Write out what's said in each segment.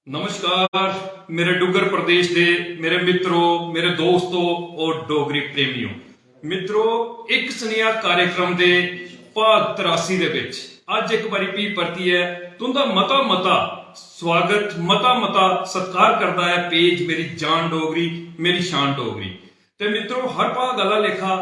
नमस्कार मेरे डुगर प्रदेश के मेरे मित्रों, मेरे दोस्तों और डोगरी प्रेमियों। मित्रों, एक सुनिया कार्यक्रम के भाग 83 दे विच अज एक बारी भी परती है तुंदा मता मता स्वागत, मता मता सत्कार करता है पेज मेरी जान डोगरी मेरी शान डोगरी। ते मित्रों, हर भाग अला लेखा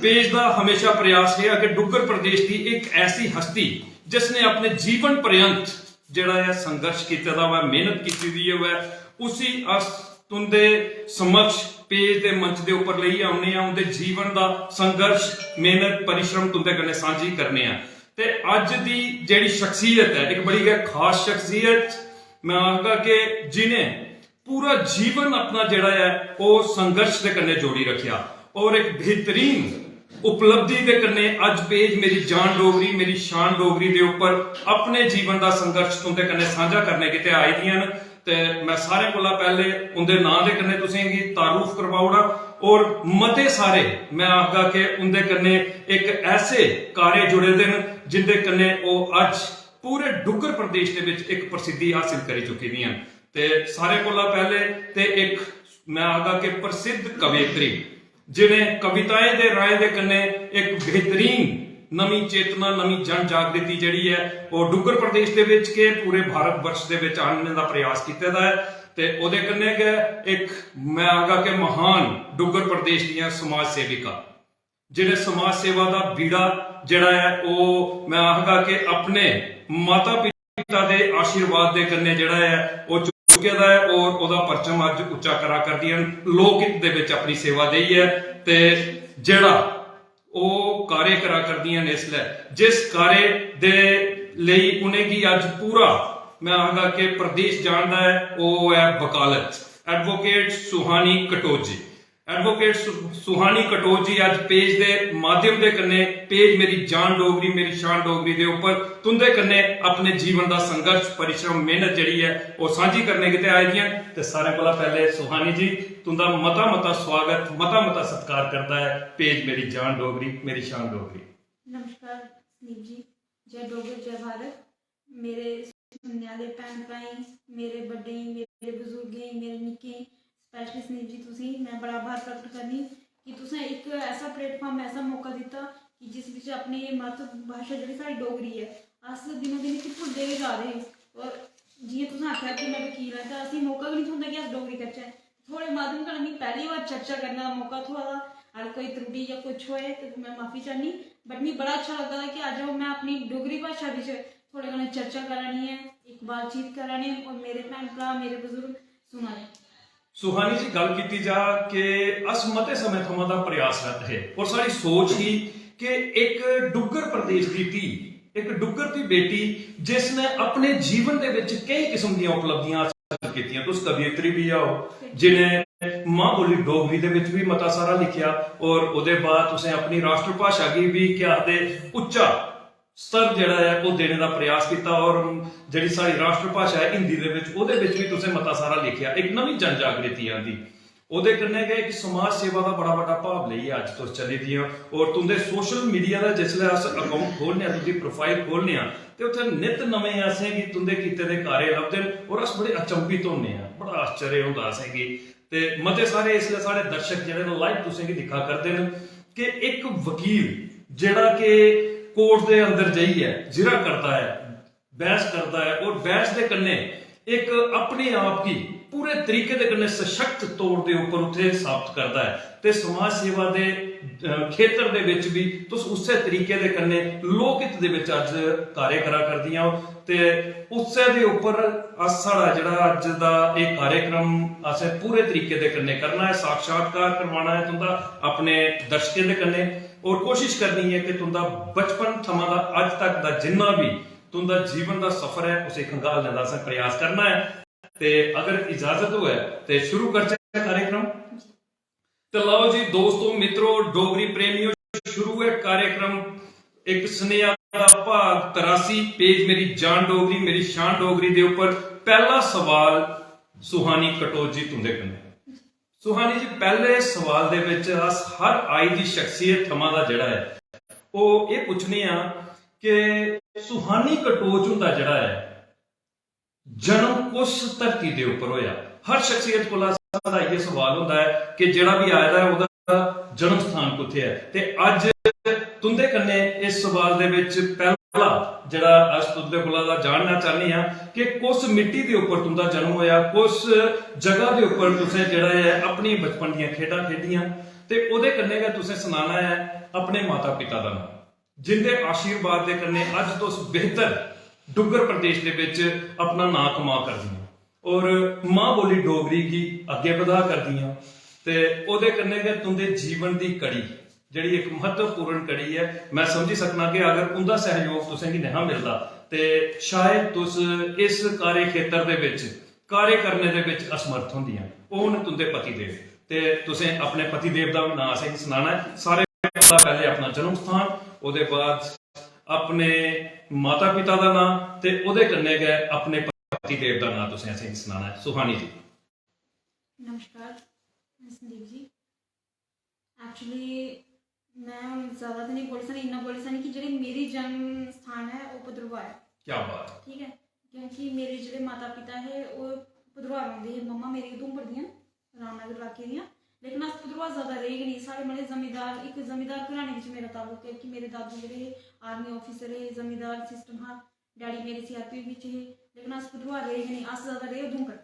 पेज का हमेशा प्रयास है कि डुगर प्रदेश की एक ऐसी हस्ती जिसने अपने जीवन पर्यंत जिहड़ा है संघर्ष किया दा वा, मेहनत की दी है, उसी अस तुंदे समक्ष पेज के मंच के उपर लई आउने आ। उनके जीवन का संघर्ष, मेहनत, परिश्रम तुंदे कन्नै सांझी करने आ। ते अज दी जिहड़ी शख्सियत है एक बड़ी खास शख्सियत, मैं आखगा कि जिन्हें पूरा जीवन अपना जिहड़ा है वो संघर्ष के कन्नै जोड़ी रखिया और एक बेहतरीन उपलब्धि के कन्ने अज पेज मेरी जान डोगरी मेरी शान डोगरी के उपर अपने जीवन का संघर्ष तुंदे कन्ने साझा करने किते आई दियां। ते मैं सारे कोला पहले उनके नाम के कन्ने तुसेंगी तारुफ करवाऊंगा और मते सारे मैं आखगा कि उनके कन्ने एक ऐसे कार्य जुड़े दे जिंदे कन्ने वो अज पूरे डुगर प्रदेश के विच एक प्रसिद्धि हासिल करी चुकी दियां। ते सारे कोला पहले ते एक मैं आखगा कि प्रसिद्ध कवयित्री जिन्हें कविताएं दे राय दे कन्ने एक बेहतरीन नवी चेतना, नवी जन जागृति जिहड़ी है वो डुगर प्रदेश दे विच के पूरे भारत वर्ष दे विच आनने दा प्रयास कीता दा है। ते ओदे कन्ने गै एक मैं आखगा कि महान डुगर प्रदेश दीयां समाज सेविका जिन्हें समाज सेवा दा बीड़ा जिहड़ा है वो मैं आखगा कि अपने माता पिता दे आशीर्वाद दे कन्ने जिहड़ा है वो चुके दा है और ओदा परचम अज उच्चा करा करदियां लोकहित दे विच अपनी सेवा दी है। ते जिहड़ा वो कार्य करा करदियां ने इसलिए जिस कार्य दे लई उन्हें की अज पूरा मैं आखगा कि प्रदेश जानदा है वो है वकालत। एडवोकेट सुहानी कटोच एडवोकेट सुहानी कटोच जी अज पेज के माध्यम के कन्ने पेज मेरी जान डोगरी मेरी शान डोगरी के उपर तुंदे कन्ने अपने जीवन का संघर्ष, परिश्रम, मेहनत जिहड़ी है वो साझी करने किते आई दियां। ते सारे कोला पहले सुहानी जी तुंदा मता मता स्वागत, मता मता सत्कार करता है पेज मेरी जान डोगरी मेरी शान डोगरी। नमस्कार सनीप जी, जय डोगर जय भारत। मेरे सुनने वाले भैन भाई, मेरे बड़े, मेरे बजुर्ग, मेरे निक्के, स्पैशली सनीप जी तुसी मैं बड़ा आभार प्रकट करनी कि तुसें एक ऐसा प्लेटफॉर्म, ऐसा मौका दिता कि जिस विच अपनी मातृभाषा जिहड़ी साडी डोगरी है अस दिनों दिन कि भुलदे गै जा रहे हैं। और जियां तुसें आख्या कि मैं वकील हाँ, तो असें मौका भी नहीं थोंदा कि अस डोगरी करचै। थोड़े माध्यम कन्नै मिगी पहली बार चर्चा करने का मौका थ्होआ दा। अगर कोई त्रुटि या कुछ होए तो मैं माफ़ी चाहनी, बट मिगी बड़ा अच्छा लगता है कि अज मैं अपनी डोगरी भाषा विच थोड़े कन्नै चर्चा करानी है, एक बातचीत करानी है और मेरे भैन भ्रा, मेरे बजुर्ग सुना रहे। सुहानी जी गल की जा कि अस मते समय थमां दा प्रयासरत है और सारी सोच ही कि एक डुगर प्रदेश की धी, एक डुगर की बेटी जिसने अपने जीवन के विच कई किस्म दी उपलब्धियां हासिल कीतियां। तुस कवियत्री भी आओ जिन्हें मां बोली डोगरी दे विच भी मता सारा लिखिया और उहदे बाद तुसें अपनी राष्ट्रभाषा की भी क्या आखदे उच्चा स्तर जिहड़ा है वो देने का प्रयास किया और जिहड़ी साडी राष्ट्रभाषा है हिंदी दे विच उहदे विच भी तुसें मता सारा लिखिया। एक नवी जन जागृति आंदी उहदे कन्नै गै एक समाज सेवा का बड़ा बड़ा भाव लेइयै अज तुस चली दियां। और तुंदे सोशल मीडिया का जिसलै अस अकाउंट खोलने आ, तुंदी प्रोफाइल खोलने आ ते उत्थे नित नवें असें गी तुंदे कीते दे कार्य लभदे न और अस बड़े अचंभित होन्ने आ, बड़ा आश्चर्य होंदा असें गी। ते मते सारे इसलै साढ़े दर्शक जिहड़े न लाइव तुसें गी दिक्खा करदे न कि एक वकील जिहड़ा कि कोर्ट के अंदर जाइए जिरा करता है, बहस करता है और बहस के कन्ने एक अपने आप की पूरे तरीके दे कन्ने सशक्त तौर के उपर उत्थे साबित करता है। ते समाज सेवा के खेत्र दे विच भी तुस उस तरीके दे कन्ने लोकहित दे विच अज कार्य करा करदियां हो। ते उससे दे उपर साड़ा जिहड़ा अज दा एक कार्यक्रम असें पूरे तरीके दे कन्ने करना है, साक्षात्कार करवाना है तुंदा अपने दर्शकें दे कन्ने और कोशिश करनी है कि तुंदा बचपन थमां दा अज तक दा जिन्ना भी तुंदा जीवन का सफर है उसे खंगालने का असें प्रयास करना है। ते अगर इजाजत हो तो शुरू करते कार्यक्रम। तो लाओ जी दोस्तों, मित्रों, डोगरी प्रेमियों, शुरू है कार्यक्रम एक स्नेहा दा भाग 83 पेज मेरी जान डोगरी मेरी शान डोगरी के उपर। पहला सवाल सुहानी कटोच जी तुंदे कन्नै। सुहानी जी पहले सवाल दे विच अस हर आई दी शख्सियत थमां दा जिहड़ा है वो ये पुछने आ कि सुहानी कटोच हुंदा जिहड़ा है जन्म कुस धरती दे उपर होया। हर शख्सियत कोला साडा ये सवाल होंदा है कि जेड़ा भी आया दा ओहदा जन्म स्थान कुत्थे है। ते अज तुंदे कन्ने इस सवाल दे विच पहला जेड़ा अस तुंदे कोला जानना चाहने हां कि कुस मिट्टी दे उपर तुंदा जन्म होया, कुस जगह दे उपर तुसें जेड़ा है अपनी बचपन दियां खेडां खेडियां, ते ओहदे कन्ने गै तुसें सुनाना है अपने माता पिता दा नाम, जिंदे आशीर्वाद दे कन्ने अज तुस बेहतर डुग्गर प्रदेश दे विच अपना नां कमा करदियां और मां बोली डोगरी गी अग्गे बधा करदियां। ते ओहदे कन्ने गै तुंदे जीवन दी कड़ी ਜਿਹੜੀ ਇੱਕ महत्वपूर्ण कड़ी है, मैं समझी सकना कि अगर उनका सहयोग तुसें गी नहीं मिलता तो शायद तुस इस कार्य खेतर दे विच कार्य करने दे विच असमर्थ होंदियां। ओह न तुंदे पति देव, ते तुसें अपने पति देव का नाम असें सुनाना है। सारे पहले अपना जन्म स्थान, उहदे बाद अपने माता पिता का नाम, ते उहदे कन्ने गै अपने पति देव का नाम तुसें असें सुनाना है। सुहानी जी। नमस्कार संदीप जी। एक्चुअली मैं ज़्यादा तो नहीं बोल सकती, इन्ना बोल सकती कि जेह्ड़ी मेरी जन्म स्थान है वो भद्रवाह है। क्या बात है। ठीक है, क्योंकि मेरे जेह्ड़े माता पिता है वो भद्रवाह रौंह्दे हे। मम्मा मेरी उधमपुर दियां, रामनगर इलाके दियां, लेकिन अस भद्रवाह ज़्यादा रेह गै नहीं। साढ़े मतलब जमींदार, एक जमींदार घराने विच मेरा ताल्लुक है कि मेरे दादू जेह्ड़े हे आर्मी ऑफिसर हे, जमींदार सिस्टम हा, डैडी मेरे CRP बिच हे, लेकिन अस भद्रवाह रेह गै नहीं। अस ज़्यादा रेह उधमपुर,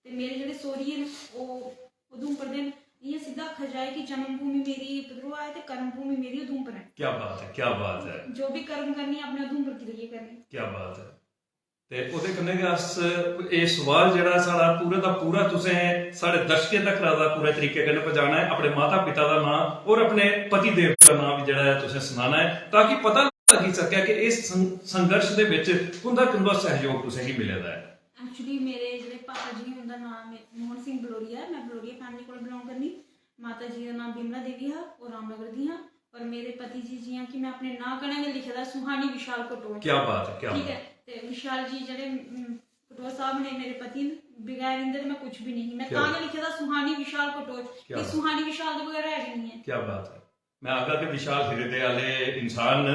ते मेरे जेह्ड़े सौह्रिये न ओह् उधमपुर दे न। ये सीधा आखा जाए कि जन्मभूमि मेरी भद्रवाह है, कर्मभूमि मेरी उधमपुर है। क्या बात है, क्या बात है। जो भी कर्म करनी है अपने उधमपुर के लिए करनी। क्या बात है। ते ओहदे कन्नै गै अस ये सवाल जेड़ा साढ़ा पूरे दा पूरा तुसें साढ़े दर्शकें तक दा पूरे तरीके कन्नै पहुंचाना है। अपने माता पिता का नाम और अपने पति देव का नाम जेड़ा है तुसें सुनाना है, ताकि पता लगी सके कि इस संघर्ष दे विच किंदा सहयोग तुसें गी मिले दा है। एक्चुअली मेरे जेह्ड़े पापा जी उनका नाम है मोहन सिंह बलोरिया है। मैं बलोरिया फैमिली को बिलोंग करनी। माता जी का नाम बिमला देवी है और रामनगर दी है। और मेरे पति जी जियां कि मैं अपने नां कन्नै गै लिखे दा सुहानी विशाल कटोच। क्या बात है, क्या ठीक है। ते विशाल जी जेह्ड़े कटोच साहब ने मेरे पति न, बगैर इंदे मैं कुछ भी नहीं। मैं तां गै लिखे दा सुहानी विशाल कटोच कि सुहानी विशाल दे बगैर है गै नहीं है। क्या बात है। मैं आगा के विशाल हृदय वाले इंसान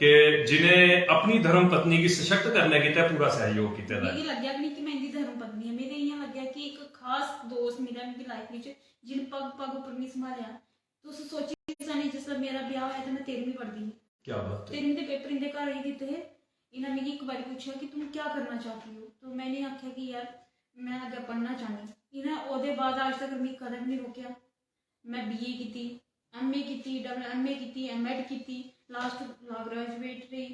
के जिन्हें अपनी धर्म पत्नी की सशक्त करने की पूरा सहयोग किया। मिगी लग्गेआ कि नहीं कि मैं इंदी धर्म पत्नी है। मेरे इयां लग्गेआ कि एक खास दोस्त मिला मेरी लाइफ विच जिन पग पग उपर नहीं संभालिया। तुस सोची सकने जिसलै मेरा ब्याह होया ते मैं 13वीं पढ़दी ही। क्या बात है। 13वीं दे पेपर इंदे घर ही दित्ते हे। इन्हें मिगी एक बार पूछा कि तुम क्या करना चाहती हो, तो मैंने आख्या कि यार मैं अगर पढ़ना चाहनी। इन्हें ओहदे बाद आज तक मिगी कदें भी नहीं रोकेया। मैं BA कीती, MA कीती, MA कीती, MEd कीती, लास्ट लॉ ग्रेजुएट रही।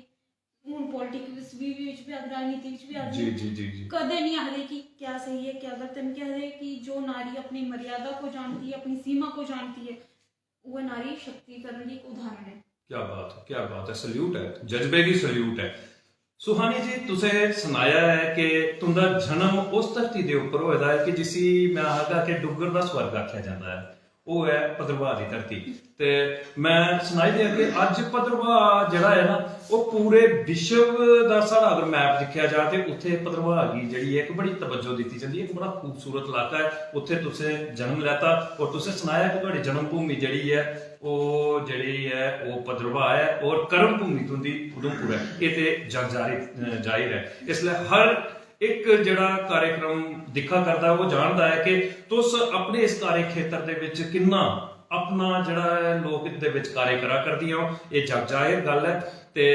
हूँ पॉलिटिक्स भी राजनीति भी आदमी कदे नहीं आखते कि क्या सही है क्या गलत है। कहते कि जो नारी अपनी मर्यादा को जानती है, अपनी सीमा को जानती है, वह नारी शक्तिकरण की एक उदाहरण है। क्या बात है, क्या बात है। सल्यूट है, जज्बे की सल्यूट है। सुहानी जी, तुसें सुनाया है कि तुंदा जन्म उस धरती के उपर होया है कि जिसी मैं आखदा कि डुग्गर का स्वर्ग आख्या जाता है, वो है भद्रवाह की धरती। ते मैं सुनाई दिया कि अज भद्रवाह जिहड़ा है ना वो पूरे विश्व का साढ़ा अगर मैप देखा जाए तो उत्थे भद्रवाह की जिहड़ी है एक बड़ी तवज्जो दी जाती है। एक बड़ा खूबसूरत इलाका है, उत्थे तुसें जन्म लैता और तुसें सुनाया कि तुहाडी जन्म भूमि जिहड़ी है वो भद्रवाह है और कर्म भूमि तुंदी उधमपुर है। ये तो जग जाहिर है। इसलिए हर एक जड़ा कार्यक्रम दिखा करता वो जानता है कि तुस अपने इस कार्य खेतर दे विच किन्ना अपना जड़ा लोक दे विच कार्य करा करदियां हो, ये जग जाहिर गल है। ते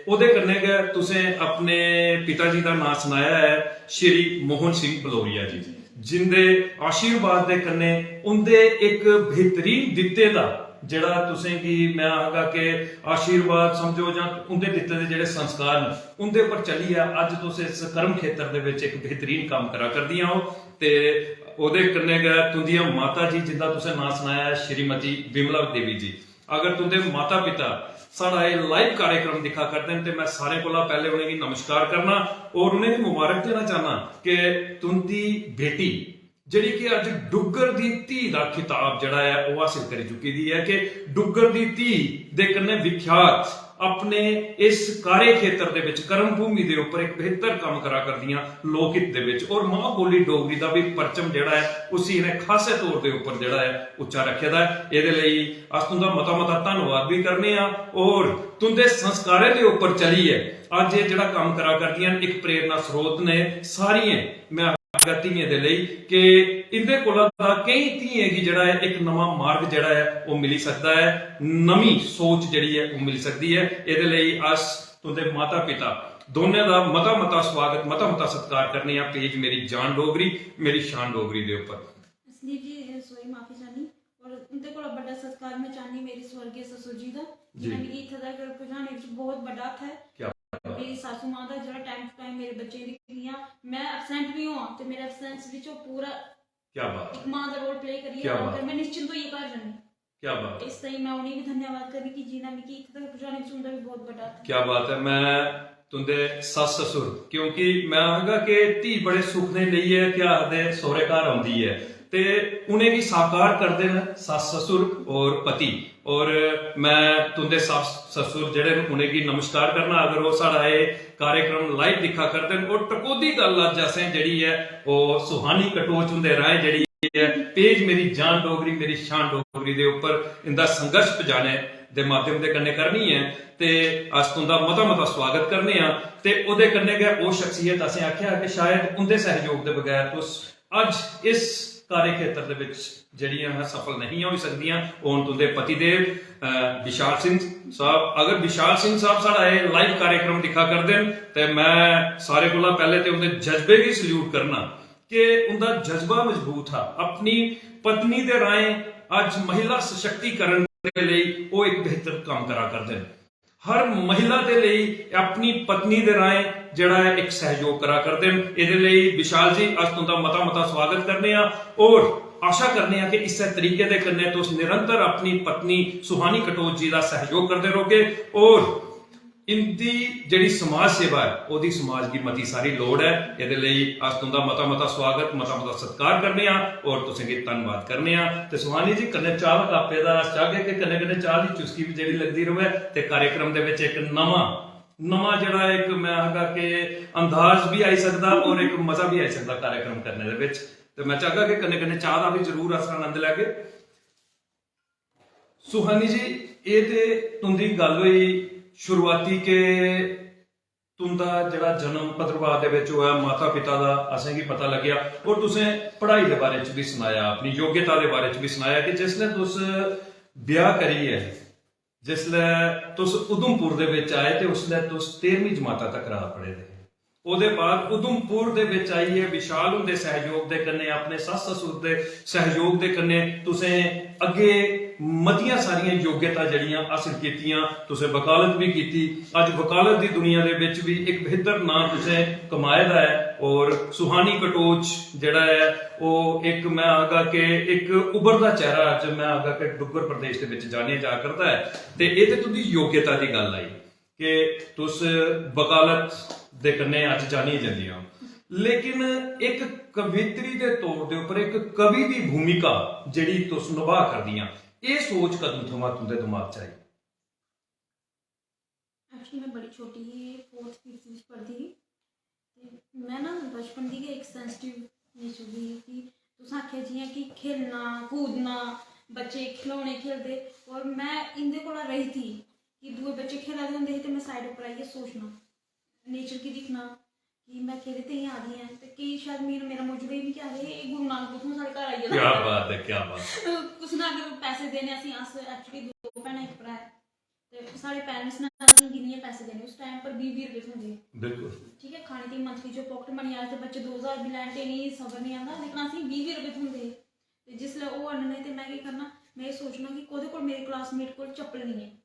ओहदे कन्ने गै तुसें अपने पिता जी का नाम सुनाया है श्री मोहन सिंह बलोरिया जी, जिंदे आशीर्वाद दे कन्ने उनदे एक बेहतरीन दित्ते दा जड़ा तुसें गी मैं आखगा कि आशीर्वाद समझो जां उनदे दित्ते दे जेहड़े संस्कार न उनदे उपर चलिए अज तुस इस कर्म खेतर दे विच एक बेहतरीन काम करा करदियां हो। ते ओहदे कन्ने गै तुंदियां माता जी जिंदा तुसें नाम सुनाया श्रीमती बिमला देवी जी। अगर तुंदे माता पिता साढ़ा ये लाइव कार्यक्रम दिखा करते हैं तो मैं सारे कोला पहले उन्हें नमस्कार करना और उन्हें मुबारक देना चाहना कि तुंदी बेटी जिहड़ी कि अज डुग्गर दी धी दा खिताब जिहड़ा है वो हासिल करी चुकी दी है कि डुग्गर दी धी दे कन्नै विख्यात ਆਪਣੇ ਇਸ ਕਾਰੇ ਖੇਤਰ ਦੇ ਵਿੱਚ ਕਰਮ ਭੂਮੀ ਦੇ ਉੱਪਰ ਇੱਕ ਬਿਹਤਰ ਕੰਮ ਕਰਾ ਕਰਦੀਆਂ ਲੋਕ ਹਿੱਤ ਦੇ ਵਿੱਚ ਔਰ ਮਾਂ ਬੋਲੀ ਡੋਗਰੀ ਦਾ ਵੀ ਪਰਚਮ ਜਿਹੜਾ ਹੈ ਉਸੀ ਨੇ ਖਾਸੇ ਤੌਰ ਦੇ ਉੱਪਰ ਜਿਹੜਾ ਹੈ ਉੱਚਾ ਰੱਖਿਆ ਦਾ ਹੈ। ਇਹਦੇ ਲਈ ਅਸ ਤੁੰਦਾ ਮਤਾ ਧੰਨਵਾਦ ਵੀ ਕਰਨੇ ਆ ਔਰ ਤੁੰਦੇ ਸੰਸਕਾਰੇ ਦੇ ਉੱਪਰ ਚਲੀ ਹੈ ਅੱਜ ਇਹ ਜਿਹੜਾ ਕੰਮ ਕਰਾ ਕਰਦੀਆਂ ਇੱਕ ਪ੍ਰੇਰਨਾ ਸਰੋਤ ਨੇ ਸਾਰੀਆਂ ਮੈਂ ਧੀਏ ਦੇ ਲਈ ਕਿ ਇਹਦੇ ਕੋਲ ਕਈ ਧੀਏ ਕੀ ਜਿਹੜਾ ਹੈ ਇੱਕ ਨਵਾਂ ਮਾਰਗ ਜਿਹੜਾ ਹੈ ਉਹ ਮਿਲ ਸਕਦਾ ਹੈ, ਨਵੀਂ ਸੋਚ ਜਿਹੜੀ ਹੈ ਉਹ ਮਿਲ ਸਕਦੀ ਹੈ। ਇਹਦੇ ਲਈ ਅਸ ਤੁੰਦੇ ਮਾਤਾ ਪਿਤਾ ਦੋਨੇ ਦਾ ਮਤਾ ਸਵਾਗਤ ਮਤਾ ਸਤਿਕਾਰ ਕਰਨੇ ਆ ਪੇਜ ਮੇਰੀ ਜਾਨ ਡੋਗਰੀ ਮੇਰੀ ਸ਼ਾਨ ਡੋਗਰੀ ਦੇ ਉੱਪਰ। ਸੰਦੀਪ ਜੀ ਸੋਈ ਮਾਫੀ ਚਾਹਨੀ ਔਰ ਉਹਦੇ ਕੋਲ ਵੱਡਾ ਸਤਿਕਾਰ ਮੈਂ ਚਾਹਨੀ ਮੇਰੀ ਸਵਰਗੀ ਸਸੁਰ ਜੀ ਦਾ ਜਿਨ੍ਹਾਂ ਨੇ ਇੱਥੇ ਦਾ ਪਹੁੰਚਾਉਣ ਵਿੱਚ ਬਹੁਤ ਵੱਡਾ ਹੱਥ ਹੈ। ਮੇਰੀ ਸਾਸੂ ਮਾਂ ਦਾ ਜਿਹੜਾ ਟਾਈਮ ਟੂ ਟਾਈਮ ਮੇਰੇ ਬੱਚੇ ਦੀ ਕਰੀਆਂ ਮੈਂ ਐਬਸੈਂਟ ਵੀ ਹਾਂ ਤੇ ਮੇਰੇ ਐਬਸੈਂਸ ਵਿੱਚ ਉਹ ਪੂਰਾ ਕੀ ਬਾਤ ਇੱਕ ਮਾਂ ਦਾ ਰੋਲ ਪਲੇ ਕਰੀ और मैं निश्चिंत होइए घर जानी क्या बात इस तरह मैं उन्हें भी धन्यवाद करनी कि जिन्होंने मैं की इतना पहुंचाने में उनका भी बहुत बड़ा क्या बात है। मैं तुंदे सस ससुर क्योंकि मैं आंगा कि धी बड़े सुख ने ਲਈ ਹੈ ਕਿ ਆਦੇ ਸਹੁਰੇ ਘਰ ਆਉਂਦੀ ਹੈ ਤੇ उन्हें भी साकार करते हैं सस ससुर और पति और मैं तुंदे सस ससुर जेड़े उन्हें की नमस्कार करना अगर वो साड़ा ये कार्यक्रम लाइव दिखा करते हैं और टकोदी गल अज असें जेड़ी है वो सुहानी कटोच हुंदे राहे जेड़ी है पेज मेरी जान डोगरी मेरी शान डोगरी दे ऊपर इंदा संघर्ष पजाने दे माध्यम दे कन्ने करनी है ते अस तुंदा मता स्वागत करने आ ते ओदे कन्ने गए वो शख्सियत असें आख्या कि शायद उनके सहयोग दे बगैर तुस अज इस कार्य खेत्र ਦੇ ਵਿੱਚ ਜਿਹੜੀਆਂ ਹੈ ਸਫਲ ਨਹੀਂ ਹੋ ਸਕਦੀਆਂ। ਹੁਣ ਤੁੰਦੇ ਪਤੀ ਦੇਵ ਵਿਸ਼ਾਲ ਸਿੰਘ ਸਾਹਿਬ ਅਗਰ ਵਿਸ਼ਾਲ ਸਿੰਘ ਸਾਹਿਬ ਸਾਡਾ ਇਹ ਲਾਈਵ कार्यक्रम ਦਿਖਾ ਕਰਦੇ ਨੇ ਤੇ ਮੈਂ ਸਾਰੇ ਕੋਲੋਂ ਪਹਿਲੇ ਤੇ ਉਹਦੇ ਜਜ਼ਬੇ ਦੀ ਸਲੂਟ ਕਰਨਾ ਕਿ ਉਹਦਾ ਜਜ਼ਬਾ ਮਜ਼ਬੂਤ ਹੈ ਆਪਣੀ ਪਤਨੀ ਦੇ ਰਾਏ ਅੱਜ ਮਹਿਲਾ ਸਸ਼ਕਤੀਕਰਨ ਦੇ ਲਈ ਉਹ ਇੱਕ ਬਿਹਤਰ ਕੰਮ ਕਰਾ ਕਰਦੇ ਨੇ। हर महिला दे ਲਈ अपनी पत्नी दे राय ਜਿਹੜਾ ਹੈ ਇੱਕ ਸਹਿਯੋਗ ਕਰਾ ਕਰਦੇ ਨੇ। ਇਹਦੇ ਲਈ ਵਿਸ਼ਾਲ ਜੀ ਅੱਜ ਤੁੰਦਾ ਮਤਾ ਸਵਾਗਤ ਕਰਨੇ ਆ ਔਰ आशा करने के इस तरीके दे करने तो निरंतर अपनी पत्नी सुहानी कटोच जी का सहयोग करते रहोगे और इनकी जिहड़ी समाज सेवा है ओदी समाज की मती सारी लोड़ है। इहदे लई अस तुंदा मता स्वागत मता सत्कार करने और तुसें गी धन्नवाद करने ते सुहानी जी कन्ने चाह कापे दा चाहे कि कन्ने चाह दी चुस्की भी जिहड़ी लगदी रहे ते कार्यक्रम दे विच एक नवा जिहड़ा एक मैं आखा कि अंदाज भी आई सकदा और एक मजा भी आई सकदा कार्यक्रम करने दे विच ते मैं चाहगा कि कन्ने चाह दा भी जरूर अस आनंद लैगे। सुहानी जी ये ते तुंदी गल होई शुरुआती के तुंदा जिहड़ा जन्म भद्रवाह दे विच होया माता पिता दा असें गी पता लग्या और तुसें पढ़ाई दे बारे च भी सुनाया अपनी योग्यता दे बारे च भी सुनाया कि जिसले तुस ब्याह करिए जिसले तुस उधमपुर दे विच आए ते उसले तुस 13वीं जमाता तक राह पढ़े दे ਉਹਦੇ ਬਾਅਦ ਉਧਮਪੁਰ ਦੇ ਵਿੱਚ ਆਈਏ ਵਿਸ਼ਾਲ ਹੁੰਦੇ ਸਹਿਯੋਗ ਦੇ ਕੰਨੇ ਆਪਣੇ ਸੱਸ ਸਸੁਰ ਦੇ ਸਹਿਯੋਗ ਦੇ ਕੰਨੇ ਤੁਸੀਂ ਅੱਗੇ ਮਤੀਆਂ ਸਾਰੀਆਂ ਯੋਗਤਾ ਜਿਹੜੀਆਂ ਹਾਸਲ ਕੀਤੀਆਂ ਤੁਸੀਂ ਵਕਾਲਤ ਵੀ ਕੀਤੀ ਅੱਜ ਵਕਾਲਤ ਦੀ ਦੁਨੀਆ ਦੇ ਵਿੱਚ ਵੀ ਇੱਕ ਬਿਹਤਰ ਨਾਮ ਤੁਸੀਂ ਕਮਾਇਆ ਦਾ ਹੈ ਔਰ ਸੁਹਾਨੀ ਕਟੋਚ ਜਿਹੜਾ ਹੈ ਉਹ ਇੱਕ ਮੈਂ ਆਗਾ ਕਿ ਇੱਕ ਉਭਰਦਾ ਚਿਹਰਾ ਅੱਜ ਮੈਂ ਆਗਾ ਕਿ ਡੁੱਗਰ ਪ੍ਰਦੇਸ਼ ਦੇ ਵਿੱਚ ਜਾਣਿਆ ਜਾ ਕਰਦਾ ਹੈ ਤੇ ਇਹ ਤੇ ਤੁਹਾਡੀ ਯੋਗਤਾ ਦੀ ਗੱਲ ਆਈ ਕਿ ਤੁਸੀਂ ਵਕਾਲਤ ਦੇ ਕੰਨੇ ਅੱਜ ਜਾਣੀ ਜਾਂਦੀਆਂ लेकिन एक कवित्री के तौर के उपर एक कवि की भूमिका जिहड़ी तुस निभा करदियां ये सोच कदों थमां तुंदे दिमाग च आई? एक्चुअली मैं बड़ी छोटी ही 4th 5th में पढ़ती थी मैं ना बचपन दी एक सेंसिटिव नेचर दी कि तुस आखे जियां कि खेलना कूदना बच्चे खिलौने खेलते और मैं इंदे कोल रही थी कि दूए बच्चे खेला दे होंदे ते मैं साइड पर आइए सोचना नेचर की दिखना कि मैं खेले ते ही आ गई हैं ते कई शायद मेरा मौजूद ही क्या है गुरु नानक तो सारे घर आई क्या बात है क्या बात कुछ ना अगर पैसे देने अस एक्चुअली 2 भैन एक भरा है ते सारे पेरेंट्स ने असें किन्ने पैसे देने उस टाइम पर 20 रुपए होंदे बिल्कुल ठीक है खाने दी मंथली जो पॉकेट मनी आए ते बच्चे 2000 भी लैंदे नहीं सबर नहीं आंदा लेकिन असें 20 रुपए होंदे ते जिसले ओह आनने ते मैं की करना मैं सोचना कि कोदे कोल मेरे क्लासमेट कोल चप्पल नहीं है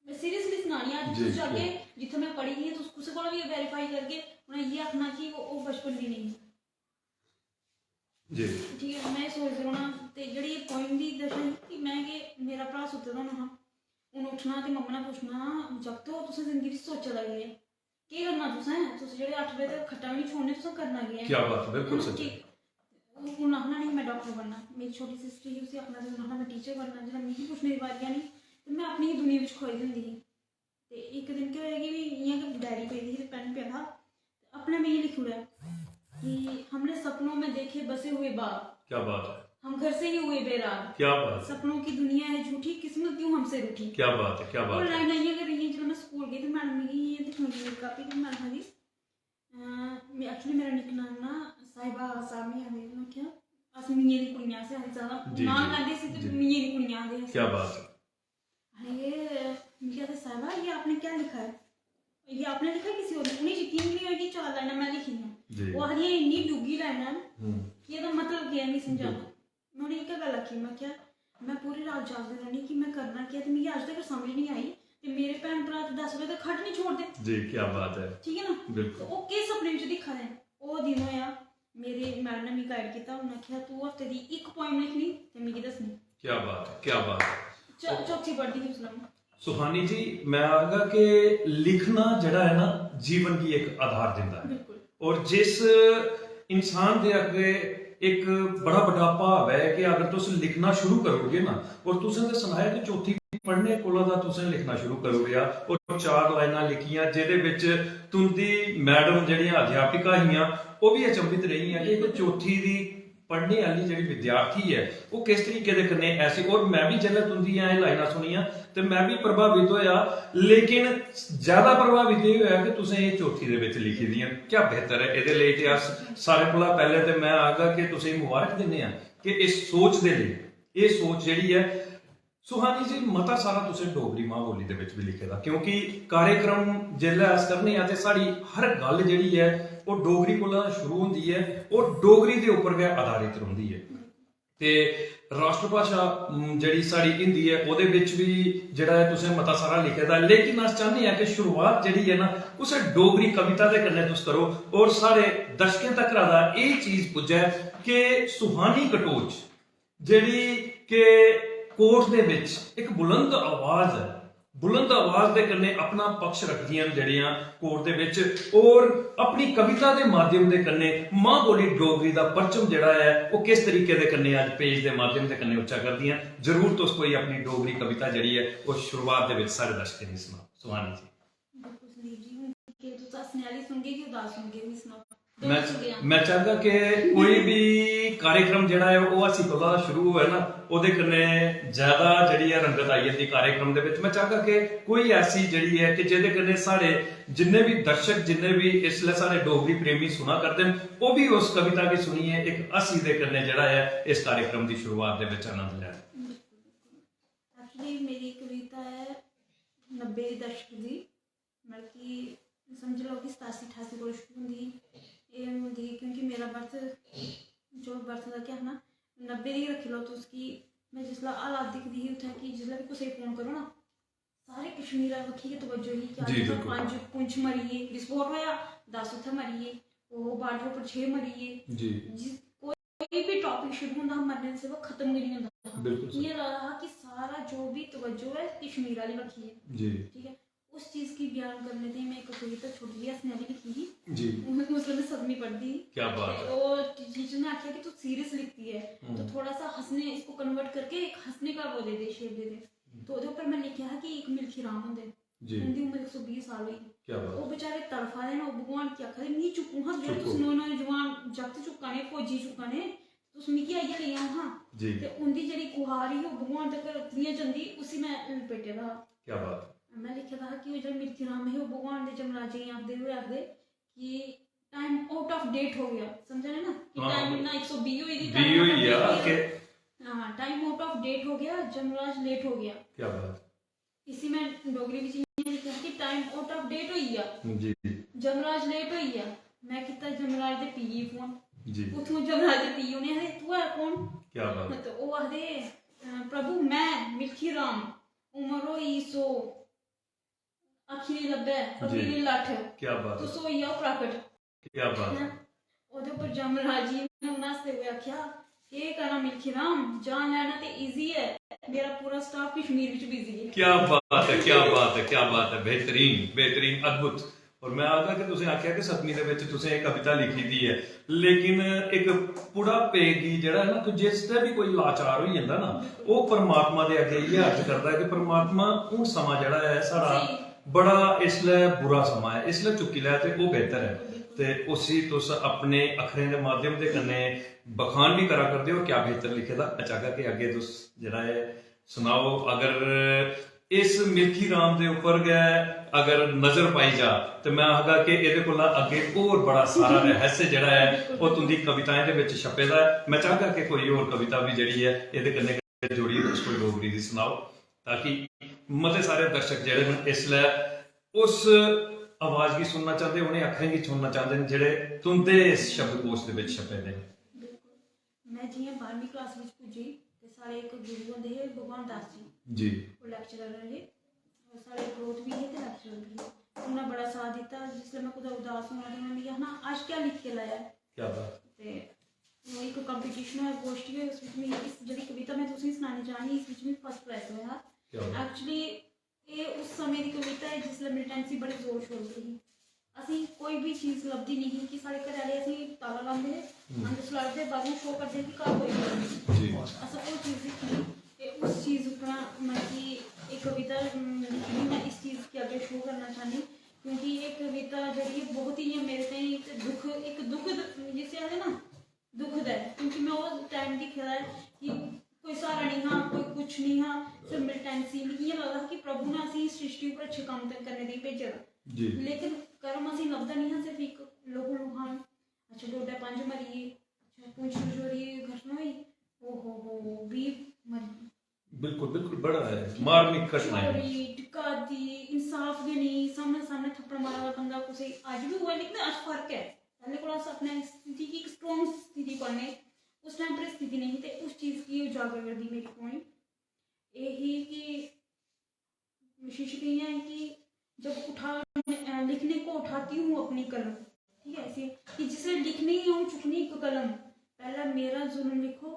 मैं सीरियसली सुनानी आज तुस जाके जिथे मैं पढ़ी ही तुस कुछ को भी वेरीफाई करके उन्हें ये आखना कि वो बचपन भी नहीं जी ठीक है मैं सोच रहा ते जड़ी पॉइंट दी दशा कि मैं कि मेरा भरा सुते दा ना उन उठना ते मम्मा ने पूछना जब तो तुस जिंदगी च सोचा लगे की करना तुस जेडे 8 बजे तक खट्टा भी नहीं छोड़ने तुस करना क्या बात है बिल्कुल सच्ची उन आखना नहीं मैं डॉक्टर बनना मेरी छोटी सिस्टर ही उसे आखना मैं टीचर बनना जरा मिगी पूछने दी बारी नहीं ਤੇ ਮੈਂ ਆਪਣੀ ਹੀ दुनिया ਵਿੱਚ खोई ਹੁੰਦੀ ਸੀ। ਤੇ ਇੱਕ ਦਿਨ क्या होया कि इयां कि डायरी पे थी पेन पे था, अपने में ये लिख रहा कि हमने सपनों में देखे बसे हुए बाग, क्या बात है, हम घर से ही हुए बेराग, क्या बात है, सपनों की दुनिया है झूठी, किस्मत क्यों हमसे रूठी। क्या बात है, क्या और बात है। लाइन आइया कर रही है। जब मैं स्कूल गई तो मैडम ने ये दिखाई मेरी कापी की, मैडम जी एक्चुअली मेरा निक नाम ना साहिबा सामी है। मैं क्या अस मियां दी कुड़ियां से हम ज्यादा जी, नाम जी, लेंदे सी ते जी। मियां दी कुड़ियां दे। क्या बात है, ये मैं कहते साहिबा ये आपने क्या लिखा है, ये आपने लिखा है किसी और ने। उन्हें यकीन नहीं होया कि 4 लाइनें मैं लिखी हैं। जी। वो आखियां इन्नी डूगी लाइन है हम्म, कि ਇਹਦਾ मतलब क्या नहीं समझाना। मैं उन्हें क्या गल आखी, मैं क्या मैं पूरी रात जागदी रहनी कि मैं करना क्या, तो मुझे अज तक समझ नहीं आई। ते मेरे भैन भरा 10 बजे तक खट नहीं छोड़ते। जी, क्या बात है, ठीक है ना। बिल्कुल। तो वो किस सपने विच दिखा दे। वो दिन होया मेरे मैडम ने मिगी गाइड किया। उन्हें आखिया तू हफ्ते दी एक पोएम लिखनी ते मिगी दसनी। क्या बात है, क्या बात है। चौथी पढ़दी थी उसलै। सुहानी जी, मैं आगा कि लिखना जड़ा है ना जीवन की एक आधार दिंदा है। बिल्कुल। और जिस इंसान दे अगे एक बड़ा बड़ा भाव है कि अगर तुम लिखना शुरू करोगे ना, और तुसें ते सनाया कि चौथी पढ़ने कोला दा तुसें लिखना शुरू करोगे और 4 लाइनां लिखियां जेदे विच तुंदी मैडम जेहड़ियां अध्यापिका हियां वो भी अचंभित रही हैं कि एक चौथी दी पढ़ने वाली जेहड़ी विद्यार्थी है वो किस तरीके दे कन्नै ऐसी। और मैं भी जेल्लै तुंदियां एह लाइनां सुनियां ते मैं भी प्रभावित होया, लेकिन ज्यादा प्रभावित ये होया कि तुसें ये चौथी दे विच लिखी दियां। क्या बेहतर है। इहदे लेई ते अस सारे कोला पहले ते मैं आगा कि तुसें मुबारक दिन्ने आ कि इस सोच दे लेई। ये सोच जेहड़ी है सुहानी जी, मता सारा तुसें डोगरी मां बोली दे विच भी लिखे दा, क्योंकि कार्यक्रम जेल्लै अस करने आ ते साडी हर गल जेहड़ी है वो डोगरी कोला शुरू होंदी है और डोगरी दे उप्पर गै आधारित रौंहदी है। ते राष्ट्रभाषा जेहड़ी साडी हिंदी है ओहदे विच भी जेहड़ा है तुसें मता सारा लिखे दा, लेकिन अस चाहने आ कि शुरुआत जेहड़ी है ना उसे डोगरी कविता दे कन्नै तुस करो और सारे दर्शकें तक दा एह चीज पुज्जे कि सुहानी कटोच जेहड़ी कि कोर्ट दे विच एक बुलंद आवाज है, बुलंद आवाज दे कन्नै अपना पक्ष रखदियां जेहड़ियां कोर्ट दे विच, और अपनी कविता दे माध्यम दे कन्नै मां बोली डोगरी दा परचम जेहड़ा है वो किस तरीके दे कन्नै अज पेज दे माध्यम दे कन्नै उच्चा करदियां। जरूर तुस कोई अपनी डोगरी कविता जेहड़ी है वो शुरुआत दे विच सारे दर्शकें गी सुनाओ सुहानी जी। बिल्कुल संदीप जी, हुण कि तुस हस्सने आह्ली सुनगे कि उदास सुनगे भी सुनाओ। मैं चाहगा कि कोई भी कार्यक्रम जेहड़ा है वो हसी कोला शुरू होए ना ओहदे कन्नै ज्यादा जेहड़ी है रंगत आई जंदी कार्यक्रम दे विच। मैं चाहगा कि कोई ऐसी जेहड़ी है कि जेहदे कन्नै साढ़े जिन्ने भी दर्शक जिन्ने भी इसलै साढ़े डोगरी प्रेमी सुना करदे न वो भी उस कविता गी सुनिए एक हसी दे कन्नै जेहड़ा है इस कार्यक्रम दी शुरुआत दे विच आनंद लैन। एक्चुअली मेरी कविता है 90 दे दशक दी, मतलब कि समझ लो कि 87-88 कोल शुरू होंदी होंदी, क्योंकि मेरा बर्थ जो बर्थ का क्या है ना 90 दी रखी लो तो उसकी मैं जिसला हालात दिखती ही उत्थै कि जिसलै भी कुसै फोन करो ना सारे कश्मीर बक्खी गै तवज्जो ही कि अज 5 पुंछ मरिए, विस्फोट होया 10 उत्थै मरिए, वो बार्डर पर 6 मरिए जी। कोई भी टॉपिक शुरू होंदा मरने से वो खत्म ही नहीं होंदा। ये रहा कि सारा जो भी तवज्जो है कश्मीर वाली बक्खी है जी। ठीक है, उस चीज की बयान करने थे मैं एक कविता छोटी सी हंसने वाली लिखी थी जी। उसमें मैं सदमी पढ़ती। क्या बात है। और टीचर ने आख्या कि तू सीरियस लिखती है तो थोड़ा सा हंसने इसको कन्वर्ट करके एक हंसने का वो दे दे, शेप दे दे। तो ਉਹਦੇ ਉੱਪਰ मैं लिखा है कि एक मिल्खी राम ਹੁੰਦੇ उनकी उम्र 120 साल हुई। क्या बात। वो बेचारे तड़फा दे ना भगवान की आखा दे नहीं चुकू हां जेह्ड़े तुस नौजवान जवान जागत चुका ने फौजी चुका ने तुस मिगी आइयै लेई आओ हां जी। ते उंदी जेह्ड़ी कुहार ही ओह् भगवान तक कियां जंदी उसी मैं लपेटे दा। क्या बात। मैं लिखे दा कि वो जेह्ड़े मिल्खी राम है वो भगवान दे जमराजे गी आखदे हुए आखदे कि टाइम आउट ऑफ डेट हो गया, समझा ने ना कि टाइम इन्ना 120 होई दी 20 होई गया कि हां टाइम आउट ऑफ डेट हो गया, जमराज लेट हो गया। क्या बात। इसी में डोगरी विच लिखा कि टाइम आउट ऑफ डेट होई गया जी, जमराज लेट होई गया। मैं किता जमराज दे पीए फोन जी, उथों जमराज दे पीए ने आखदे तू है कौन। क्या बात। तो वो आखदे प्रभु मैं मिल्खी राम उम्र होई 100 अखी नहीं लब्भे अखी नहीं लठ। क्या बात। तुस होई आओ प्रकट। क्या बात। ओदे उपर जमराज जी ने उन्हां हसदे हुए आख्या के करा मिल्खी राम जान लैना ते इजी है, मेरा पूरा स्टाफ कश्मीर विच बिजी है। क्या बात है, क्या बात है, क्या बात है। बेहतरीन बेहतरीन अद्भुत। और मैं आगा कि तुसें आख्या कि 7वीं ਦੇ ਵਿੱਚ ਤੁਸੀਂ ਇਹ ਕਵਿਤਾ ਲਿਖੀ ਦੀ ਹੈ ਲੇਕਿਨ ਇੱਕ ਬੁਢਾਪੇ ਦੀ ਜਿਹੜਾ ਹੈ ਨਾ ਕਿ ਜਿਸ ਤੇ ਵੀ ਕੋਈ ਲਾਚਾਰ ਹੋਈ ਜਾਂਦਾ ਨਾ ਉਹ ਪਰਮਾਤਮਾ ਦੇ ਅੱਗੇ ਇਹ ਅਰਜ਼ ਕਰਦਾ ਹੈ ਕਿ ਪਰਮਾਤਮਾ ਉਹ ਸਮਾਂ ਜਿਹੜਾ ਹੈ ਸਾਡਾ ਬੜਾ ਇਸ ਲਈ ਬੁਰਾ ਸਮਾਂ ਹੈ ਇਸ ਲਈ ਚੁੱਕੀ ਲੈ ਤੇ ਉਹ ਬਿਹਤਰ ਹੈ ਤੇ ਉਸੇ तुस अपने अखरें के माध्यम के कन्ने बखान भी करा करते हो क्या बेहतर लिखे दा चाहगा कि अगे तुस जरा है सुनाओ अगर इस मिल्खी राम के उपर गए अगर नजर पाई जा तो मैं आखगा कि ये को अगे और बड़ा सारा रहस्य जड़ा है वो तुंदी कविताएं दे विच छपेदा है मैं चाहगा कि कोई और कविता भी जड़ी है ये कन्ने जोड़ी तुस कोई डोगरी दी सुनाओ ताकि मते सारे दर्शक जड़े इसलिए उस आवाज की सुनना चाहते उन्हें अखरें की सुनना चाहते हैं जेड़े तुंदे इस शब्दकोश दे विच छपे ने बिल्कुल मैं जियां 12वीं क्लास विच पुजी ते सारे एक गुरु होंदे हे भगवान दास जी वो लेक्चरर रहे और सारे ग्रोथ भी है ते लेक्चरर भी उन्होंने बड़ा साथ दिता जिसले मैं कुछ उदास होना ते उन्होंने कहा ना आज क्या लिख के लाया क्या बात ते वो एक कंपटीशन है गोष्ठी है उस विच में इस जड़ी कविता मैं तुसें सुनानी चाहनी इस विच में फर्स्ट प्राइज होया एक्चुअली ये उस समय की कविता है जिसले मिलिटेंसी बड़े जोर शोर से ही ਅਸੀਂ कोई भी चीज़ लभदी नहीं कि साढ़े घर वाले ਅਸੀਂ ताला लांदे अंदर सलाड़ते बाहर शो करते कि घर कोई नहीं असा वो चीज़ सीखी ते उस चीज़ उपरा मैं कि एक कविता लिखी मैं इस चीज़ के आगे शो करना चाहनी क्योंकि ये कविता जड़ी बहुत ही मेरे ताईं एक दुख जिसे आखदे ना दुखद है क्योंकि मैं वो टाइम दिखे दा है कि कोई सहारा नहीं हाँ कोई कुछ नहीं हाँ सिर्फ मिलिटेंसी मिगी इ'यां लगदा कि प्रभु ने असीं सृष्टि उप्पर अच्छे कम्म करने दी भेजे दा लेकिन कर्म असीं लभदा नहीं हाँ सिर्फ एक लहू लुहान अच्छा डोडा पंज मरिए अच्छा पुंछ जोरी घटना हुई ओ हो भी मरी बिल्कुल बिल्कुल बड़ा है मार्मिक घटना है चोरी डकैती इंसाफ दे नहीं सामने सामने थप्पड़ मारा दा बंदा कुसै अज भी हुआ लेकिन अज फर्क है पहले कोला अस अपने स्थिति की एक स्ट्रॉन्ग स्थिति करने उस टाइम पर स्थिति नहीं थी उस चीज़ की उजागर कर दी मेरी पॉइंट यही कि विशेष ये है कि जब लिखने को उठाती हूँ अपनी कलम ठीक है ऐसे कि जिसे लिखनी हूँ चुकनी एक कलम पहला मेरा जुल्म लिखो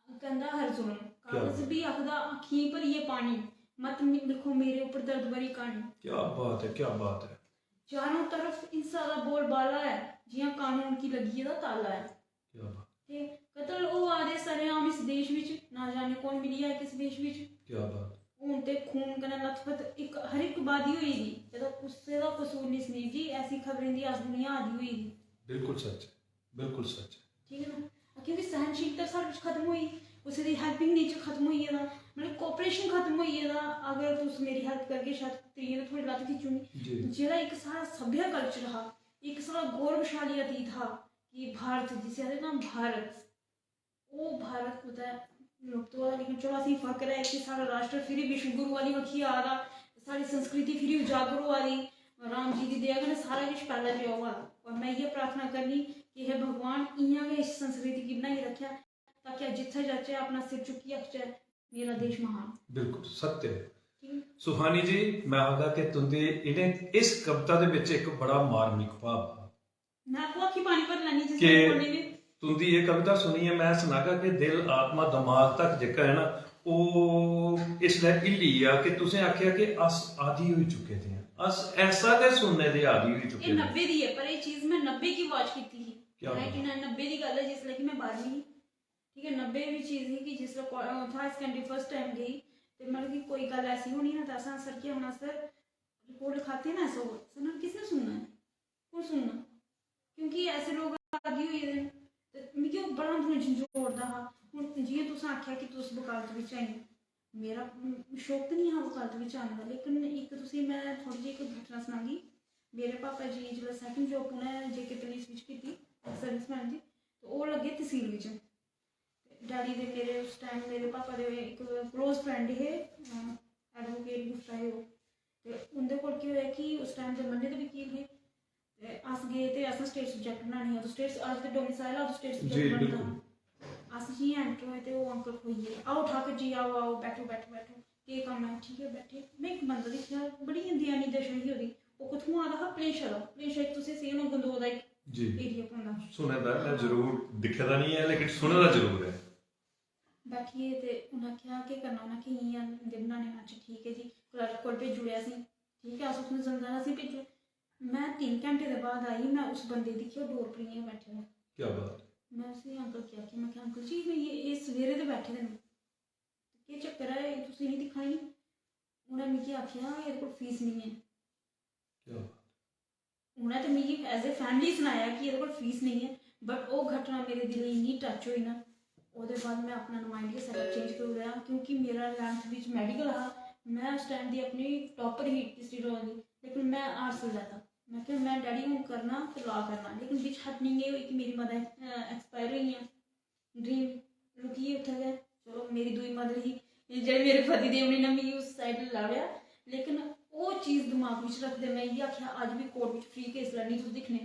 कहंदा हर जुल्म कागज भी आखदा आँखियों पर ये पानी मत लिखो मेरे ऊपर दर्द भरी कहानी क्या बात है चारों तरफ इंसान का बोल बाला है जियां कानून की लगी दा ताला है क्या बात ते कतल ਉਹ ਆਦੇ ਸरेआम इस देश विच ना जाने कौन मिली है किस देश विच क्या बात ਹੁਣ ਤੇ खून कने लथपथ एक हर एक बादी हुई दी ਜਦੋਂ उससे दा कसूर नहीं सनीप जी ऐसी खबरें दी अस दुनिया आदी हुई दी बिल्कुल सच ठीक है ना क्योंकि सहनशीलता सारे कुछ खत्म हुई उसे दी हेल्पिंग नेचर खत्म हुई है मतलब कोऑपरेशन खत्म हुई है अगर तुस मेरी हेल्प करके शायद त्रिये थोड़ी लत खिचूनी जेड़ा एक सारा सभ्य कल्चर हा एक सारा गौरवशाली अतीत हा कि भारत जिसे आते ना भारत वो भारत पता है लोग तो लेकिन चलो असीं फक्र है कि सारा राष्ट्र फिर विश्व गुरु वाली बखी आ रहा सारी संस्कृति फिर उजागर हुआ रही राम जी की दया कन्नै सारा कुछ पहले जो हुआ और मैं ये प्रार्थना करनी कि हे भगवान इयां गै इस संस्कृति की बनाई रखा ताकि जिथे जाचे अपना सिर चुकी आखचे मेरा देश महान बिल्कुल सत्य सुहानी जी मैं आखदा कि तुंदी इन्हें इस कविता दे विच एक बड़ा मार्मिक भाव मैं आपको आखी पानी भर लैनी जिसने बोलने में तुंदी ये कविता सुनी है मैं सुनागा कि दिल आत्मा दिमाग तक जेका है ना वो इसलिए हिली आ कि तुसें आखिया कि अस आदि हो चुके थे अस ऐसा दे सुनने दे आदि हो चुके ये 90 दी है पर ये चीज मैं 90 की वॉच की थी क्या है कि 90 दी गल है जिसले कि मैं 12वीं ठीक है 90 भी चीज है कि जिसले था सेकेंडरी फर्स्ट टाइम गई तो मतलब कि कोई गल ऐसी होनी ना तो सर क्या होना सर रिपोर्ट लिखाते ना ऐसा हो सर किसने सुनना है कौन सुनना क्योंकि ऐसे लोग आगे हुए थे तो मिगी बड़ा झंझोड़दा हा हुण जियां तुसें आख्या कि तुस वकालत बिच आई मेरा शौक तो नहीं हा वकालत बिच आने दा लेकिन एक तुसें मैं थोड़ी जी एक घटना सनागी मेरे पापा जी जिसलै सैकंड जॉब उ'नें जेके पुलिस बिच कीती सर्विसमैन दी तो ओह् लग्गे तहसील बिच डैडी दे मेरे उस टाइम मेरे पापा दे एक क्लोज फ्रेंड हे एडवोकेट गुफ्ता हे ओह् ते उं'दे कोल केह् होएआ कि उस टाइम दे मन्ने दे वकील हे अस गए ते असें स्टेट सब्जैक्ट बनानी है तो स्टेट अस ते डोमिसाइल आ तो स्टेट सब्जैक्ट बनदा अस जी एंटर होए ते ओह् अंकल खोई गे आओ ठाकुर जी आओ बैठो केह् कम्म है ठीक है बैठे मैं एक बंदा दिक्खेआ बड़ी दयानी दशा ही ओह्दी ओह् कुत्थुआं आ दा हा प्लेशर तुसें सेही होना गंदोह दा इक एरिया पौंदा सुने दा मैं जरूर दिक्खे दा नहीं है लेकिन सुने दा जरूर है बैठिए ते उन्हें आखेआ केह् करना उन्हें आखेआ इ'यां दे बनाने अच्छा ठीक है जी कोल भेजी ओड़ेआ असें ठीक है अस उसने जंदा असें भेजो मैं 3 घंटे के बाद आई, मैं उस बंदे दिखे डोर पर ही बैठे हुए। क्या बात। मैं उसे अंकल क्या कि मैं अंकल जी मैं ये सवेरे तो बैठे दे केह् चक्कर है तुसीं नहीं दिक्खा नी? उन्हें मिगी आखेआ एह्दे कोल फीस नहीं है। क्या बात। उन्हें तो मिगी एज ए फैमिली सनाया कि एह्दे कोल फीस नहीं है, बट वो घटना मेरे दिल इन्नी टच हुई ना, ओह्दे बाद मैं अपना नुमाइंदगी सेटअप चेंज करी ओड़ेआ क्योंकि मेरा 11th बिच मैडिकल हा। मैं उस टाइम दी अपनी टॉपर ही हिस्ट्री ड्राइंग दी, लेकिन मैं आर्ट्स लैता। मैं क्या मैं डैडी हूँ करना तो लॉ करना, लेकिन बिच हैपनिंग ये हुई कि मेरी मदर एक्सपायर हुई हैं। ड्रीम रुकी उत्थे गए। चलो मेरी दुई मदर ही जेह्ड़े मेरे पति देव ने मिगी उस साइड लाया, लेकिन वो चीज़ दिमाग में रखते मैं ये आख्या अज भी कोर्ट में फ्री केस लड़नी तुस दिक्खने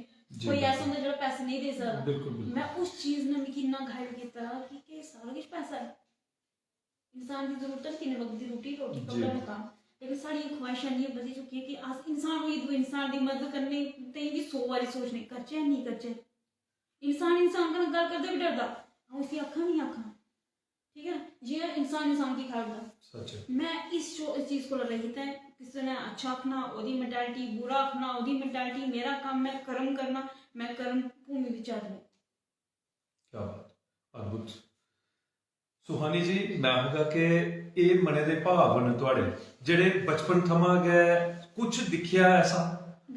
कोई ऐसा होंदा जो पैसे नहीं दे सकदा। मैं उस चीज़ ने मिगी इन्ना गाइड किया कि सारा कुछ पैसा है, इंसान की जरूरत है 3 वक्त की रोटी कपड़ा मकान, लेकिन साड़ी ख्वाहिशां नहीं बधी चुकी कि अस इंसान होई दूए इंसान की मदद करने ताईं भी 100 बारी सोचने करचे नहीं करचे। इंसान कन्नै गल करदे भी डरदा, अऊं इसी आखां नहीं आखां, ठीक है जियां इंसान की खादा। मैं इस चीज़ को रहित है किसी ने अच्छा आखना ओदी मैंटालिटी, बुरा आखना ओदी मैंटालिटी, मेरा काम मैं कर्म करना, मैं कर्म भूमि विच आदमी। क्या बात, अद्भुत। सुहानी जी मैं आखगा कि ये मने दे भाव ने तुहाडे जेड़े बचपन थमां गए कुछ दिखिया ऐसा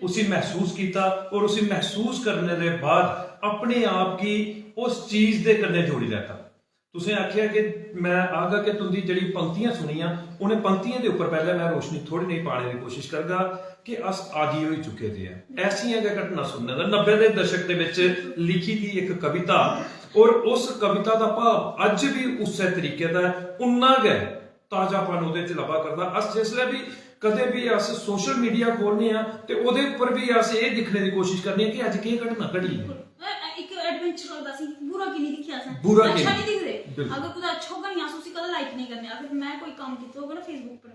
उसी महसूस किया और उसी महसूस करने के बाद अपने आप की उस चीज दे कन्ने जोड़ी लैता। तुसें आखिया कि मैं आखगा कि तुंदी जड़ी पंक्तियां सुनियां उन्हें पंक्तियां के उपर पहले मैं रोशनी थोड़ी नहीं पाने की कोशिश करगा कि अस आदि हो चुके थे ऐसियां गै घटना सुनने का। 90 के दशक के विच लिखी थी एक कविता और उस कविता का भाव अज भी उस तरीके का उन्ना गै ताजापन उहदे च लभा करदा। अस जिसलै भी कदे भी अस सोशल मीडिया खोलने तो उहदे उपर भी अस ये दिखने की कोशिश करने कि अज केह् घटना घटी है। एक एडवेंचर लगदा सी, बुरा की नहीं दिखिया असें, बुरा अच्छा नहीं दिखदे। अगर कुछ अच्छा होगा नहीं अस उसी कदा लाइक नहीं करने। अगर मैं कोई काम कीता होगा ना फेसबुक पर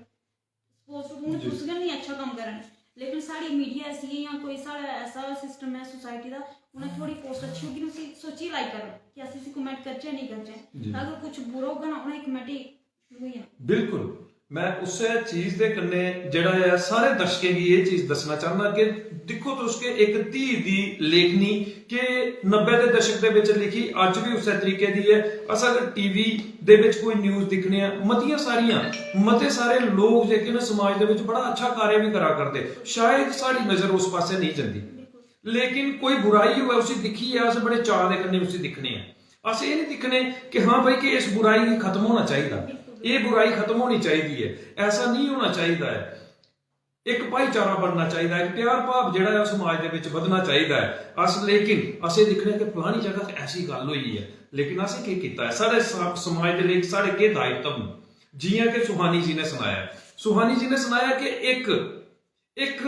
पोस्ट उन्हें तुस नहीं अच्छा काम करन, लेकिन साड़ी मीडिया ऐसी है या कोई साड़ा ऐसा सिस्टम है सोसाइटी का उन्हें थोड़ी पोस्ट अच्छी होगी उसी सोची लाइक करना कि अस इसी कमेंट करचे नहीं करचे। अगर कुछ बुरा होगा ना उन्हें कमेंट ही शुरू ही। बिल्कुल मैं उस चीज के कन्ने जड़ा है सारे दर्शकों की ये चीज दसना चाहना कि देखो तो उसके एक धी दी लेखनी के 90 के दशक दे विच लिखी अज भी उस तरीके दी है। अस अगर टीवी दे विच कोई न्यूज़ दिखने मतियां सारियां मते सारे लोग जेके ना समाज दे विच बड़ा अच्छा कार्य भी करा करदे, शायद साड़ी नजर उस पासे नहीं जाती, लेकिन कोई बुराई हुआ उसी दिखी है अस बड़े चाह दे कन्ने उसी दिखने हैं। अस ये नहीं दिखने कि हाँ भाई कि इस बुराई की खत्म होना चाहिए, ये बुराई खत्म होनी चाहिए है, ऐसा नहीं होना चाहिए है। एक भाईचारा बनना चाहिए, एक प्यार भाव जिहड़ा है समाज दे विच वधना चाहिए है। अस लेकिन असें दिखने कि फलानी जगह ते ऐसी गल हुई है, लेकिन असें की कीता है सारे समाज दे लिए साढ़े के दायित्व जियां कि सुहानी जी ने सुनाया। सुहानी जी ने सुनाया कि एक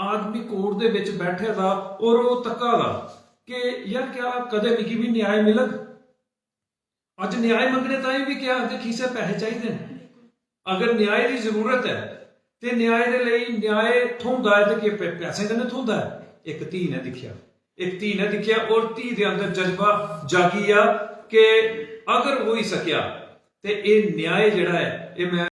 आदमी कोर्ट दे विच बैठे दा और वो तक्का दा कि यार क्या कदे मिगी भी न्याय मिलग। अज न्याय मंगने ताईं भी क्या खीसे पैसे चाहिए। अगर न्याय की जरूरत है तो न्याय दे लई न्याय थोंदा है तो पैसे कन्नै थोंदा है। एक धी ने दिखिया और धी दे अंदर जज्बा जागिया कि अगर हो ही सकिया तो ये न्याय जिहड़ा है ये मैं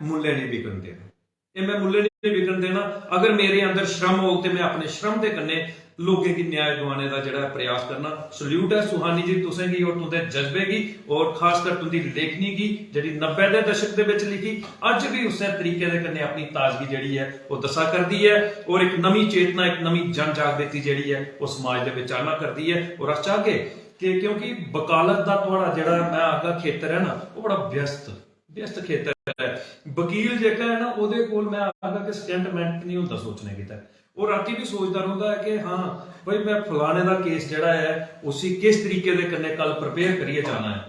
मुल्ले नहीं विकन देना, ये मैं मुल्ले नहीं विकन देना। अगर मेरे अंदर श्रम हो तो मैं अपने श्रम के कन्ने लोगों की न्याय दिवाने का जिहड़ा प्रयास करना। सल्यूट है सुहानी जी तुसें की और तुंदे जज्बे की और खासकर तुंदी लेखनी की जिहड़ी 90 के दशक दे विच लिखी अज भी उस तरीके दे कन्ने अपनी ताजगी जिहड़ी है वो दसा करदी है और एक नवी चेतना एक नवी जन जागृति जिहड़ी है वो समाज दे विच आना करदी है। और अस चाहगे कि क्योंकि वकालत का तुहाड़ा जिहड़ा मैं आखदा खेतर है ना वो बड़ा व्यस्त खेतर है। वकील जेका है ना उहदे कोल मैं आखदा कि सेकंड मिनट नहीं हुंदा सोचने कीता और राती भी सोचता रहता है कि हाँ भाई मैं फलाने का केस जिहड़ा है उसी किस तरीके दे कन्ने कल प्रिपेयर करिए जाना है,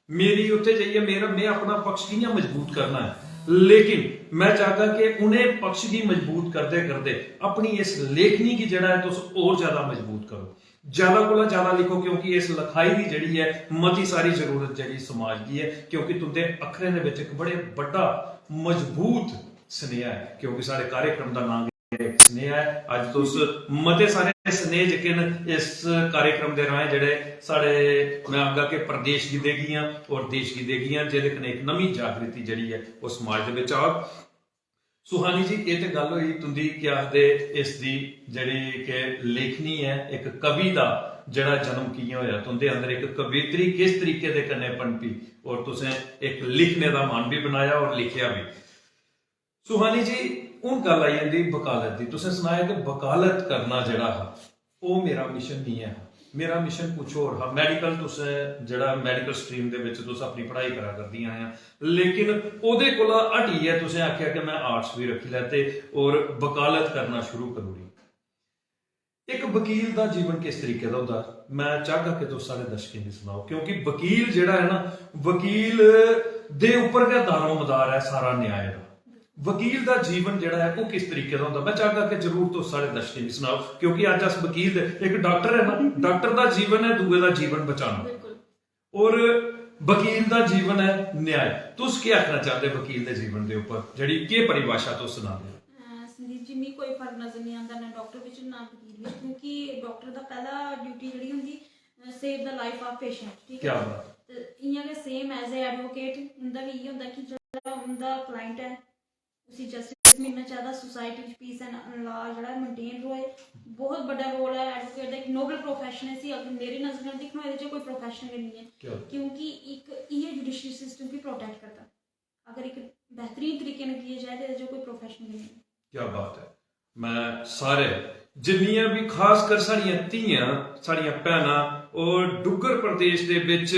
मेरी उत्थे जाइए मैं अपना पक्ष कियां मजबूत करना है। लेकिन मैं चाहता कि उन्हें पक्ष की मजबूत करते करते अपनी इस लेखनी की जिहड़ा है तुस और ज्यादा मजबूत करो, ज्यादा कोला ज्यादा लिखो, क्योंकि इस लिखाई की जिहड़ी है मती सारी जरूरत जिहड़ी समाज की है। क्योंकि तुंदे अखरें दे विच एक बड़े बड़ा मजबूत स्नेहा है, क्योंकि सारे कार्यक्रम का नाम स्नेह है। अज तुस मते सारे स्नेह जेके इस कार्यक्रम के राहें जिहड़े साढ़े मैं आखगा कि प्रदेश की देगियां और देश की देगियां जिहदे कन्नै एक नवी जागृति जिहड़ी है वो समाज दे विच आ। सुहानी जी ये तो गल हुई तुंदी क्या आखदे इस दी जड़ी के लेखनी है एक कवि दा जड़ा जन्म किया होया तुंदे अंदर एक कवित्री किस तरीके दे कन्ने पनपी और तुसें एक लिखने दा मन भी बनाया और लिखिया भी। सुहानी जी हूँ गल आई जाती वकालत की तुसें सनाया कि वकालत करना जड़ा हा वो मेरा मिशन नहीं है मेरा मिशन कुछ और हा मैडिकल तुसें जड़ा मैडिकल स्ट्रीम दे विच तुस अपनी पढ़ाई करा करदियां हैं लेकिन ओदे कोला हटियै तुसें आख्या कि मैं आर्ट्स भी रखी लैते और वकालत करना शुरू करी ओड़ी। एक वकील का जीवन किस तरीके का होंदा मैं चाहगा कि तुस सारे दर्शकें गी सुनाओ क्योंकि वकील जेड़ा है ना वकील दे उपर गै दारोमदार है सारा न्याय दा। वकील का जीवन जड़ा है वो किस तरीके का होंदा मैं चाहगा कि जरूर तुस सारे दर्शकें गी सुनाओ क्योंकि अज अस वकील एक डॉक्टर है ना डॉक्टर का जीवन है दूए का जीवन बचाना और वकील का जीवन है न्याय। तुस क्या आखना चाहते वकील के जीवन के उपर जड़ी के परिभाषा तुस सुना दे। संदीप जी मी कोई फर्क नजर नहीं आता ना डॉक्टर विच ना वकील विच क्योंकि डॉक्टर दा पहला ड्यूटी जड़ी हुंदी save the life of patient ठीक क्या है बात ते इयां गै सेम एज ए एडवोकेट उंदा भी इयै हुंदा कि जेह्ड़ा उंदा क्लाइंट है उसी जस्टिस मिलना चाहिए सोसाइटी में पीस एंड लॉ जड़ा मेंटेन रहे बहुत बड़ा रोल है एडवोकेट का एक नोबल प्रोफेशन है सी अगर मेरी नजर में दिखना ये कोई प्रोफेशन नहीं है क्योंकि एक ये जुडिशरी सिस्टम की प्रोटेक्ट करता अगर एक बेहतरीन तरीके से किया जाए तो कोई प्रोफेशन नहीं है। क्या बात है मैं सारे जिन्नियां भी खास कर साड़ियां धीयां साड़ियां भैनां और डुग्गर प्रदेश दे विच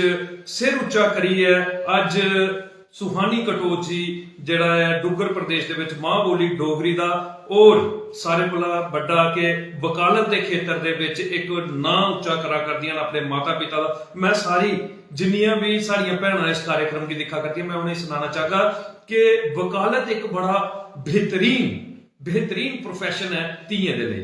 सिर उच्चा करिए अज सुहानी कटोच जी जड़ा है डुग्गर प्रदेश दे विच मां बोली डोगरी दा और सारे कोला बड़ा के वकालत के खेत्र दे विच एक नाम उच्चा करा करदियां अपने माता पिता दा। मैं सारी जिन्नियां भी साड़ियां भैनां इस कार्यक्रम की दिखा करदियां मैं उन्हें सुनाना चाहगा कि वकालत एक बड़ा बेहतरीन प्रोफैशन है धीएं दे लई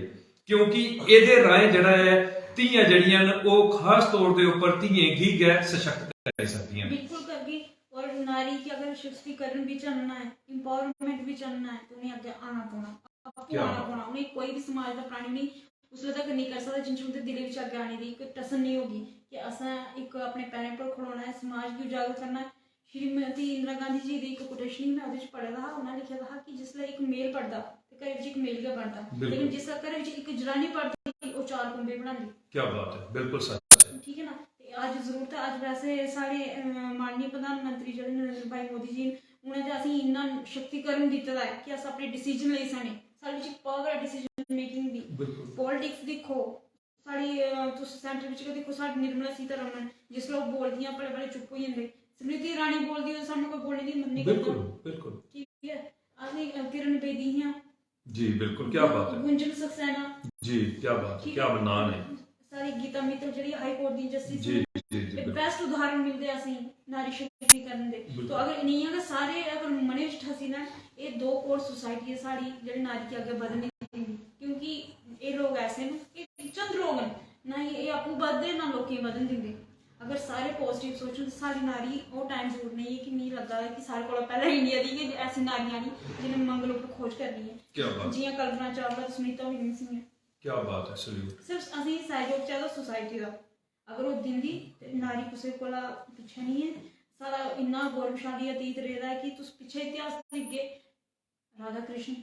क्योंकि एदे राहें जड़ा है धीयां जड़ियां वो खास तौर के उपर धीएं गी गै सशक्त कर सकदियां बिल्कुल कर गई और नारी की अगर सशक्तिकरण भी चलना है इंपावरमेंट भी चलना है तो उन्हें आगे आना पौना आपको आना पौना उन्हें कोई भी समाज का प्राणी नहीं उसले तक नहीं कर सकता जिन उनके दिल विच अगे आने की कोई टसन नहीं होगी कि असा एक अपने पैरों पर खड़ोना है समाज भी उजागर करना है। श्रीमती इंदिरा गांधी जी की एक कोटेशन मैं उहदे च पढ़े दा उन्होंने लिखा था कि जिसले एक मेल पढ़दा ते घर विच एक मेल गै बनदा लेकिन जिसका घर विच एक जनानी पढ़दी वो चार कुंबे बनांदी। क्या बात है बिल्कुल सच है ठीक है ना। आज जरूरत है आज वैसे साढ़े माननीय प्रधानमंत्री जो नरेंद्र भाई मोदी जी उन्हें तो असें इन्ना शक्तिकरण दिता है कि अस अपने डिसीजन ले सकने साढ़े च पावर है डिसीजन मेकिंग दी पॉलिटिक्स दिखो साड़ी तुस सेंटर विच देखो साड़ी निर्मला सीतारमण जिस लोग बोलदियां बड़े बड़े चुप हो जांदे स्मृति ईरानी बोलदी है सानू कोई बोलने दी मन्नी बिल्कुल बिल्कुल ठीक है असें किरण बेदी हैं जी बिल्कुल क्या बात है गुंजन सक्सेना जी क्या बात है क्या बनान है सारी गीता मित्तल जी हाई कोर्ट दी जस्टिस जी जी बेस्ट उदाहरण मिलते हैं नारी शक्तिकरण दे तो अगर नहीं अगर सारे अगर मने विच ठसी ना ये दो कोर्ट सोसाइटी है साड़ी जेह्ड़ी नारी के आगे बधने क्योंकि ये लोग ऐसे न कि चंद लोग ना ये आपू बधदे ना लोकें बधन दिंदे अगर सारे पॉजिटिव सोचो तो सारी नारी वो टाइम जरूर नहीं है कि मिगी लगता है कि सारे कोला पहले इंडिया दी कि ऐसी नारियां नहीं जिन्हें मंगल उपर खोज करनी है जियां कल्पना चावला सुनीता विलियम्स सिंह क्या बात है सल्यूट सिर्फ असें सहयोग चाहिदा सोसाइटी का अगर वो दिंदी ते नारी कुसै कोला पिच्छे नहीं है सारा इन्ना गौरवशाली अतीत रेदा है कि तुस पिच्छे इतिहास दिखगे राधा कृष्ण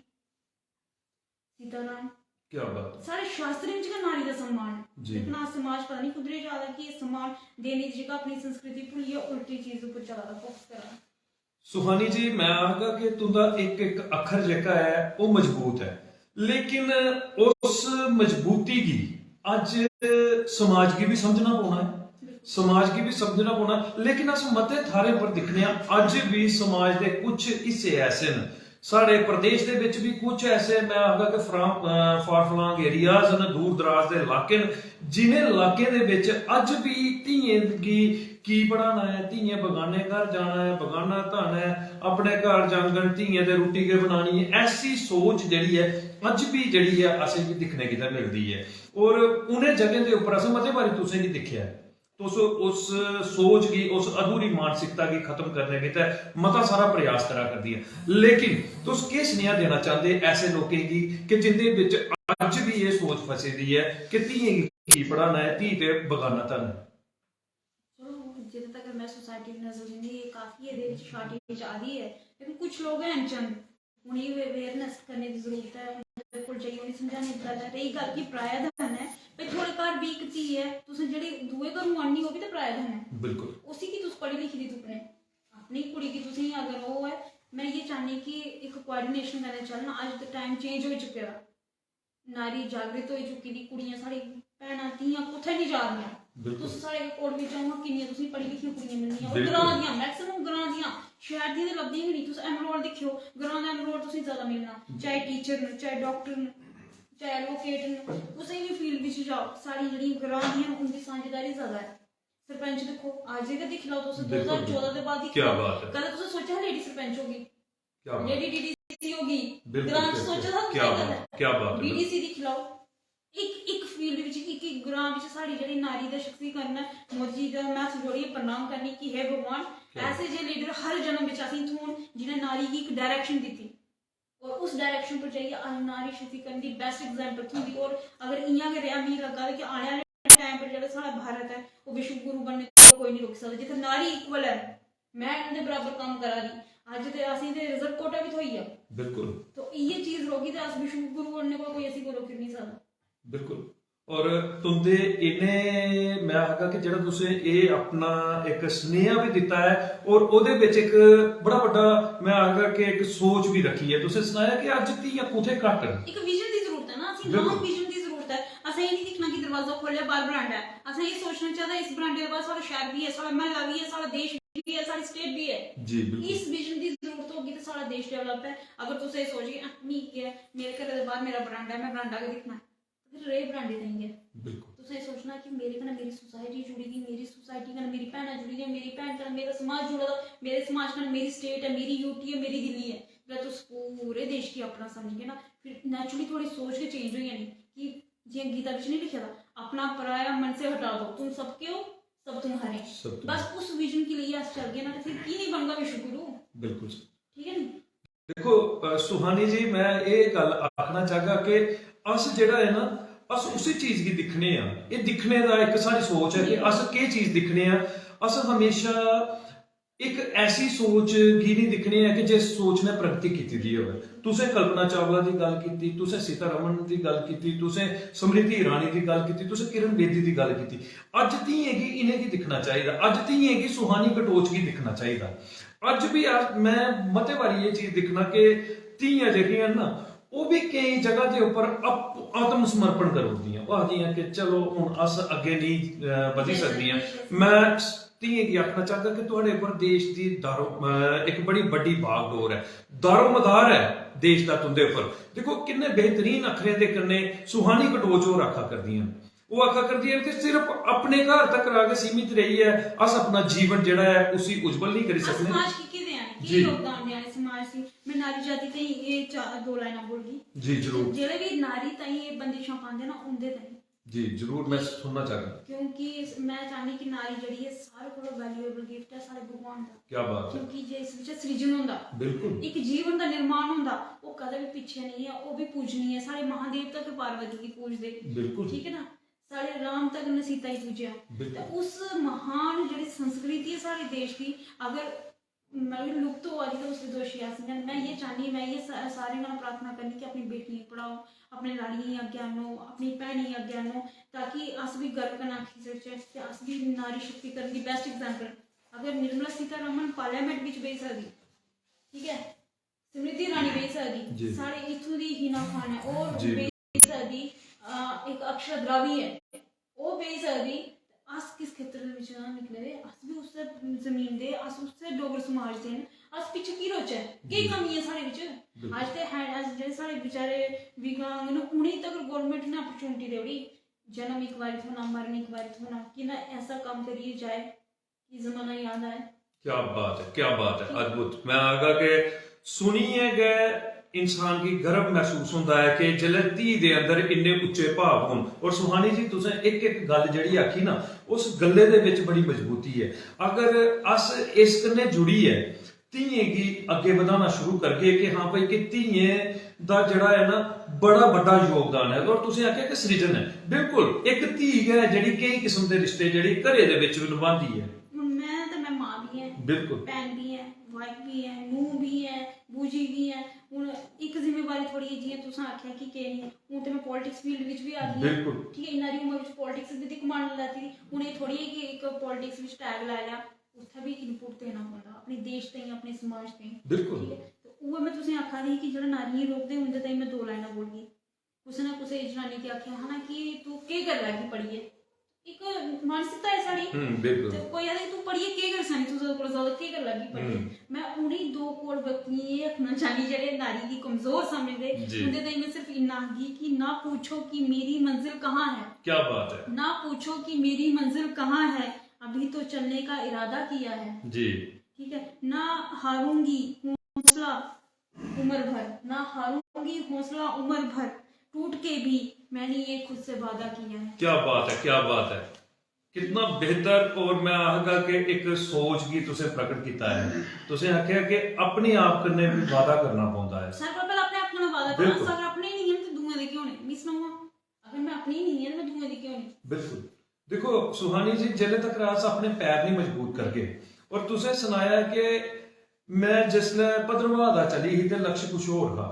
सीताराम क्या बात सारे शास्त्रें च गै नारी दा सम्मान है लेकिन आज समाज पता नहीं कुदरे जा रहा कि सम्मान देने दी जगह अपनी संस्कृति भुल्लियै उल्टी चीज उपर चला दा फोकस करा दा। सुहानी जी मैं आखगा कि तुंदा एक एक अखर जेका है वो मजबूत है लेकिन उस मजबूती की अज समाज की भी समझना पौना है समाज की भी समझना पौना लेकिन अस मते थारे पर दिखने अज भी समाज के कुछ हिस्से ऐसे न साढ़े प्रदेश के विच भी कुछ ऐसे मैं आखगा कि फार फ्लांग एरियाज न दूर दराज के इलाके न जिन्हें इलाके दे विच अज भी धीएं की पढ़ाना है धीएं बगाने घर जाना है बगाना धन है अपने घर जांगन धीएं दे रुट्टी के बनानी है ऐसी सोच जिहड़ी है अज भी जिहड़ी है असें भी दिखने की मिलती है और उन्हें जगह के उपर असें मते बारी तुसें भी दिखिया है तो उस सोच की उस अधूरी मानसिकता की खत्म करने की मता सारा प्रयास करा करती है लेकिन तुस किस स्नेहा देना चाहते ऐसे लोगों की कि जिंदे विच अज भी ये सोच फसी दी है कि धीएं की पढ़ाना है धी ते बगाना धन चलो जिथे तक मैं सोसाइटी नजर नहीं काफी ये शॉर्टेज आ रही है लेकिन कुछ लोग हैं चंद उन्हें अवेयरनेस करने की जरूरत है, उन्हें कोल चाहिए उन्हें समझाने की गल है। रही गल की पराया धन है, भाई थोड़े घर भी एक धी है, तुसें जेह्ड़ी दूए घरों आनी वो भी तो पराया धन है। बिल्कुल उसी की तुस पढ़ी लिखी दी तुप्पने, अपनी कुड़ी की तुसें अगर वो है, मैं ये चाहनी कि एक कोआर्डिनेशन कन्नै चलना। अज दा टाइम चेंज हो चुके दा, नारी जागृत हो चुकी दी, कुड़ियां साढ़ी भैनां धियां कुत्थै नहीं जा रहियां। बिल्कुल तुस साढ़े कोल बिच आओ किन्नियां तुसें पढ़ी लिखी कुड़ियां मिलनियां, और बिल्कुल। ग्रां दियां मैक्सिमम ग्रां दियां, शहर दियां ते लभदियां गै नहीं। तुस एनरोल दिक्खियो, ग्रां दा एनरोल तुसें ज्यादा मिलना, चाहे टीचर न, चाहे डॉक्टर न, चाहे एडवोकेट न, कुसै भी फील्ड बिच जाओ, साढ़ी जेह्ड़ी ग्रां दियां उंदी सांझेदारी ज्यादा है। सरपंच देखो, अज दे दिक्ख लओ तुस, 2014 दे बाद दिक्ख क्या लओ, बात है, कदें तुसें सोचेआ लेडी सरपंच होगी, क्या बात लेडी डीडीसी होगी, बिल्कुल ग्रां च सोचा था क्या बात, क्या बात है, बीडीसी दिक्ख लओ। एक एक फील्ड विच एक ग्रां विच साढ़ी जेह्ड़ी नारी दा शक्तिकरण है, मोदी जी दा मैं हत्थ जोड़ियै प्रणाम करनी कि हे भगवान ऐसे जे लीडर हर जन्म विच असेंगी थ्होन जिन्हें नारी गी एक डायरेक्शन दित्ती, और उस डायरेक्शन पर जाइयै अस नारी शक्तिकरण दी बेस्ट एग्जाम्पल थ्होंदी। और अगर इ'यां गै रेहा, मिगी लग्गा दा कि आने आह्ले टाइम पर जेह्ड़ा साढ़ा भारत है वो विश्व गुरु बनने को कोई नहीं रोकी सकदा। जित्थे नारी इक्वल है, मैं उं'दे बराबर कम्म करा दी, अज ते असेंगी ते रिजर्व कोटा भी थ्होई गेआ। बिल्कुल तो इ'यै चीज रोकी ते अस विश्व गुरु बनने को कोई असीं को रोकी नहीं सकदा। बिल्कुल। और तुंदे इन्हें मैं आखा कि जेह्ड़ा तुसें एह् अपना एक स्नेहा भी दित्ता है, और ओह्दे बिच एक बड़ा बड्डा मैं आखा कि एक सोच भी रखी है। तुसें सनाया कि अज धीआं कुत्थै घट्ट न, एक विजन की जरूरत है ना, असीं लॉन्ग विजन की जरूरत है। असें ये नहीं दिखना कि दरवाजा खोलिया बाहर बरांडा है, असें ये सोचना चाहिए इस बरांडे के बाद सारा शहर भी है, सारा महल्ला भी है, सारा देश भी है, सारी स्टेट भी है। जी बिल्कुल इस विजन की जरूरत होगी तो सारा देश डेवलप है। अगर तुम ये सोचिए ठीक है मेरे घर के बाहर मेरा बरांडा है, मैं बरांडा के दिखना है, तो फिर रेह बरांडे देंगे। बिल्कुल तुसें सोचना कि मेरे कन्नै मेरी सोसाइटी जुड़ी दी, मेरी सोसाइटी कन्नै मेरी भैनां जुड़ी दियां, मेरी भैन कन्नै मेरा समाज जुड़ा दा, मेरे समाज कन्नै मेरी स्टेट है, मेरी यूटी है, मेरी दिल्ली है। जब तुस पूरे देश की अपना समझगे ना, फिर नेचुरली थोड़ी सोच के चेंज हो जानी कि जियां गीता बिच नहीं लिखा था, अपना पराया मन से हटा दो, तुम सबके हो सब तुम्हारे। बस उस विजन के लिए अस चल गए ना, तो फिर की नहीं बनगा विश्व गुरु। बिल्कुल ठीक है नी। देखो सुहानी जी, मैं ये गल आखना चाहगा कि अस जेह्ड़ा है ना, अस उसी चीज गी दिक्खने आ। ये दिक्खने दा एक साढ़ी सोच है कि अस केह् चीज दिक्खने आ। अस हमेशा एक ऐसी सोच गी नहीं दिक्खने आ कि जिस सोच ने प्रगति कीती दी होवे। तुसें कल्पना चावला दी गल कीती, तुसें सीतारमण दी गल कीती, तुसें स्मृति ईरानी दी गल कीती, तुसें किरण बेदी दी गल कीती। अज धीएं गी इ'नें गी दिक्खना चाहिदा, अज धीएं गी सुहानी कटोच गी दिक्खना चाहिदा। अज भी मैं मते बारी ये चीज दिक्खना कि धीआं जेह्ड़ियां ना, वो भी कई जगह के उपर आत्म समर्पण कर दियां। वो आखदियां कि चलो हुण अस अग्गे नहीं बधी सकदियां। मैं धीएं गी आखना चाहगा कि तुहाडे उपर देश दी एक बड़ी बड्डी बागडोर है, दारोमदार है देश दा तुंदे उपर। देखो किन्ने बेहतरीन अखरें दे कन्नै सुहानी कटोच होर आखा करदियां, वो आखा करदियां कि सिर्फ अपने घर तक रह के सीमित रही है, अस अपना जीवन जेह्ड़ा है उसी उज्जवल नहीं करी सकने। समाज की दें योगदान दें समाज से। मैं नारी जाति ताईं ये दो लाइनां बोलगी जी जरूर। जेह्ड़े भी नारी ताईं ये बंदिशां पांदे ना उंदे ताईं जी जरूर मैं सुनना चाहगा, क्योंकि मैं चाहनी कि नारी जेह्ड़ी है सारे कोला वैल्यूएबल गिफ्ट है सारे भगवान दा। क्या बात है, क्योंकि जे इस विच सृजन होंदा, बिल्कुल एक जीवन दा निर्माण होंदा, वो कदे भी पीछे नहीं है, वो भी पूजनीय है। सारे महादेव तक पार्वती गी पूजदे, बिल्कुल ठीक है ना, सारे राम तक ने सीता ही पूजा। तो उस महान जेह्ड़ी संस्कृति है सारे देश की, अगर मतलब लुप्त होआ दी तो उसके दोषी अस न। मैं ये चाहनी, मैं ये सारे नाल प्रार्थना करनी कि अपनी बेटियां पढ़ाओ, अपने लाड़ियें अग्गें आनो, अपनी भैनें अग्गें आनो, ताकि अस भी गर्व कन्नै आखी सकचै कि अस भी नारी शक्तिकरण दी बेस्ट एग्जाम्पल। अगर निर्मला सीतारमण पार्लियामेंट बिच बेही सकदी, ठीक है, स्मृति ईरानी बेही सकदी, साढ़े इत्थूं दी हिना खान है ओह् बेही सकदी, एक अक्षरा द्रावी है ओह् बेही सकदी। अस किस खेतर दे विच निकले दे, अस भी उस जमीन दे, अस उस डोगर समाज दे न। अस पिच्छे की रोचै, केह् कमी है साढ़े विच? अज ते जेह्ड़े साढ़े बेचारे विकलांग न उ'नेंगी तक गौरमेंट ने अपॉर्चुनिटी देई ओड़ी, जन्म एक बारी थ्होना, मरण एक बारी थ्होना, कि ना ऐसा काम करिए जाए कि जमाना याद आए। क्या बात है, क्या बात है, अद्भुत। मैं आगा के सुनिए गए इंसान की गर्व महसूस होता है कि जिसले धी दे अंदर इन्ने उच्चे भाव होन। और सुहानी जी तुसें एक एक गल जिहड़ी आखी ना, उस गल्ले दे विच बड़ी मजबूती है। अगर अस इस कन्नै जुड़ियै धीएं गी अग्गे बधाना शुरू करगे कि हाँ भाई कि धीएं दा जेह्ड़ा है ना बड़ा बड्डा योगदान है। और तुसें आखेआ कि सृजन है, बिल्कुल एक धी है जेह्ड़ी कई किस्म दे रिश्ते जेह्ड़ी घरे दे विच निभांदी है। मैं मां भी है, बिल्कुल भैन भी है, वाइफ भी है, नूह भी है, बूजी भी है। हुण थोड़ी जियां तुसां आख्या कि केह् नहीं हूं ते मैं पॉलिटिक्स फील्ड विच भी आ गई बिल्कुल। ठीक है इन्ना दी उम्र विच पॉलिटिक्स दी कमांड लैती दी हूं एह् थोड़ी है कि एक पॉलिटिक्स विच टैग लाई लिया उत्थै भी इनपुट देना पौंदा अपने देश ताईं अपने समाज ताईं बिल्कुल। ठीक है ते उ'ऐ मैं तुसें आखा दी कि जेह्ड़ा नारियें रोकदे उंदे ताईं मैं 2 लाइनां बोलगी कुसै ना कुसै जनानी गी आखेआ हा ना कि तू केह् करी लैगी पढ़ियै एक मानसिकता है साढ़ी बिल्कुल। ते कोई आखदा तू पढ़ियै केह् करी सकनी तू ज़्यादा कोला ज़्यादा केह् करी लैगी पढ़ियै मैं उ'नें 2 कोट व्यक्तियें गी एह् आखना चाह्न्नी जेह्ड़े नारी गी कमजोर समझदे उंदे ताईं मैं सिर्फ इन्ना आखगी कि ना पूछो कि मेरी मंजिल कहाँ है क्या बात है। ना पूछो कि मेरी मंजिल कहाँ है अभी तो चलने का इरादा किया है जी ठीक है ना हारूंगी हौसला उम्र भर ना हारूंगी हौसला उम्र भर टूट के भी मैंने ये खुद से वादा किया है। क्या बात है, क्या बात है। कितना बेहतर और मैं आखगा कि एक सोच की तुसे प्रकट किया है तुसे आख्या कि अपने आप कन्नै भी वादा करना पौंदा है सर पर अपने आप कन्नै वादा करना सर अपने नहीं है तो दूसरे दे क्यों ने मिस ना अगर मैं अपनी नहीं है तो मैं दूसरे दे क्यों नहीं। बिल्कुल। देखो सुहानी जी जिले तक अस अपने पैर नहीं मजबूत करके और तुसे सुनाया कि मैं जिसले भद्रवाह दा चली ही ते लक्ष्य कुछ होर हा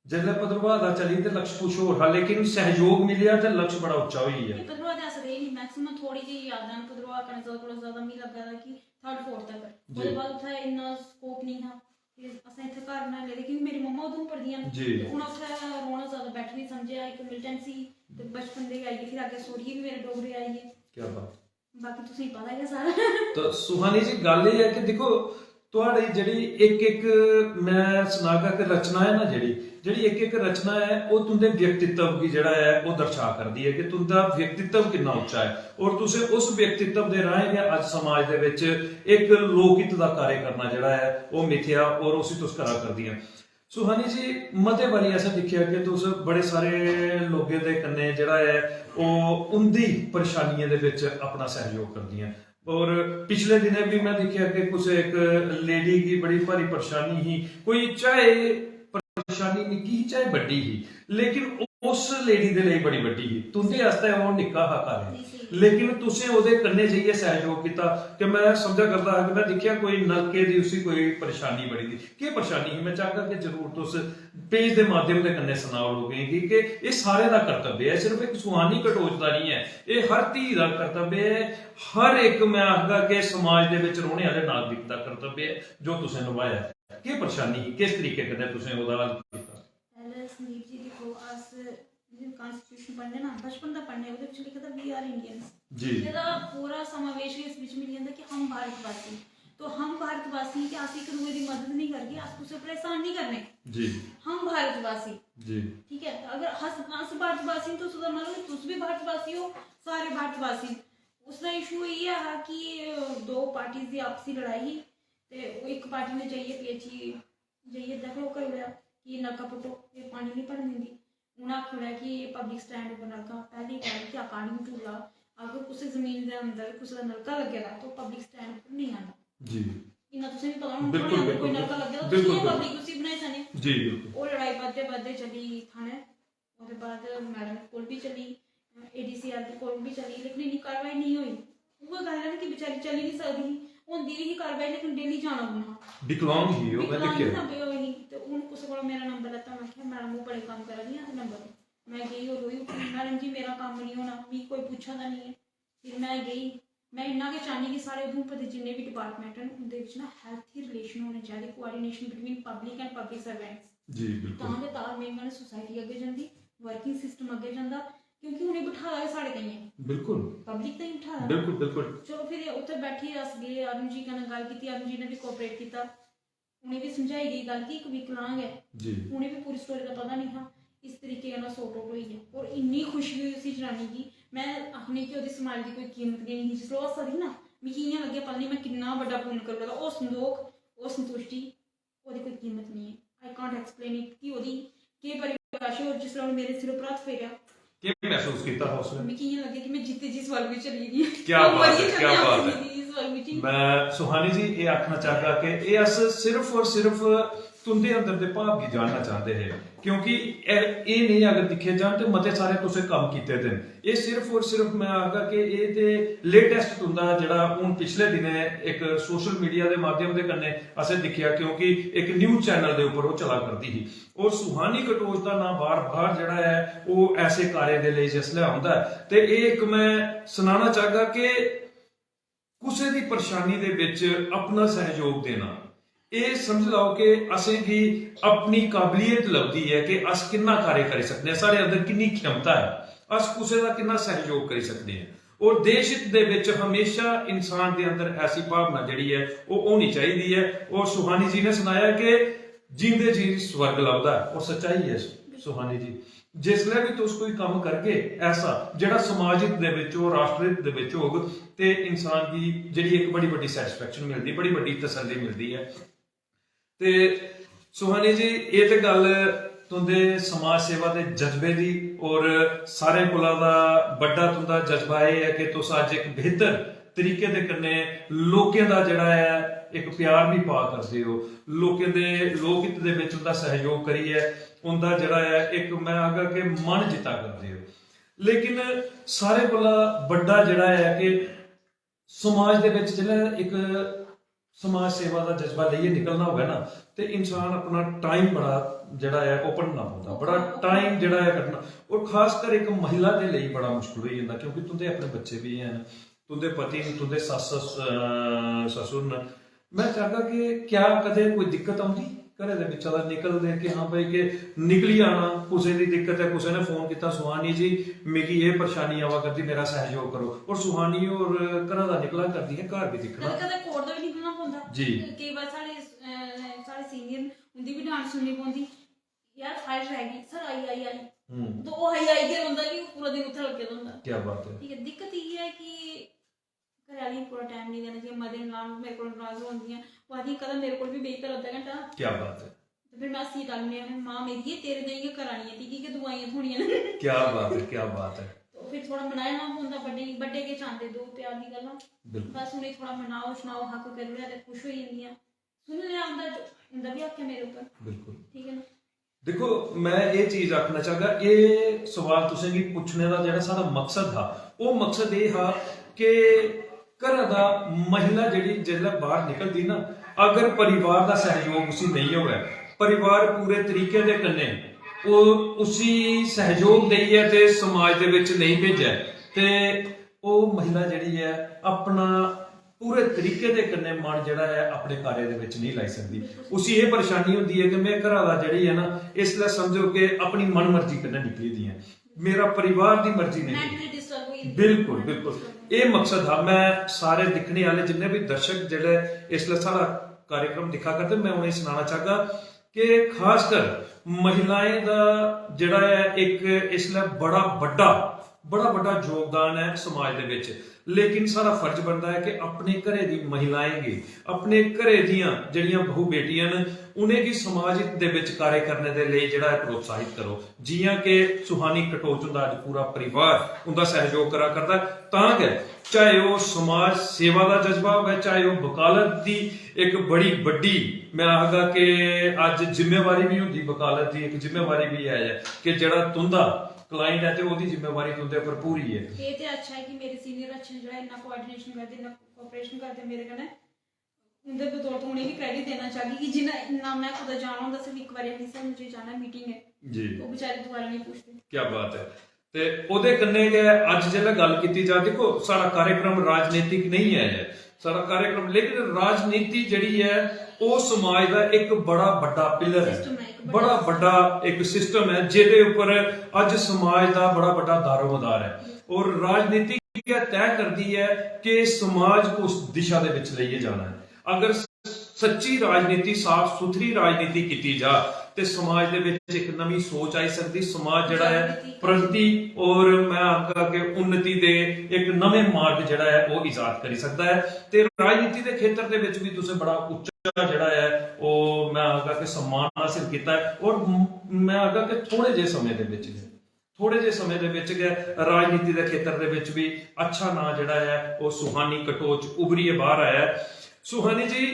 जिसले भद्रवाह दा चली ते लक्ष्य कुछ होर हा लेकिन सहयोग मिलिया ते लक्ष्य बड़ा उच्चा होई गया। भद्रवाह दे अस रेह नहीं मैक्सिमम थोड़ी जी याद है भद्रवाह कने थोड़ा ज्यादा मी लगा था कि 3rd 4th तक उसके बाद उत्थे इन्ना स्कोप नहीं था असें इत्थे घर बना ले क्योंकि मेरी मम्मा उधमपुर दियां ते हुन उत्थे रौना ज्यादा बैठ नहीं समझेआ एक मिलिटेंसी ते बचपन दे आई फिर आगे सोरिये भी मेरे डोगरे आई है। क्या बात। बाकी तुसें पता है सारा तो सुहानी जी गल ये है कि देखो ਤੁਹਾਡੀ ਜਿਹੜੀ ਇੱਕ ਮੈਂ ਸੁਣਾਗਾ ਕਿ ਰਚਨਾ ਹੈ ਨਾ ਜਿਹੜੀ ਇੱਕ ਰਚਨਾ ਹੈ ਉਹ ਤੁੰਦੇ ਵਿਅਕਤੀਤਵ ਦੀ ਜਿਹੜਾ ਹੈ ਉਹ ਦਰਸਾ ਕਰਦੀ ਹੈ ਕਿ ਤੁੰਦਾ ਵਿਅਕਤੀਤਵ ਕਿੰਨਾ ਉੱਚਾ ਹੈ ਔਰ ਤੁਸੀਂ ਉਸ ਵਿਅਕਤੀਤਵ ਦੇ ਰਾਹੀਂ ਅੱਜ ਸਮਾਜ ਦੇ ਵਿੱਚ ਇੱਕ ਲੋਕਹਿਤ ਦਾ ਕਾਰਜ ਕਰਨਾ ਜਿਹੜਾ ਹੈ ਉਹ ਮਿਥਿਆ ਔਰ ਉਸੇ ਤੁਸੀਂ ਕਰਾ ਕਰਦੀਆਂ। सुहानी जी मते बारी ऐसा दिखिया कि तुस बड़े सारे लोगों के कन्ने जिहड़ा है वो उंदी परेशानियों दे विच अपना सहयोग करदियां और पिछले दिने भी मैं देखिया कि कुछ एक लेडी की बड़ी भारी परेशानी ही कोई चाहे परेशानी निक्की ही चाहे बड़ी ही लेकिन उस लेडी दे लिए बड़ी बड़ी ही तुंदे वास्ते वो निक्का हा कार्य लेकिन तुसें ओदे कन्ने जाइए सहयोग किया कि मैं समझा करता हा कि मैं देखिया कोई नलके दी उसी कोई परेशानी बड़ी थी की परेशानी ही मैं चाहता कि जरूर तुस पेज के माध्यम के कन्ने सुनाओ लोगों की कि ये सारे का कर्तव्य है सिर्फ एक सुहानी कटोच का नहीं है ये हर धी का कर्तव्य है हर एक मैं आखदा कि समाज के विच रहने वाले नागरिक का कर्तव्य है जो तुसें निभाया की परेशानी किस तरीके कन्नै तुसें ओहदा हल कीता। संदीप जी देखो अस कॉन्स्टिट्यूशन पढ़ने ना बचपन दा पढ़ने ओहदे विच लिखा था वी आर इंडियंस जी जेदा पूरा समावेश इस बीच मिल जांदा कि हम भारतवासी तो हम भारतवासी कि अस एक दूसरे की मदद नहीं करगे अस कुछ पर एहसान नहीं करने जी हम भारतवासी जी ठीक है अगर अस भारतवासी तो उसका मतलब तुस भी भारतवासी हो सारे भारतवासी उसका इशू ये है कि 2 पार्टीज की आपसी लड़ाई ही ते एक पार्टी ने जाइए पीएचई जाइए देखो कर लिया कि नलका पुटो ये पानी नहीं भरन देंदी उन्हें आखना कि ये पब्लिक स्टैंड पर नलका पहली गल कि अकॉर्डिंग टू लॉ अगर किसी जमीन के अंदर किसी का नलका लगे दा तो पब्लिक स्टैंड पर नहीं आना जी इन्ना तुसें भी पता होना थोड़े कोई नलका लगे दा तो पब्लिक उसी बनाई सकने जी वो लड़ाई बढ़ते चली थाने उसके बाद मैडम कोल भी चली एडीसीआर के कोल भी चली लेकिन इन्नी कार्रवाई नहीं हुई वो गल है कि बेचारी चली नहीं सकदी होंदी ही कार्रवाई लेकिन डेली जाना पौना विकलांग ही वो मैं देखिया ना वही तो उन किसी को मेरा नंबर लेता मैं क्या मैडम वो बड़े काम कर रही है नंबर मैं गई और रोई मैडम जी मेरा काम नहीं होना मी कोई पूछा था नहीं है फिर मैं गई मैं इन्ना के चाहनी कि सारे उधमपुर के जिन्ने भी डिपार्टमेंट हैं उनके विच ना हेल्थी रिलेशन होने चाहिए coordination between public and public servants जी बिल्कुल तां तालमेल नाल सोसाइटी अगे जांदी वर्किंग सिस्टम अगे जांदा क्योंकि उन्हें बिठाया है साढ़े कहीं बिल्कुल पब्लिक तो ही बिठाया बिल्कुल बिल्कुल चलो फिर उत्थे बैठी अस गए अरुण जी कन्नै गल कीती अरुण जी ने भी कोऑपरेट किया उन्हें भी समझाई गई गल कि एक विकलांग है जी उन्हें भी पूरी स्टोरी का पता नहीं था इस तरीके का सॉर्ट आउट हुई है और इन्नी खुशी हुई उसी जनानी की मैं आखनी कि ओहदी स्माइल की कोई कीमत नहीं थी जिसलै ओह् सरी ना मिगी इ'यां लग्गेआ पता नहीं मैं किन्ना बड्डा पुण्य करी ओड़ा ओह् संदोख ओह् संतुष्टि ओहदी कोई कीमत नहीं है आई कांट एक्सप्लेन इट कि ओहदी केह् परिभाषा और जिसलै उन्हें मेरे सिर पर हत्थ फेरेआ क्या महसूस किया था उसने मिगी इ'यां लग्गेआ कि मैं जित्ते जिस वर्ग में चली गई क्या बात है क्या बात है मैं सुहानी जी ये आखना चाहता कि ये अस सिर्फ और सिर्फ तुंदे अंदर दे भाव की जानना चाहते हैं, क्योंकि ये नहीं अगर दिखे जान तो मते सारे तुसें काम कीते दे। ये सिर्फ और सिर्फ मैं आखा कि ये ते लेटेस्ट तुंदा जेड़ा हुन पिछले दिने एक सोशल मीडिया के माध्यम के कन्ने असें दिखिया, क्योंकि एक न्यूज़ चैनल के उपर वो चला करती थी और सुहानी कटोच का नाम बार बार जड़ा है वो ऐसे कार्य के लिए जिसले आंदा है। ते एक मैं सुनाना चाहगा कि कुसे दी परेशानी दे विच अपना सहयोग देना, ये समझ लो कि असें भी अपनी काबलियत लगती है कि अस कितना कार्य कर सकते हैं, साढ़े अंदर कितनी क्षमता है, अस कुसे दा कितना सहयोग कर सकते हैं। और देश हित दे विच हमेशा इंसान के अंदर ऐसी भावना जिहड़ी है वो होनी चाहिए है। और सुहानी जी ने सुनाया कि जींदे जी स्वर्ग लभदा है, और सच्चाई है सुहानी जी। जिसले भी तुस कोई काम करके ऐसा जिहड़ा समाज हित दे विच हो, राष्ट्र हित दे विच होग, ते इंसान की जिहड़ी एक बड़ी बड़ी सैटिस्फैक्शन मिलती, बड़ी बड़ी तसल्ली मिलती है। ते सुहानी जी ये तो गल तुंदे समाज सेवा के जज्बे की, और सारे कोला दा बड़ा तुंदा जज्बा यह है कि तुस अज एक बेहतर तरीके दे कन्ने लोकें दा जिहड़ा है एक प्यार भी पा करदे हो, लोकें दे लोक हित दे विच उंदा सहयोग करिए उंदा जिहड़ा है एक मैं आखा कि मन जिता करदे हो। लेकिन सारे कोला बड़ा जिहड़ा है कि समाज दे विच जिहड़ा एक समाज सेवा का जज्बा लेइए निकलना होगा ना, तो इंसान अपना टाइम बड़ा जड़ा है वो पढ़ना पौंदा, बड़ा टाइम जड़ा है कटना, और खासकर एक महिला के लिए बड़ा मुश्किल हो जाता, क्योंकि तुंदे अपने बच्चे भी हैं, तुंदे पति तुंदे ससुर न। मैं चाहता कि क्या कदे कोई दिक्कत आती घरे दे विच निकलदे कि हाँ भाई कि निकली आना, कुछ की दिक्कत है, कुछ ने फोन किया सुहानी जी मिगी ये परेशानी आवा करती, मेरा सहयोग करो, और सुहानी और घर का निकला करती है, घर भी दिखना कोर्ट दा भी निकलना पौंदा जी। कई बार साढ़े सीनियर उनकी भी डांट सुननी पौंदी, यार फाइल रह गई सर, आई तो वो आई के रोंदा कि पूरा दिन उत्थे लगे होंदा। क्या बात है। ठीक है, दिक्कत ये है कि घरवाली पूरा टाइम नहीं देना चाहिए, मदर इन लॉ मेरे को नाराज होंदियां, वो आदि कदम मेरे को भी बेई कर आधा घंटा। क्या बात है। तो फिर मैं सी डालनी है, मां मेरी है तेरे देंगे करानी है टीकी के दवाइयां थोड़ियां ने। क्या बात है, क्या बात है। तो फिर थोड़ा मनाना होंदा, बड़े के चाहते दो प्यार दी गल्लां, बस उन्हें थोड़ा मनाओ सुनाओ, हक कर लिया ते खुश हो जांदियां, सुन लिया उनदा भी हक है मेरे ऊपर। बिल्कुल ठीक है ना। देखो मैं ये चीज आखना चाहगा, ये सवाल तुसें गी पुछने का जिहड़ा साडा मकसद था, वो मकसद ये हा कि घर दा महिला जिहड़ी जिसलै बाहर निकलदी ना, अगर परिवार का सहयोग उसी नहीं होवे, परिवार पूरे तरीके दे कन्ने वो उसी सहयोग देइए ते समाज दे विच नहीं भेजे, ते वो महिला जिहड़ी है अपना पूरे तरीके दे कन्ने मन जिहड़ा है अपने कार्य दे विच नहीं लाई सकदी। उसी ये परेशानी होंदी है कि मैं घरा दा जिहड़ी है ना, इसलिए समझो कि अपनी मन मर्जी कन्ने निकली दी है, मेरा परिवार दी मर्जी नहीं। बिल्कुल बिल्कुल ये मकसद है। मैं सारे दिखने वाले जिन्ने भी दर्शक जिहड़े इसलिए सारा कार्यक्रम दिखा करते, मैं उन्हें सुनाना चाहगा कि खासकर महिलाएं का जिहड़ा है एक इसलिए बड़ा बड़ा योगदान है समाज दे विच, लेकिन सारा फर्ज बनता है कि अपने घरे दी महिलाएं गी, अपने घरे दियां जिहड़ियां बहू बेटियां न, उन्हें की समाज दे विच कार्य करने दे लिए जिहड़ा है प्रोत्साहित करो। जियां कि सुहानी कटोच दा अज पूरा परिवार उनका सहयोग करा करता, तां गै चाहे वो समाज सेवा का जज्बा हो, चाहे वो वकालत की एक बड़ी वड्डी मैं आखगा कि अज जिम्मेवारी भी होंदी, वकालत की एक जिम्मेवारी भी है कि जिहड़ा तुंदा क्लाइंट है तो ओदी जिम्मेवारी तुंदे पर पूरी है। ये ते अच्छा है कि मेरे सीनियर अच्छे जो है इतना कोऑर्डिनेशन करते, इतना कोऑपरेशन करते मेरे कन्नै, उनके बतौर उन्हें भी क्रेडिट देना चाहिए कि जिन्ना इन्ना मैं खुद जाना होंदा, सिर्फ एक बार नहीं सर मुझे जाना मीटिंग है जी, वो बेचारे दोबारा नहीं पूछते। क्या बात है। ते ओदे कन्ने गै अज जिहड़ा गल कीती जा, देखो सारा कार्यक्रम राजनीतिक नहीं है सारा कार्यक्रम, लेकिन राजनीति जिहड़ी है वो समाज का एक बड़ा बड़ा पिलर है, बड़ा बड़ा एक सिस्टम है जिहदे उपर अज समाज का बड़ा बड़ा दारोमदार है, और राजनीति तय करती है कि समाज को उस दिशा दे विच लेके जाना है। अगर सच्ची राजनीति साफ सुथरी राजनीति की जा ते समाज दे विच एक नवी सोच आई सकती, समाज जिहड़ा है प्रगति और मैं आखा कि उन्नति दे एक नवे मार्ग जिहड़ा है वो इजाद करी सकता है। ते राजनीति के खेत्र दे विच भी तुसें बड़ा उच्चा जिहड़ा है वो मैं आखा कि सम्मान हासिल किया है, और मैं आखा कि थोड़े जे समय दे विच राजनीति के खेत्र दे विच भी अच्छा नाम जिहड़ा है वो सुहानी कटोच उभरीए बाहर आया है। सुहानी जी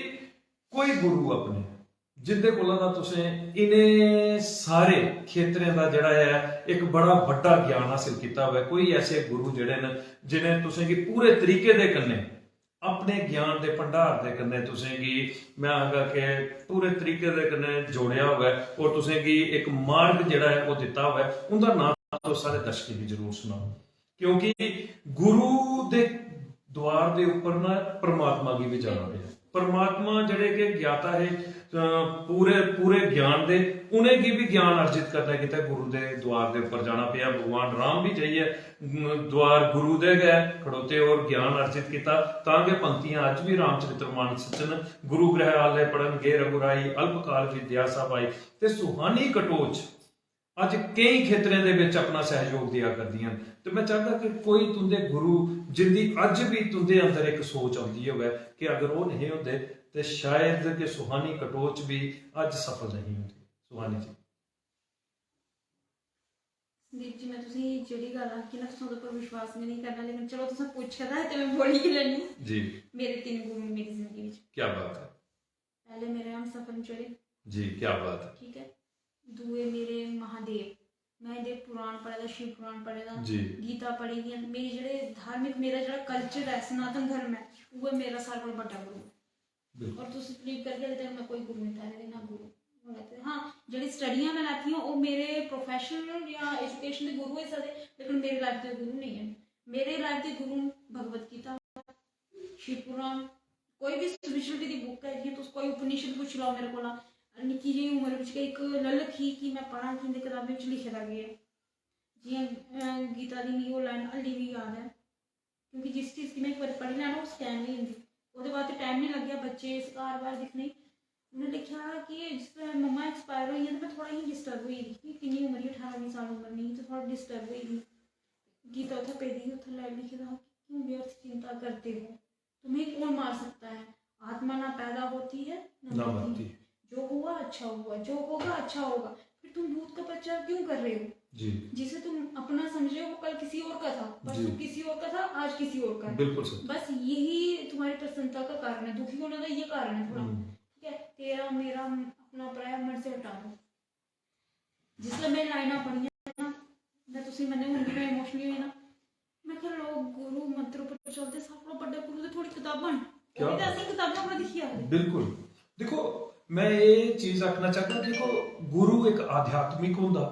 कोई गुरु अपने जिंदे कोला दा तुसें इन्हें सारे खेतरें का जड़ा है एक बड़ा बड़ा ज्ञान हासिल किया हुआ है। कोई ऐसे गुरु जड़े न जिन्हें तुसें गी पूरे तरीके दे कन्ने अपने ज्ञान दे भंडार दे कन्ने तुसें गी मैं आखगा कि पूरे तरीके दे कन्ने जोड़िया हुआ है और तुसें गी एक मार्ग जड़ा है वो दिता हुआ है। उनका नाम तो सारे दर्शकों की जरूर सुनाओ, क्योंकि गुरु दे द्वार दे ऊपर ना परमात्मा की भी जाना है। परमात्मा जड़े के ज्ञाता है पूरे पूरे ज्ञान दे, उन्हें की भी ज्ञान अर्जित करना किता गुरु दे द्वार दे ऊपर जाना पिया। भगवान राम भी जाइए द्वार गुरु दे गए खड़ोते और ज्ञान अर्जित किया। तांगे पंक्तियां अज भी रामचरितमानस सचन गुरु ग्रह आले पढ़न गे रघुराई अल्पकाल विद्या सब आई ते सुहानी कटोच अज कई खेतरें दे विच अपना सहयोग दिया करदियां। तो मैं चाहता कि कोई तुंदे गुरु जिंदी अज भी तुंदे अंदर एक सोच आउंदी होवे कि अगर वो नहीं होंदे तो शायद कि सुहानी कटोच भी अज सफल नहीं होंदी। सुहानी जी संदीप जी, मैं तुसी जेड़ी गल आखी ना तुस ओहदे पर विश्वास नहीं करना, लेकिन चलो तुसें पूछा था ते मैं बोली ही लैनी जी। मेरे 3 गुरु मेरी जिंदगी विच। क्या बात है। पहले मेरे हम सफल चले जी, क्या बात है। ठीक है। दूए मेरे महादेव, मैं देव पुराण पढ़े दा, शिव पुराण पढ़े दा, जी। गीता पढ़ी दी। मेरी जेड़े धार्मिक मेरा जेड़ा कल्चर है सनातन धर्म है वो मेरा सारे कोल बड़ा गुरु है। और तुम बिलीव करके अजे तक मैं कोई गुरु नहीं था ना गुरु। हाँ, जेड़ी स्टडियां मैं लैती वो मेरे प्रोफेशनल या एजुकेशन के गुरु हो सकते, लेकिन मेरी लाइफ के गुरु नहीं है। मेरे लाइफ के गुरु भगवत गीता, शिव पुराण, कोई भी स्पिरिचुअलिटी की बुक है जी, तुम कोई उपनिषद पूछ लो मेरे को। निक्की जी उम्र में एक ललक ही कि मैं पढ़ा कि किताबें लिखे दा गया जियां गीता दी वो लाइन हल्ली भी याद है, क्योंकि जिस चीज़ की मैं एक बार पढ़ी लैना उस टाइम नहीं होंगी, वो बाद टाइम नहीं लग गया बच्चे घर बार दिखने। उन्हें लिखा कि जिस मम्मा एक्सपायर हुई तो मैं थोड़ा ही डिस्टर्ब हुई थी, कितनी उम्र ही 18-20 साल उम्र नहीं तो थोड़ा डिस्टर्ब हुई थी। गीता उत्थे पेदी उत्थे लिखे था क्यों व्यर्थ चिंता करते हो, तुम्हें कौन मार सकता है, आत्मा ना पैदा होती है ना मरती, जो हुआ अच्छा हुआ, जो होगा अच्छा होगा, फिर तुम भूत का प्रचार क्यों कर रहे हो जी। जिसे तुम अपना समझे वो कल किसी और का था, परसों किसी और का था, आज किसी और का है। बिल्कुल सही। बस यही तुम्हारी प्रसन्नता का कारण है, दुखी होने का ये कारण है थोड़ा। ठीक है, तेरा मेरा अपना पराया मन से हटा दो। जिसले मैं लाइना पढ़ी ना मैं तुसी मने हुंदी मैं इमोशनली हुई ना, मैं क्या लोग गुरु मंत्र पर चलते सब लोग बड़े गुरु दे थोड़ी किताबां वो भी ऐसी किताबां पर लिखी है। बिल्कुल। देखो मैं ये चीज आखना चाहता, देखो गुरु एक आध्यात्मिक होंदा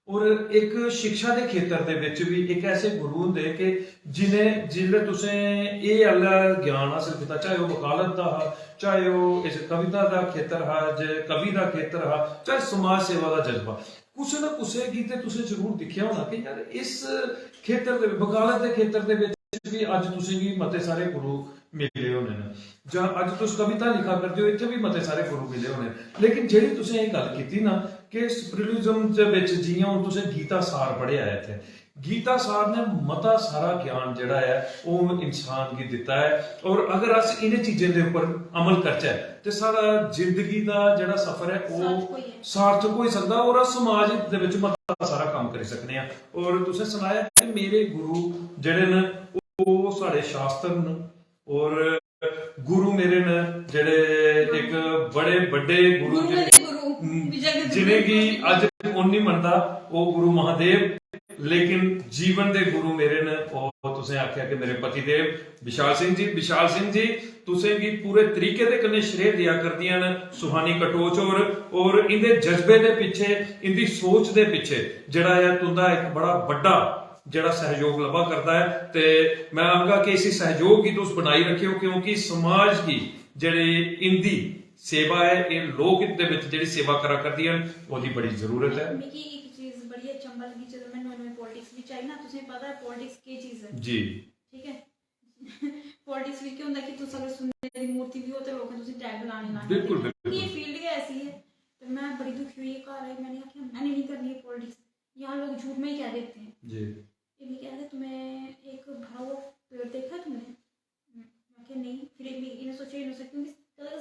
और एक शिक्षा के खेतर दे विच भी एक ऐसे गुरु होंदे कि जिन्हें जिल्ले तुसें ये अल्ला ज्ञान हासिल किया, चाहे वो वकालत का हा, चाहे वो इस कविता का खेतर हा, जे कवि का खेतर हा, चाहे समाज सेवा का जज्बा, कुछ ना कुछ गीते तुसें जरूर दिखिया होना कि यार इस खेतर दे वकालत के खेतर दे विच भी अज तुसें गी मते सारे गुरु मिले होने ने, जां अज तुस कविता लिखा करदे हो इत्थे भी मते सारे गुरु मिले होने। लेकिन जेहड़ी तुसें ये गल कीती ना कि स्पिरिचुअलिज्म दे विच जियां हुण तुसें गीता सार पढ़िया है, इत्थे गीता सार ने मता सारा ज्ञान जिहड़ा है वो इंसान गी दिता है। और अगर अस इन्हें चीजें दे ऊपर अमल करचै ते सारा जिंदगी दा जिहड़ा सफर है वो सार्थक हो सकदा और अस समाज दे विच मता सारा काम करी सकने आ। और तुसें सुनाया कि मेरे गुरु जिहड़े न वो साढ़े शास्त्र न और गुरु मेरे न जेड़े एक बड़े बड़े गुरु जिन्हें की अज कौन नहीं मनता वो गुरु महादेव, लेकिन जीवन दे गुरु मेरे न वो तुसें आख्या कि मेरे पति देव विशाल सिंह जी। विशाल सिंह जी तुसें की पूरे तरीके दे कन्ने श्रेय दिया करदियां न सुहानी कटोच और इंदे जज्बे दे पिछे इंदी सोच दे पिछे जेड़ा है तुंदा एक बड़ा बड़ा जड़ा सहयोग लभा करता है। ते मैं आखगा कि इसी सहयोग की तुस बनाई रखियो, क्योंकि समाज की जेड़ी इंदी सेवा है ये लोक हित दे विच जेड़ी सेवा करा करदियां ओदी बड़ी जरूरत है। मिकी एक चीज बड़ी चंबा लगी जब मैं नॉन पॉलिटिक्स विच आई ना, तुसें पता है पॉलिटिक्स की चीज है जी, ठीक है। पॉलिटिक्स भी क्या होंदा कि तुस अगर सुनने दी मूर्ति भी हो तो लोग तुसी टैग लाने लाने, बिल्कुल बिल्कुल ये फील्ड ही ऐसी है। तो मैं बड़ी दुखी हुई घर आई, मैंने कहा मैंने नहीं करनी है पॉलिटिक्स, यहाँ लोग झूठ में ही कह देते हैं जी। ये कहते तुम्हें एक भरा हुआ पेड़ देखा तुमने, मैं क्या नहीं, फिर इन्हें सोचा क्योंकि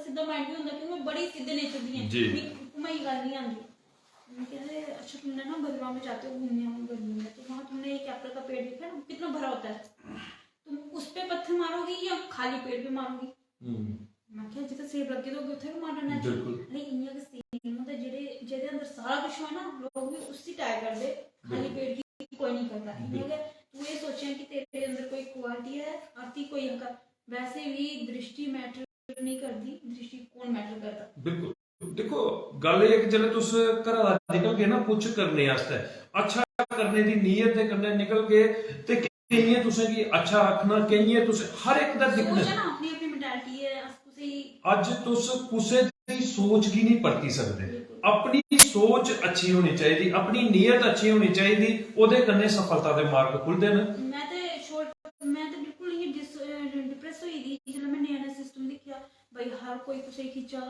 सीधा माइंड भी होता क्योंकि बड़ी सीधे नेचर दी है घुमाई गल नहीं आती। कहते अच्छा तुमने ना बलुआ में जाते हो घूमने गर्मी में, तो वहाँ तुमने एक एप्पल का पेड़ देखा ना कितना भरा होता है, तुम उस पे पत्थर मारोगी या खाली पेड़ पे मारोगी? मैं क्या जिथे सेब लगे तो उत्थे भी मारना है बिल्कुल। नहीं इयां के सीन मतलब जेडे अंदर सारा कुछ है ना लोग भी उसी टैग कर दे खाली पेट की कोई नहीं करता इयां के तू ये सोचे कि तेरे अंदर कोई क्वालिटी है आती कोई हका वैसे भी दृष्टि मैटर नहीं करती दृष्टि कौन मैटर करता बिल्कुल देखो गल ये कि जिसले तुस घरा दा निकल गए ना कुछ करने वास्ते अच्छा करने दी नीयत दे कन्नै निकल गए ते केइयें तुसें की अच्छा आखना केइयें तुसें हर एक दा दिक्खना सोच है ना अपनी अपनी मेंटालिटी है अस कुसे अज तुस कुसे दी सोच गी नहीं परती सकदे अपनी सोच अच्छी होनी चाहिए अपनी नीयत अच्छी होनी चाहिए ओदे कन्नै सफलता दे मार्ग खुलदे न मैं तो बिल्कुल ही डिप्रेस हुई थी जब मैं नया सिस्टम देखा भाई हर कोई कुछ खींचा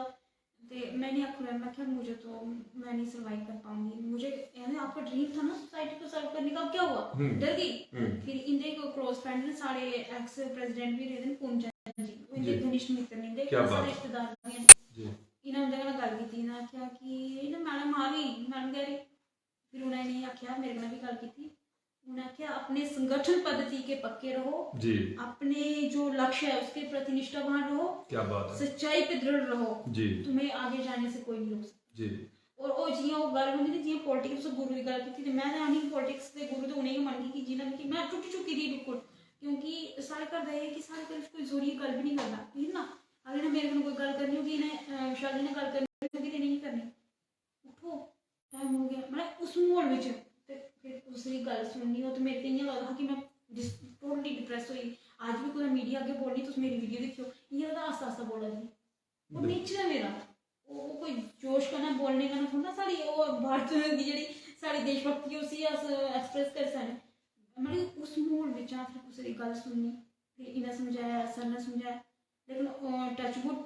तो मैंने आखा मैं क्या मुझे तो मैं नहीं सर्वाइव कर पाऊंगी मुझे यानी आपका ड्रीम था ना सोसाइटी को सर्व करने का क्या हुआ डर गई फिर इनके क्लोज फ्रेंड ने सारे एक्स प्रेसिडेंट भी रहे पूंजा जी इनके घनिष्ठ मित्र ने इनके सारे रिश्तेदार भी हैं इन्होंने उनके नाल गल कीती ना आख्या कि इन्हें मैडम आ गई मैडम कह रही फिर उन्होंने आख्या मेरे नाल भी गल कीती उन्होंने आख्या अपने संगठन पद्धति के पक्के रहो जी अपने जो लक्ष्य है उसके प्रति निष्ठावान रहो क्या बात है सच्चाई पे दृढ़ रहो जी तुम्हें आगे जाने से कोई नहीं रोक सकता जी और ओ जियां वो गल होंदी जियां पॉलिटिक्स से गुरु की गल की थी मैं आनी पॉलिटिक्स के गुरु तो उन्हें ही मन की जिन्हें कि मैं टुट चुकी थी बिल्कुल क्योंकि सारे घर है कि सारे घर कोई जोरी गल भी नहीं करना ठीक ना अगर इन्हें मेरे को कोई गल करनी होगी इन्हें शादी ने गल करनी होगी तो नहीं करनी उठो टाइम हो गया मतलब उस मोड़ में फिर दूसरी गल सुननी हो तो मेरे को इं लगता कि मैं टोटली डिप्रेस हुई आज भी कोई मीडिया अगे बोलनी तुम मेरी वीडियो देखियो इं आस्ता आस्ता बोला दी वो नेचर है मेरा वो कोई जोश करना बोलने का ना थोड़ा साड़ी वो भारत की जी साड़ी देशभक्ति उसी अस एक्सप्रेस कर सकते मतलब उस मोड़ में फिर कुछ गल सुननी फिर इन्हें समझाया सर ने समझाया लेकिन टचवुड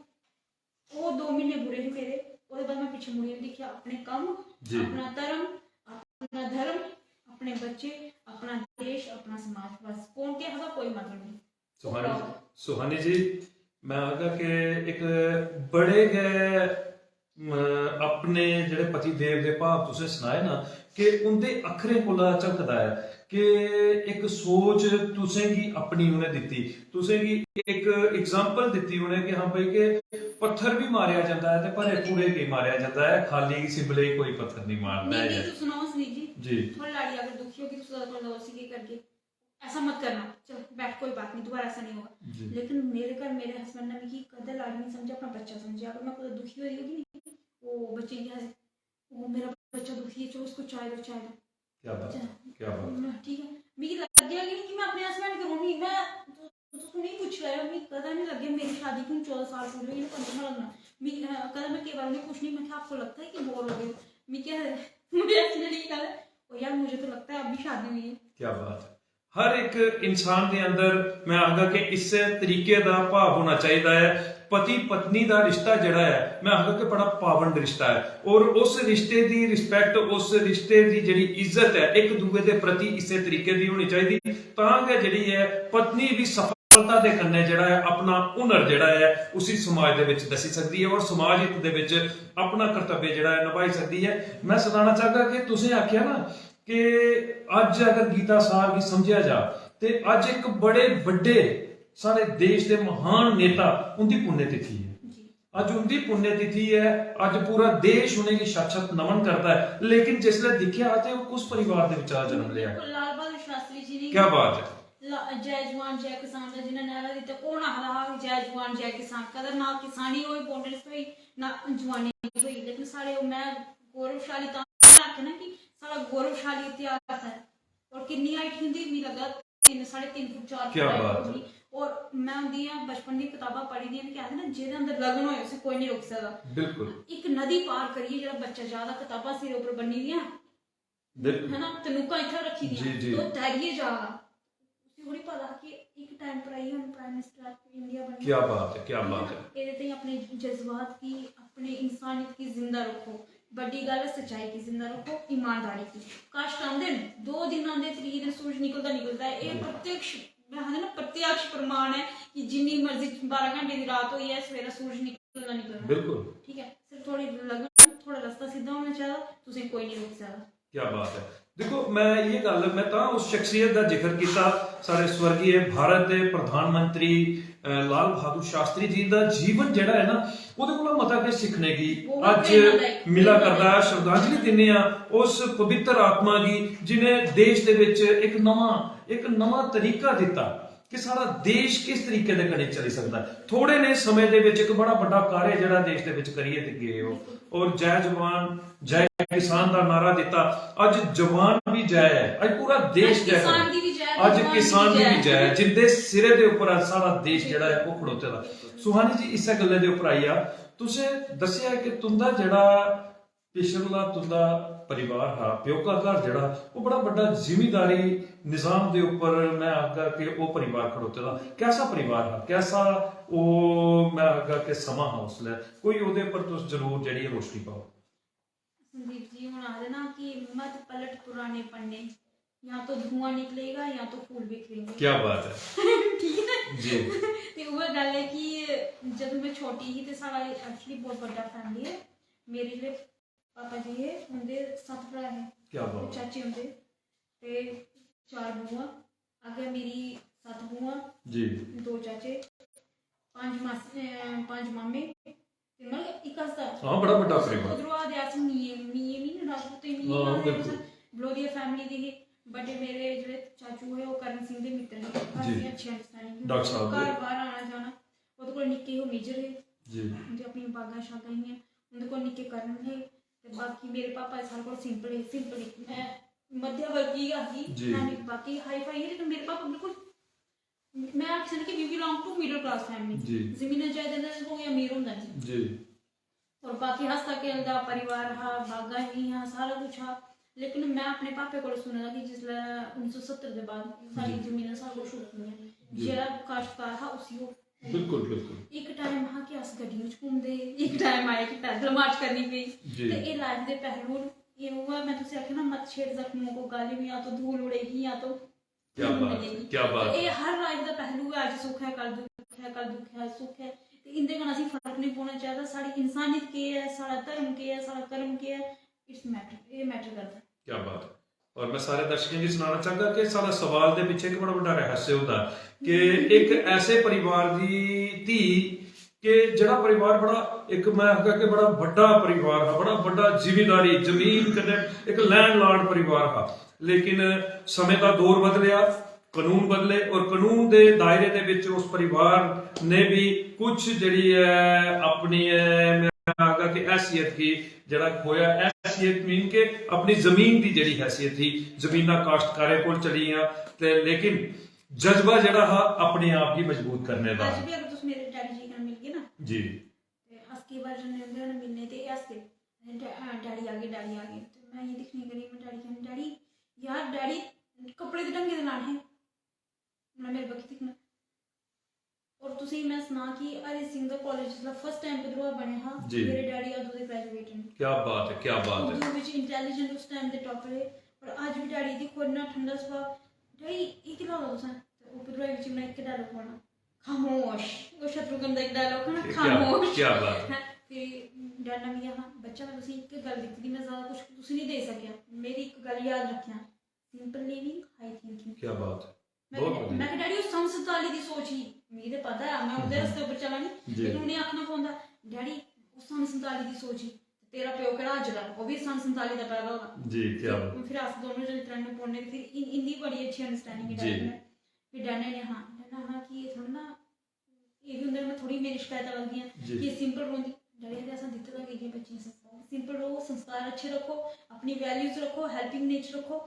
वो 2 महीने बुरे ही मेरे उसके बाद मैं पीछे मुड़ी देखा अपने काम अपना धर्म अपना धर्म अपने बच्चे अपना देश अपना समाज बस कौन के हका कोई मतलब नहीं सुहानी जी मैं आगा के एक बड़े गए अपने जेडे पति देव दे भाव तुसें सुनाए ना कि उनके अखरें कोला झलकदा है कि एक सोच तुसें गी अपनी उन्हें दित्ती तुसें गी एक एग्जांपल दित्ती उन्हें कि हाँ भाई के पत्थर भी मारिया जाता है ते भरे पूरे की मारिया जाता है खाली सिबले कोई पत्थर नहीं मारता है तो सुनाओ सुनील जी थोड़ी लाड़ी अगर दुखी होगी तो लो उसी करके ऐसा मत करना चल बैठ कोई बात नहीं दोबारा ऐसा नहीं होगा लेकिन मेरे घर मेरे हस्बैंड ने भी कदर लाड़ी नहीं समझा अपना बच्चा समझा अगर मैं खुद दुखी हो रही होगी नहीं वो बच्चे क्या है वो मेरा बच्चा दुखी है चलो उसको चाय दो क्या बात ठीक है मुझे लग गया कि मैं अपने हस्बैंड करूँगी मैं तो नहीं पूछ रहा है कदर नहीं लगे मेरी शादी क्यों 14 साल पूरे हुए 15 लगना कदर मैं कई बार उन्हें कुछ नहीं मैं क्या आपको लगता है कि बोर हो गए मैं क्या है मुझे एक्चुअली कल और यार मुझे तो लगता है अभी शादी हुई है क्या बात है हर एक इंसान के अंदर मैं आगा कि इस तरीके का भाव होना चाहिए है पति पत्नी का रिश्ता जड़ा है मैं आगा कि बड़ा पावन रिश्ता है और उस रिश्ते की रिस्पैक्ट उस रिश्ते की जी इज्जत है एक दूसरे के प्रति इस तरीके की होनी चाहिए ताकि जी है पत्नी भी सफलता के कन्ने जड़ा है अपना हुनर जड़ा है उसी समाज दे विच दसी सकती है और समाज हित दे विच अपना कर्तव्य जड़ा है निभाई सकती है मैं सुनाना चाहता कि तुसें आख्या ना कि अज अगर गीता सार की समझिया जा ते अज एक बड़े बड़े सारे देश के महान नेता उनकी पुण्यतिथि है अज उनकी पुण्यतिथि है अज पूरा देश उन्हें शाश्वत नमन करता है लेकिन जिसले दिखा तो उस परिवार के विचार जन्म लिया लाल बहादुर शास्त्री जी ने क्या बात है जय जवान जय किसान का जिन्हें नारा दिता कौन आखदा जय जवान जय किसान कदर ना किसानी होई बोनस होई ना जवानी होई लेकिन सारे मैं गौरवशाली ता आखना कि सारा गौरवशाली इतिहास है और कितनी हाइट हुंदी मी लगा 3.5 फुट 4 क्या बात है और मैं उनदियां बचपन दी किताबां पढ़ी दी कि कहते ना जेदे अंदर लगन होए उसे कोई नहीं रोक सकदा बिल्कुल एक नदी पार करिए जेड़ा बच्चा ज्यादा किताबां सिर ऊपर बन्नी दियां है ना तनुका इथे रखी दियां तो तैरिए जागा उसे थोड़ी पता कि एक टाइम पर आई हम प्राइम मिनिस्टर इंडिया बने क्या बात है ਇਹਦੇ ਤੇ अपने जज्बात की अपने इंसानियत की जिंदा रखो बड़ी गल है सच्चाई की जिंदा रखो ईमानदारी की कष्ट आंदे 2 दिन आंदे 3 दिन सूरज निकलता है ये प्रत्यक्ष मैं ना प्रत्यक्ष प्रमाण है कि जिन्नी मर्जी 12 घंटे की रात हुई है सवेरा सूरज निकलना बिल्कुल ठीक है सिर्फ थोड़ी लगन थोड़ा रास्ता सीधा होना चाहिए तुझे कोई नहीं रोक सकता क्या बात है देखो मैं ये गल मैं उस शख्सियत का जिक्र किया सारे स्वर्गीय भारत के प्रधानमंत्री ਲਾਲ ਬਹਾਦੁਰ ਸ਼ਾਸਤਰੀ ਜੀ ਦਾ ਜੀਵਨ ਜਿਹੜਾ ਹੈ ਨਾ ਉਹਦੇ ਕੋਲੋਂ ਮਤਾ ਕਿ ਸਿੱਖਣੇ ਦੀ ਬਹੁਤ ਅੱਜ ਪ੍ਰੇਰਨਾਦਾਇਕ। ਮਿਲਾ ਕਰਦਾ ਹੈ। ਸ਼ਰਧਾਂਜਲੀ ਦਿੰਦੇ ਆ ਉਸ ਪਵਿੱਤਰ ਆਤਮਾ ਦੀ ਜਿਨੇ ਦੇਸ਼ ਦੇ ਵਿੱਚ ਇੱਕ ਨਵਾਂ ਤਰੀਕਾ ਦਿੱਤਾ ਕਿ ਸਾਡਾ ਦੇਸ਼ ਕਿਸ ਤਰੀਕੇ ਦੇ ਕਣੇ ਚੱਲ ਸਕਦਾ ਹੈ। ਥੋੜੇ ਨੇ ਸਮੇਂ ਦੇ ਵਿੱਚ ਇੱਕ ਬੜਾ ਵੱਡਾ ਕਾਰਜ ਜਿਹੜਾ ਦੇਸ਼ ਦੇ ਵਿੱਚ ਕਰੀਏ ਤੇ ਗਏ ਹੋ, ਔਰ ਜੈ ਜਵਾਨ ਜੈ ਕਿਸਾਨ ਦਾ ਨਾਰਾ ਦਿੱਤਾ। ਅੱਜ ਜਵਾਨ ਵੀ ਜੈ ਹੈ, ਅੱਜ ਪੂਰਾ ਦੇਸ਼ ਜੈ ਹੈ, ਅੱਜ ਕਿਸਾਨ ਦੀ ਵੀ ਜੈ ਹੈ, ਜਿੰਦੇ ਸਿਰੇ ਦੇ ਉੱਪਰ ਅੱਜ ਸਾਰਾ ਦੇਸ਼ ਜਿਹੜਾ ਹੈ ਉਹ ਖੜੋਤੇ ਦਾ। ਸੁਹਾਨੀ ਜੀ ਇਸੇ ਗੱਲੇ ਦੇ ਉੱਪਰ ਆਈ ਆ, ਤੁਸੀਂ ਦੱਸਿਆ ਕਿ ਤੁੰਦਾ ਜਿਹੜਾ ਪਿਛਲਾ ਤੁੰਦਾ परिवार हा प्यो का घर जड़ा वो बड़ा बड़ा जिम्मेदारी निजाम दे ऊपर मैं आगा के वो परिवार खड़ोते दा। कैसा परिवार हा, कैसा वो मैं आगा के समा हा उसले कोई ओदे पर तुस जरूर जड़ी रोशनी पाओ। संदीप जी हुण आखदे ना कि मत पलट पुराने पन्ने, या तो धुआं निकलेगा या तो फूल बिखरेंगे। क्या बात है ठीक है जी। ते वो गल है कि जब मैं छोटी ही ते सारा एक्चुअली बहुत बड़ा फैमिली है। मेरे जो पापा जी है उनके 7 भरा है, क्या बात, चाचे उनके ते 4 बुआ, आगे मेरी 7 बुआ जी, 2 चाचे, 5 मासी, 5 मामे, ते मतलब एक हस्ता हां बड़ा बड़ा परिवार। उधरों आ दिया सी मिये नहीं राजपूत हां बिल्कुल ब्लोरिया फैमिली दी। बड़े मेरे जो चाचू है वो करण सिंह दे मित्र ने, काफी अच्छी अंडरस्टैंडिंग डॉक्टर साहब घर बाहर आना जाना। ओदे कोल निक्के हो मेजर है जी, उनके अपनी बागा शागा ही है, उनके कोल निक्के करण है ते बाकी मेरे पापा सारे को सिंपल है। मैं मध्यवर्गीय ही मैं बाकी हाई फाई है, लेकिन मेरे पापा बिल्कुल मैं आखिर कि we belong to middle class family. जमीन जायदाद हो गया अमीर होंदा जी, और बाकी हंसता खेलदा परिवार हा, बागा ही हा, सारा कुछ हा। लेकिन मैं अपने पापे को सुना कि जिसले 1970 के बाद सारी जमीन सारा कुछ होती जेड़ा काश्तकार हा उसी हो बिल्कुल बिल्कुल। एक टाइम हा कि अस गड्डियों च घूमदे, एक टाइम आया कि पैदल मार्च करनी पई। ते ए लाइफ दे पहलू ये हुआ। मैं तुझे आखे ना मत छेड़ जख्मों को, गाली में या तो धूल उड़ेगी या तो क्या बात, क्या बात। ये हर लाइफ दा पहलू है। आज सुख है कल दुख है, कल दुख है सुख है। ते इंदे कन्नै असीं फर्क नहीं पाना चाहिदा। साडी इंसानियत के है, साडा धर्म के है, साडा कर्म के है, इट्स मैटर, ये मैटर करदा। क्या बात। और मैं सारे दर्शकों जी सुनाना चाहता कि सारा सवाल दे पीछे एक बड़ा बड़ा रहस्य होता कि एक ऐसे परिवार दी धी कि जड़ा परिवार बड़ा एक मैं आखा कि बड़ा बड़ा परिवार है, बड़ा बड़ा जिम्मेदारी जमीन कने एक लैंडलॉर्ड परिवार है। लेकिन समय का दौर बदलिया, कानून बदले, और कानून दे दायरे दे विच उस परिवार ने भी कुछ जड़ी है अपनी मैं आखा कि हैसियत की जड़ा खोया। हैसियत मीन के अपनी जमीन की जड़ी हैसियत थी, जमीना काश्तकारे कोल चलियां ते लेकिन जज्बा जड़ा हा अपने आप ही मजबूत करने दा। आज भी अगर तुम मेरे डैडी जी कन्नै मिल गए ना जी ते अस के बार जन्ने होंदे न मिलने ते हसदे डैडी आ गए ते मैं ये दिखने गई मैं डैडी कहने डैडी यार डैडी कपड़े ते ढंगे दे लाने मैं मेरे बक्खी दिखना। और तुसी मैं सुना कि हरि सिंह दा कॉलेज दा फर्स्ट टाइम बदरुआ बने हा, मेरे डैडी अदू दे ग्रेजुएट हैं। क्या बात है, क्या बात है। उर्दू विच इंटेलिजेंट उस टाइम दे टॉपर है, और आज भी डैडी दी खोना ठंडा स्वभाव। डैडी ये कि लाओ तुसां ते ओ बदरुआ विच मैं एक डायलॉग बोलना खामोश, वो शत्रुघ्न दा एक डायलॉग है ना खामोश। क्या बात है। फिर डैड ने मिया हां बच्चा मैं तुसी एक गल दित्ती दी, मैं ज्यादा कुछ तुसी नहीं दे सकिया, मेरी एक गल याद रखना सिंपल लिविंग हाई थिंकिंग। क्या बात है। मैं डैडी उस संस्ताली दी सोच ही मिगी ते पता है मैं उधर रास्ते पर चला नहीं, लेकिन उन्हें आखना पौंदा डैडी उस संस्ताली दी सोच ही तेरा प्यो केड़ा अज दा वो भी संस्ताली दा पैदा होगा जी। क्या फिर अस दोनों जने त्रैने पौने फिर इंदी बड़ी अच्छी अंडरस्टैंडिंग है डैडी ने। फिर डैडी ने हां कि थोड़ा ना ये भी हुंदा मैं थोड़ी मेरी शिकायत लगदी है कि सिंपल रोंदी डैडी ने ऐसा दित्ता दा कि ये बच्चे संस्कार सिंपल रहो, संस्कार अच्छे रखो, अपनी वैल्यूज रखो, हेल्पिंग नेचर रखो,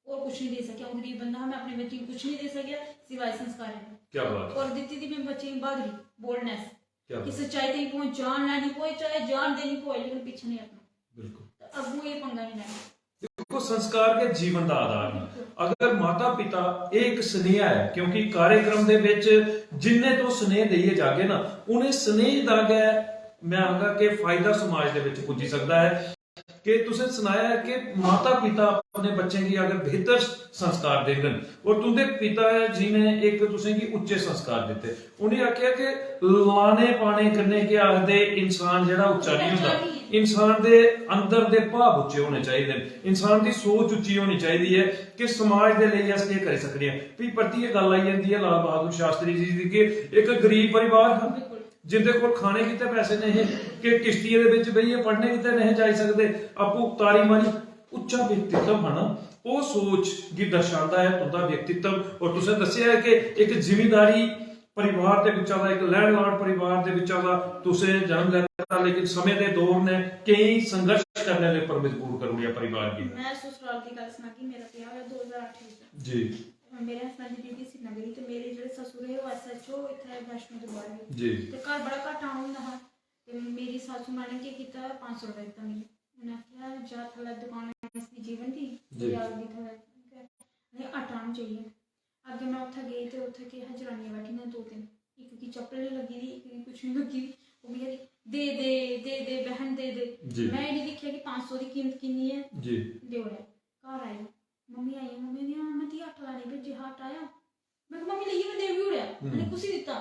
और कुछ नहीं दे सकिया। गरीब बंदा मैं अपने बच्चे को कुछ नहीं दे सकिया सिवाय संस्कार। क्या बात। और दी थी मैं बच्चे की बहादुरी, बोल्डनेस कि सच्चाई तक पहुंच जान लेनी पोए चाहे जान देनी पोए, लेकिन पीछे नहीं हटना। बिल्कुल अगू ये पंगा नहीं लेना। देखो संस्कार के जीवन का आधार है। अगर माता पिता एक स्नेह है, क्योंकि कार्यक्रम दे विच जिन्ने तो स्नेह देइए जागे ना उन्हें स्नेह दा गै मैं आखा कि फायदा समाज दे विच पुज्जी सकदा है। कि तुसें सनाया है कि माता पिता अपने बच्चें गी अगर बेहतर संस्कार देङन और तुंदे पिता जी ने एक तुसें गी उच्चे संस्कार दिते, उ'नें आखेआ कि लाने पाने कन्नै के आखदे इंसान जेह्ड़ा उच्चा नहीं होंदा, इंसान दे अंदर दे भाव उच्चे होने चाहिए, इंसान दी सोच उच्ची होनी चाहिए है कि समाज दे लेई अस केह् करी सकने आं। फ्ही परतियै गल्ल आई जंदी है लाल बहादुर शास्त्री जी दी कि एक गरीब परिवार हा जिंदे कोल खाने गित्ते पैसे नहीं कि किश्तिये दे विच बेहियै पढ़ने गित्ते नहीं जाई सकदे, आपूं तारी मारी उच्चा व्यक्तित्व है ना, वो सोच गी दर्शांदा है तुंदा व्यक्तित्व। और तुसें दस्सेआ है कि एक जिमीदारी परिवार दे विचा दा, एक लैंडलॉर्ड परिवार दे विचा दा तुसें जन्म लैता, लेकिन समय दे दौर ने कई संघर्ष करने दे पर मजबूर कर दिया परिवार की। मैं ससुराल दी गल सुना कि मेरा ब्याह होया 2008 विच जी। मेरे हस्बैंड दी ड्यूटी श्रीनगर ते मेरे जेह्ड़े ससुर हे ओह् SHO इत्थै वैष्णो दरबार हे जी। ते घर बड़ा घट्ट आना होंदा हा ते मेरी सासू मां ने केह् कीता 500 रुपए दित्ता मिगी, उ'नें आखेआ जा थल्लै दुकान इसदी जीवन दी जा दी थल्लै आटा आना चाहिए। अग्गे मैं उत्थै गेई ते उत्थै केह् हा जनानियां बैठी दियां 2-3, इक गी चप्पल नहीं लगी दी, इक गी कुछ नहीं लगी दी, ओह् मिगी दे बहन दे मैं इन्हें दिक्खेआ कि 500 दी कीमत किन्नी है जी, दे ओड़ेआ। घर आई मम्मी आई, मम्मी ने मैं ती आटा लाने भेजे हा, आटा आया, मैं मम्मी लेइयै मैं दे भी ओड़ेआ, मैंने कुसी दित्ता।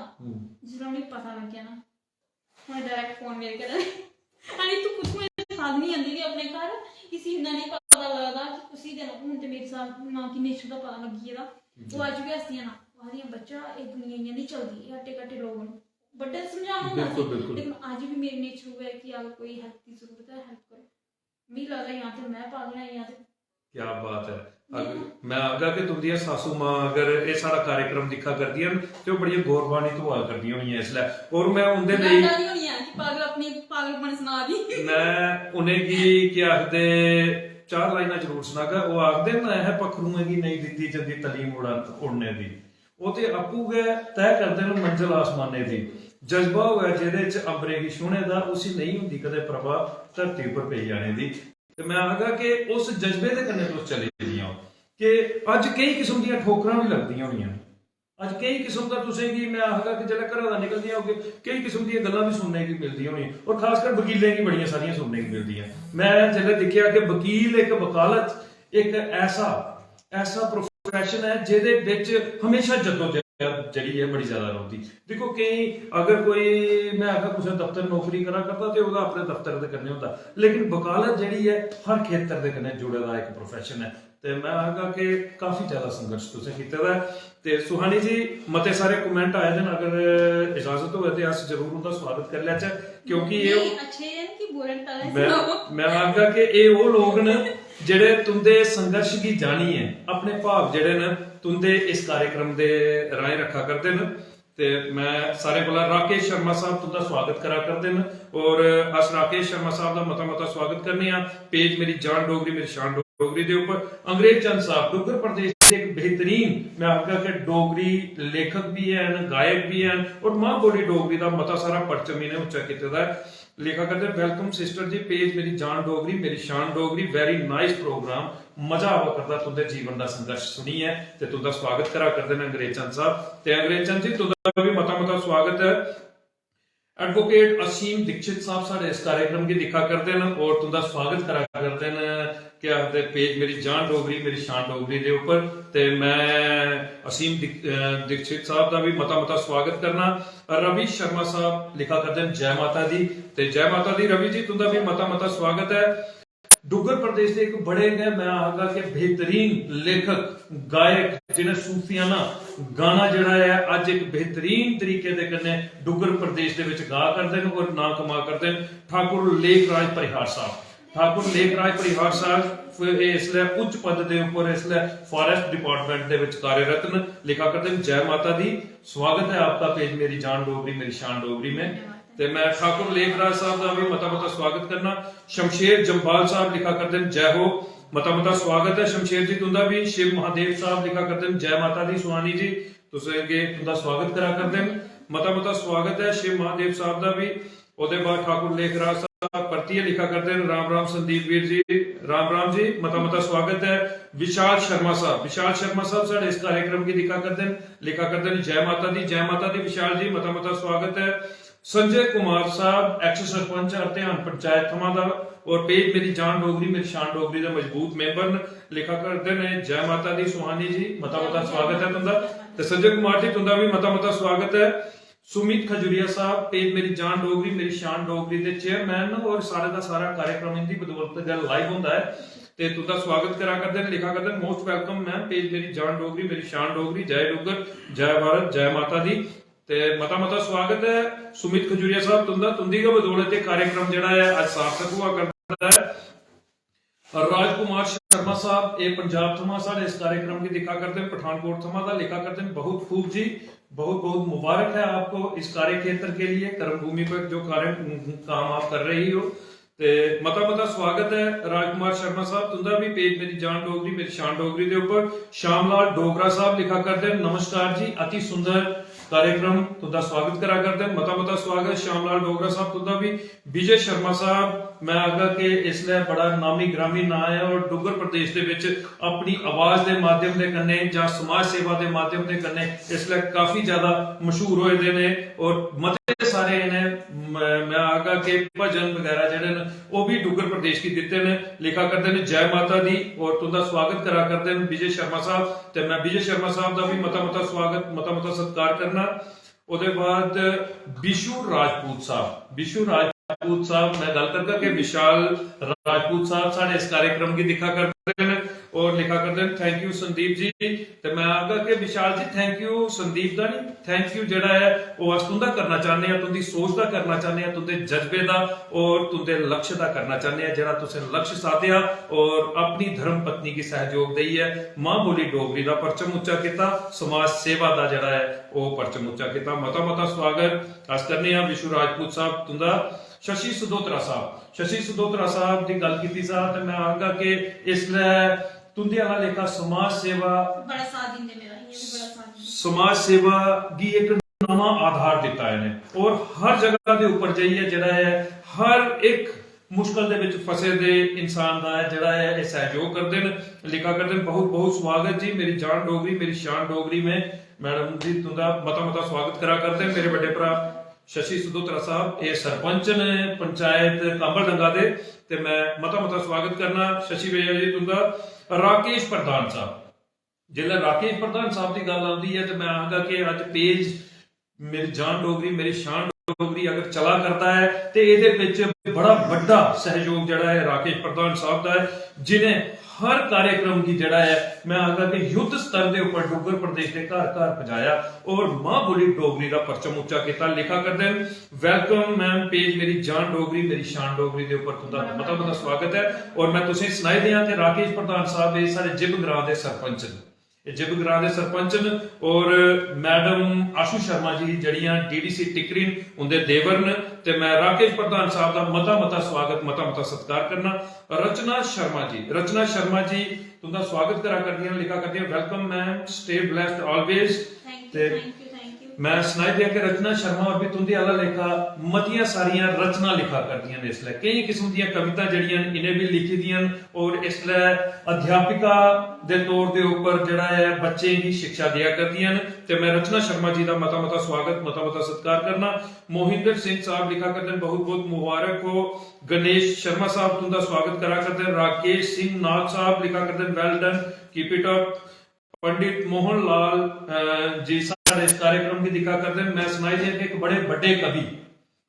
जिसलै उ'नेंगी पता लग गया ना, उ'नें डायरेक्ट फोन मेरे कन्नै अरे तू कुछ मेरे साथ नहीं आंदी थी अपने घर, इसी इन्ना नहीं पता लगदा कि कुसी देना। हून ते मेरी साथ मां की नेचर दा पता लगी गेदा, ओह् अज्ज भी हसदियां ना, आखदियां बच्चा एह् दुनिया इ'यां नहीं चलदी, एह् हट्टे कट्टे लोग न, बड्डे समझाना होंदा सी, लेकिन अज्ज भी मेरी नेचर हुआ है कि अगर कोई हेल्प की जरूरत है हेल्प करो। मिगी लगदा या ते मैं पागल हां या ते क्या बात है। अगर मैं आगा कि तुंदियां सासू मां अगर ये सारा कार्यक्रम दिखा करदियां ते बड़ियां गौरवानी दुआ करदियां होनियां इसलै, और मैं उंदे लेई कि पागल अपनी पागलपन सुना दी मैं उनेंगी क्या आखदे 4 लाइनां जरूर सुनागा। ओह् आखदे ना है पक्खरुएं गी नहीं दित्ती जंदी तलीम उड़ने दी, ओह् ते आपूं गै तय करदे न मंजिल आसमाने दी। जज्बा होऐ जेह्दे च अंबरे गी छूहने दा, उसी नहीं हुंदी कदे प्रभा धरती उप्पर पेई जाने दी। ते मैं आखगा कि उस जज्बे दे कन्नै तुस चली दियां हो कि अज्ज केई किस्म दियां ठोकरां भी लगदियां होनियां, अज्ज केई किस्म दा तुसें गी मैं आखगा कि जेल्लै घरा दा निकलदियां होगे केई किस्म दियां गल्लां भी सुनने गी मिलदियां होनियां, और खासकर वकीलें गी बड़ियां सारियां सुनने गी मिलदियां। मैं जेल्लै दिक्खेआ कि वकील एक वकालत एक ऐसा प्रोफैशन है जेह्दे विच हमेशा जद्दोजहद जड़ी है बड़ी ज्यादा रौंदी। देखो कई अगर कोई मैं आखा कुसै दफ्तर नौकरी करा करदा ते ओह्दा अपने दफ्तर दे कन्नै होंदा, लेकिन वकालत जड़ी है हर खेतर दे कन्नै जुड़े दा एक प्रोफैशन है। ते मैं आखगा कि काफी ज्यादा संघर्ष तुसें कीते दा है। ते सुहानी जी मते सारे कमेंट आए दे, अगर इजाजत होवे ते अस जरूर उंदा स्वागत करी लैचे, क्योंकि एह् अच्छे न कि बोलन पैह्ले मैं आखगा कि एह् ओह् लोग न जेह्ड़े तुंदे संघर्ष गी जानिए अपने भाव जेह्ड़े न तुंदे इस कार्यक्रम दे राहें रखा करदे न। ते मैं सारे कोला राकेश शर्मा साहब तुंदा स्वागत करा करदे न, और अस राकेश शर्मा साहब दा मता स्वागत करने आं पेज मेरी जान डोगरी मेरी शान डोगरी दे उप्पर। अंग्रेज चंद साहब डुग्गर प्रदेश दे एक बेहतरीन मैं आखगा कि डोगरी लेखक भी हैन, गायक भी हैन, और मां बोली डोगरी दा मता सारा परचम इन्हें उच्चा कीते दा है। लिखा करते वेलकम सिस्टर जी पेज मेरी जान डोगरी मेरी शान डोगरी, वेरी नाइस प्रोग्राम, मजा आवा करदा तुंदे जीवन दा संघर्ष सुनिए ते तुंदा स्वागत करा करदे ने अंग्रेज चंद साहब। ते अंग्रेज चंद जी तुंदा भी मता स्वागत है। एडवोकेट असीम दीक्षित साहब साढ़े इस कार्यक्रम की दिखा करते हैं और तुंदा स्वागत करा करते हैं क्या आखदे पेज मेरी जान डोगरी मेरी शान डोगरी दे ऊपर। ते मैं असीम दीक्षित साहब का भी मता स्वागत करना। रवि शर्मा साहब लिखा करते हैं जय माता दी, ते जय माता दी रवि जी तुंदा भी मता स्वागत है। डुग्गर प्रदेश के एक बड़े गए मैं आगा के बेहतरीन लेखक गायक जिन्हें सूफियाना गाना जड़ा है अज एक बेहतरीन तरीके दे कन्ने डुग्गर प्रदेश दे विच गा करदे ने और नाम कमा करदे ने। ठाकुर लेखराज परिहार साहब, ठाकुर लेखराज परिहार साहब इसलिए उच्च पद के उपर इसलिए फॉरेस्ट डिपार्टमेंट दे विच कार्यरत न। लिखा करते हैं जय माता दी, स्वागत है आपका पेज मेरी जान डोगरी मेरी शान डोगरी में। ते मैं ठाकुर लेखराज साहब का भी मता स्वागत करना। शमशेर जम्बाल साहब लिखा करते हैं जय हो, मता स्वागत है शमशेर जी तुंदा भी। शिव महादेव साहब लिखा करते हैं जय माता दी, सुहानी जी तुसेंगे तुंदा स्वागत करा करते हैं, मता स्वागत है शिव महादेव साहब का भी। ओदे बाद ठाकुर लेखराज साहब परतिए लिखा करते हैं राम संदीप वीर जी, राम जी मता स्वागत है। विशाल शर्मा साहब साढ़े इस कार्यक्रम की लिखा करते हैं जय माता दी विशाल जी मता स्वागत है। संजय कुमार साहब एक्स सरपंच ध्यान पंचायत थमा दा और पेज मेरी जान डोगरी मेरी शान डोगरी दे मजबूत मेंबर लिखा करते ने। जय माता दी सुहानी जी मता मता स्वागत है तुंदा ते संजय कुमार जी तुंदा भी मता मता स्वागत है। सुमित खजूरिया साहब पेज मेरी जान डोगरी मेरी शान डोगरी दे चेयरमैन और सारे दा सारा कार्यक्रम इनदी बदौलत गल लाइव हुंदा है ते तुंदा स्वागत करा करदे ने लिखा करदे मोस्ट वेलकम मैम पेज मेरी जान डोगरी मेरी शान डोगरी जय डुग्गर जय भारत जय माता दी ते मता मता स्वागत है। सुमित खजूरिया साहब तुंदा तुंदी दी बदौलत कार्यक्रम जेड़ा है आज सार्थक हुआ करदा है। राजकुमार शर्मा साहब ये पंजाब थमा साढ़े इस कार्यक्रम की दिखा करते हैं पठानकोट थमा दा लिखा करते हैं बहुत खूब जी बहुत बहुत मुबारक है आपको इस कार्य क्षेत्र के लिए कर्मभूमि पर जो कार्य काम आप कर रही हो ते मता मता स्वागत है। राजकुमार शर्मा साहब तुंदा भी पेज मेरी जान डोगरी मेरी शान डोगरी दे ऊपर श्यामलाल डोगरा साहब लिखा करते हैं नमस्कार जी अति सुंदर कार्यक्रम तुंदा स्वागत करा करते हैं मता मता स्वागत श्यामलाल डोगरा साहब तुंदा भी। विजय शर्मा साहब मैं आगा के इसलिए बड़ा नामी ग्रामी ना है और डुग्गर प्रदेश दे विच अपनी आवाज दे माध्यम दे कन्ने जां समाज सेवा दे माध्यम दे कन्ने इसलिए काफी ज्यादा मशहूर होए दे ने और मते सारे ने मैं आगा के भजन वगैरह जेडे ने वो भी डुग्गर प्रदेश की दिते ने लिखा करते ने जय माता दी और तुंदा स्वागत करा करते हैं विजय शर्मा साहब ते मैं विजय शर्मा साहब दा भी मता मता स्वागत मता मता सत्कार करना। ਉਹਦੇ बाद बिशु राजपूत साहब मैं गल करके कि विशाल राजपूत साहब साढ़े इस कार्यक्रम की दिखा करते हैं और लिखा करते हैं थैंक यू संदीप जी ते मैं आगा कि विशाल जी थैंक यू संदीप दा नहीं थैंक यू जेड़ा है वो अस तुंदा करना चाहते हैं तुंदी सोच दा करना चाहते हैं तुंदे जज्बे दा और तुंदे लक्ष्य दा करना चाहते हैं जेड़ा तुसें लक्ष्य साधिया और अपनी धर्म पत्नी की सहयोग दी है मां बोली डोगरी दा परचम उच्चा किया समाज सेवा दा जेड़ा है वो परचम उच्चा किया मता मता स्वागत अस करने हैं विशु राजपूत साहब तुंदा। शशि सदोत्रा साहब की गल की साहब ते मैं आगा के इसलिए तुंदे वाला लेखा समाज सेवा बड़ा साथ दिंदे मेरा ये भी बड़ा साथ दिंदे समाज सेवा की एक नवा आधार दिता है और हर जगह के ऊपर जाइए जड़ा है हर एक मुश्किल दे विच फसे दे इंसान दा जड़ा है ये सहयोग करते हैं लिखा करते हैं बहुत बहुत स्वागत जी मेरी जान डोगरी मेरी शान डोगरी में मैडम जी तुंदा मता मता स्वागत करा करते हैं। मेरे बड़े भरा शशि सदोत्रा साहब ये सरपंच ने पंचायत कांबलडंगा दे ते मैं मता मता स्वागत करना शशि भैया जी तुंदा। राकेश प्रधान साहब जिल्ले राकेश प्रधान साहब की गल आती है तो मैं आगा कि अज पेज मेरी जान डोगरी मेरी शान डोगरी अगर चला करता है तो ये बड़ा बड़ा सहयोग जड़ा है राकेश प्रधान साहब का है जिन्हें हर कार्यक्रम की जड़ा है मैं आगा कि युद्ध स्तर के ऊपर डुग्गर प्रदेश के घर घर पहुंचाया और मां बोली डोगरी का परचम उच्चा किया लिखा करते हैं वेलकम मैम पेज मेरी जान डोगरी मेरी शान डोगरी के ऊपर तुंदा मता मता स्वागत है। और मैं तुसें सनाई दियां कि राकेश प्रधान साहब ये सारे जिब ग्रां के सरपंच ने जिब ग्रां के सरपंच ने और मैडम आशु शर्मा जी जड़ियां डीडीसी टिकरी उनके देवर ने ते मैं राकेश प्रधान साहब का मता मता स्वागत मता मता सत्कार करना। रचना शर्मा जी तुंदा स्वागत करा करदियां लिखा करदियां welcome ma'am stay blessed always thank you मैं सुनाई दिया कि रचना शर्मा और भी तुंदे आला लेखा मतियां सारियां रचना लिखा करदियां ने इसलिए कई किस्म दी कविता जड़ियां इन्हें भी लिखी दियां और इसलिए अध्यापिका दे तौर दे ऊपर जड़ा है बच्चे की शिक्षा दिया करदियां ते मैं रचना शर्मा जी दा मता मता स्वागत मता मता सत्कार करना। मोहिंदर सिंह साहब लिखा करते हैं बहुत बहुत मुबारक हो। गणेश शर्मा साहब तुंदा स्वागत करा करते हैं। राकेश सिंह नाथ साहब लिखा करते हैं well done keep it up. Pandit Mohan Lal ji सारे इस कार्यक्रम की दिखा करते हैं मैं सुनाई दिया कि एक बड़े बड़े कवि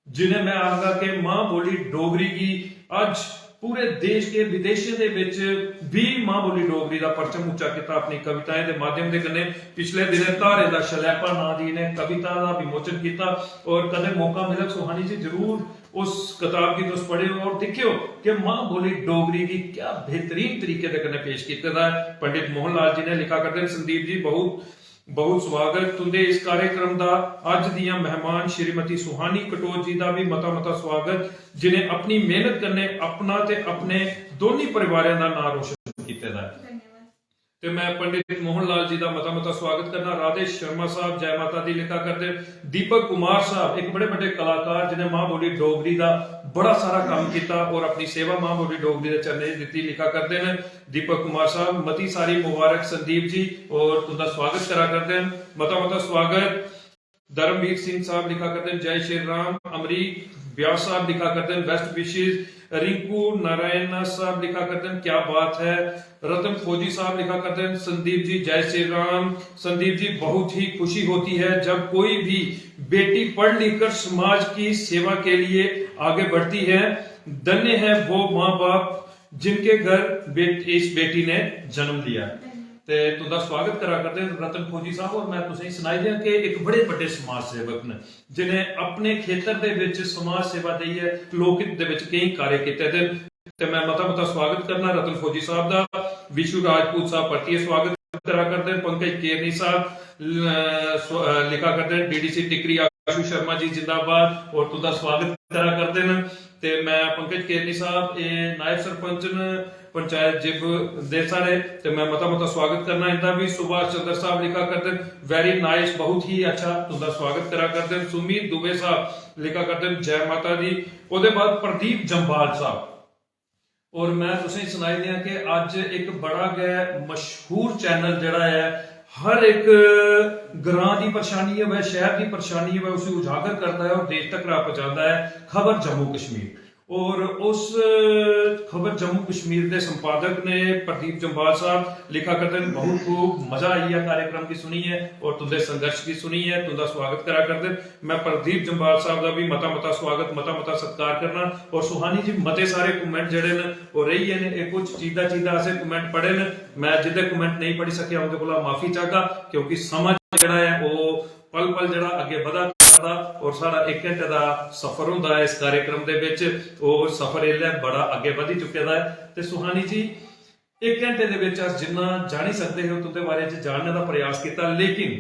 जिन्हें मैं आगा के मां बोली डोगरी की आज पूरे देश के विदेशों के विच भी मां बोली डोगरी का परचम उच्चा किया अपनी कविताएं के माध्यम के कन्ने पिछले दिने धारे दा शलैपा नां दी ने कविता का विमोचन किया और कदे मौका मिले सुहानी जी जरूर उस किताब की तुस पढ़े और देखियो कि मां बोली डोगरी की क्या बेहतरीन तरीके से कन्ने पेश किया है। पंडित मोहन लाल जी ने लिखा करते हैं संदीप जी बहुत बहुत स्वागत तुंदे इस कार्यक्रम का अज दियां मेहमान श्रीमती सुहानी कटोच जी का भी मता मता स्वागत जिन्हें अपनी मेहनत करने अपना ते अपने दोनों परिवारों का नाम रोशन किया है। ते मैं पंडित मोहन लाल जी का मता मता स्वागत करना। राधे शर्मा साहब जय माता दी लिखा करते। दीपक कुमार साहब एक बड़े बड़े कलाकार जिन्हें मां बोली डोगरी का बड़ा सारा काम किया और अपनी सेवा मां बोली डोगरी के चरणे दी लिखा करते हैं। दीपक कुमार साहब मती सारी मुबारक संदीप जी और तुंदा स्वागत करा करते हैं मता मता स्वागत। धर्मवीर सिंह साहब लिखा करते हैं जय श्री राम। अमरीक व्यास साहब लिखा करते हैं बेस्ट विशेष। रिंकू नारायण साहब लिखा करते हैं क्या बात है। रतन फौजी साहब लिखा करते हैं संदीप जी जय श्री राम। संदीप जी बहुत ही खुशी होती है जब कोई भी बेटी पढ़ लिख कर समाज की सेवा के लिए आगे बढ़ती है। धन्य है वो माँ बाप जिनके घर इस बेटी ने जन्म लिया। ਤੇ ਤੁਹਾਡਾ ਸਵਾਗਤ ਕਰਾ ਕਰਦੇ ਰਤਨ ਫੌਜੀ ਸਾਹਿਬ। ਔਰ ਮੈਂ ਤੁਸੀਂ ਸੁਣਾਈ ਦਿਆਂ ਕਿ ਇੱਕ ਬੜੇ ਵੱਡੇ ਸਮਾਜ ਸੇਵਕ ਨੇ ਜਿਨੇ ਆਪਣੇ ਖੇਤਰ ਦੇ ਵਿੱਚ ਸਮਾਜ ਸੇਵਾ ਦੀ ਹੈ, ਲੋਕ ਹਿੱਤ ਦੇ ਵਿੱਚ ਕਈ ਕਾਰਜ ਕੀਤੇ ਨੇ ਤੇ ਮੈਂ ਮਤਾ ਸਵਾਗਤ ਕਰਨਾ ਰਤਨ ਫੌਜੀ ਸਾਹਿਬ ਦਾ। ਵਿਸ਼ੂ ਰਾਜਪੂਤ ਸਾਹਿਬ ਭਰਤੀ ਸਵਾਗਤ ਕਰਾ ਕਰਦੇ हैं। पंकज केरनी साहब लिखा करते हैं डीडीसी टिकरी आशु शर्मा जी जिंदाबाद और तुदा स्वागत करा करते हैं। ते मैं पंकज केरनी साहब नायब सरपंच ने पंचायत जिब दे सारे ते मैं मता स्वागत करना इंदा भी। सुभाष चंद्र साहब लिखा करते हैं वेरी नाइस बहुत ही अच्छा तुदा स्वागत करा करते हैं। सुमीत दुबे साहब लिखा करते हैं जय माता दी। ਉਹਦੇ बाद प्रदीप जंबाल साहब और मैं तुसें सुनाई दिया कि अज एक बड़ा गै मशहूर चैनल जड़ा है हर एक ग्रां की परेशानी है शहर की परेशानी है उसे उजागर करता है और देश तक पहुंचाता है। खबर जम्मू कश्मीर और उस खबर जम्मू कश्मीर के संपादक ने प्रदीप जंबाल साहब लिखा करते हैं बहुत खूब मजा आई है कार्यक्रम की सुनी है और तुंदे संघर्ष की सुनी है तुंदा स्वागत करा करते। मैं प्रदीप जंबाल साहब का भी मता स्वागत मता सत्कार करना। और सुहानी जी मते सारे कमेंट जड़े ने वो रही है कुछ चीजा ऐसे कमेंट पढ़े ने मैं जिदे कमेंट नहीं पढ़ी सकिया उनके को माफी चाहता क्योंकि समझ जड़ा है वो पल पल जड़ा अगे बढ़ा और सारा 1 घंटे का सफर होंदा है इस कार्यक्रम दे विच वो सफर इल्ले बड़ा अगे बढ़ी चुके दा है। ते सुहानी जी 1 घंटे दे विच अस जिन्ना जानी सकते हो तुंदे बारे च जानने का प्रयास किया लेकिन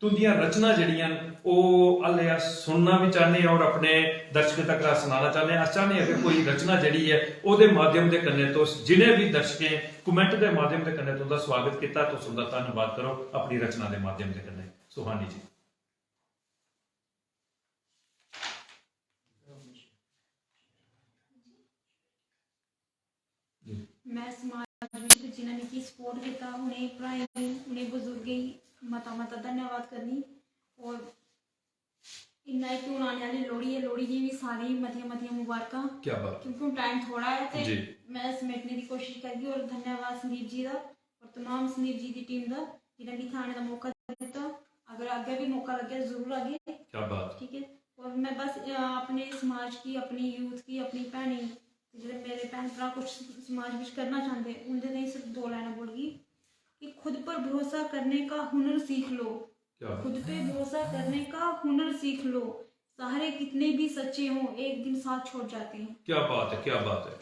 तुंदियां रचना जड़ियां वो हले अस सुनना भी चाहते हैं और अपने दर्शकों तक सुनाना चाहते हैं। अस चाहते हैं कि कोई रचना जड़ी है ਉਹਦੇ माध्यम के कन्ने तो जिन्हें भी दर्शकें कमेंट के माध्यम के कन्ने तुंदा स्वागत किया तो तुंदा धन्यवाद करो अपनी रचना के माध्यम के कन्ने। सुहानी जी मैं समाज में जिन्होंने की सपोर्ट किया उन्हें भराएं उन्हें बुजुर्गें मता धन्यवाद करनी। और इन्ना एक हूँ आने वाली लोहड़ी है लोहड़ी की भी सारी मतियां मुबारक क्या बात क्योंकि टाइम थोड़ा है तो मैं समेटने की कोशिश करूँगी। और धन्यवाद संदीप जी का और तमाम संदीप जी की टीम का जिन्हें भी आने का मौका दिता। अगर आगे भी मौका लगे जरूर आगे क्या बात ठीक है। और मैं बस अपने समाज की अपनी यूथ की अपनी भैनी जो मेरे भैन भरा कुछ समाज में करना चाहते उनके लिए सिर्फ 2 लाइनें बोलगी कि खुद पर भरोसा करने का हुनर सीख लो। खुद पे भरोसा करने का हुनर सीख लो सारे कितने भी सच्चे हों एक दिन साथ छोड़ जाते हैं। क्या बात है क्या बात है।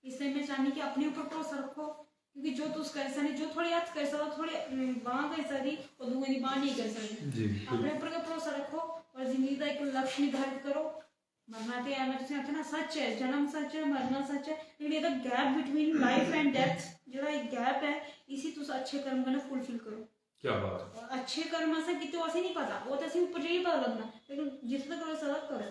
इसलिए मैं चाहनी कि अपने ऊपर भरोसा रखो क्योंकि जो तुस कर सकते जो थोड़े हाथ कर सकते थोड़े बांह कर सकती और दूसरी बांह नहीं कर सकती। अपने ऊपर का भरोसा रखो और जिंदगी का एक लक्ष्य निर्धारित करो। मरना तो यार मैं तुझे आखना सच है जन्म सच है मरना सच है लेकिन ये gap between life and death जो एक गैप है इसी तुस अच्छे कर्म करना फुलफिल करो। क्या बात है। अच्छे कर्म असें किते असें नहीं पता वो तो असें ऊपर जाइए पता लगना लेकिन जिस तक करो सदा करो।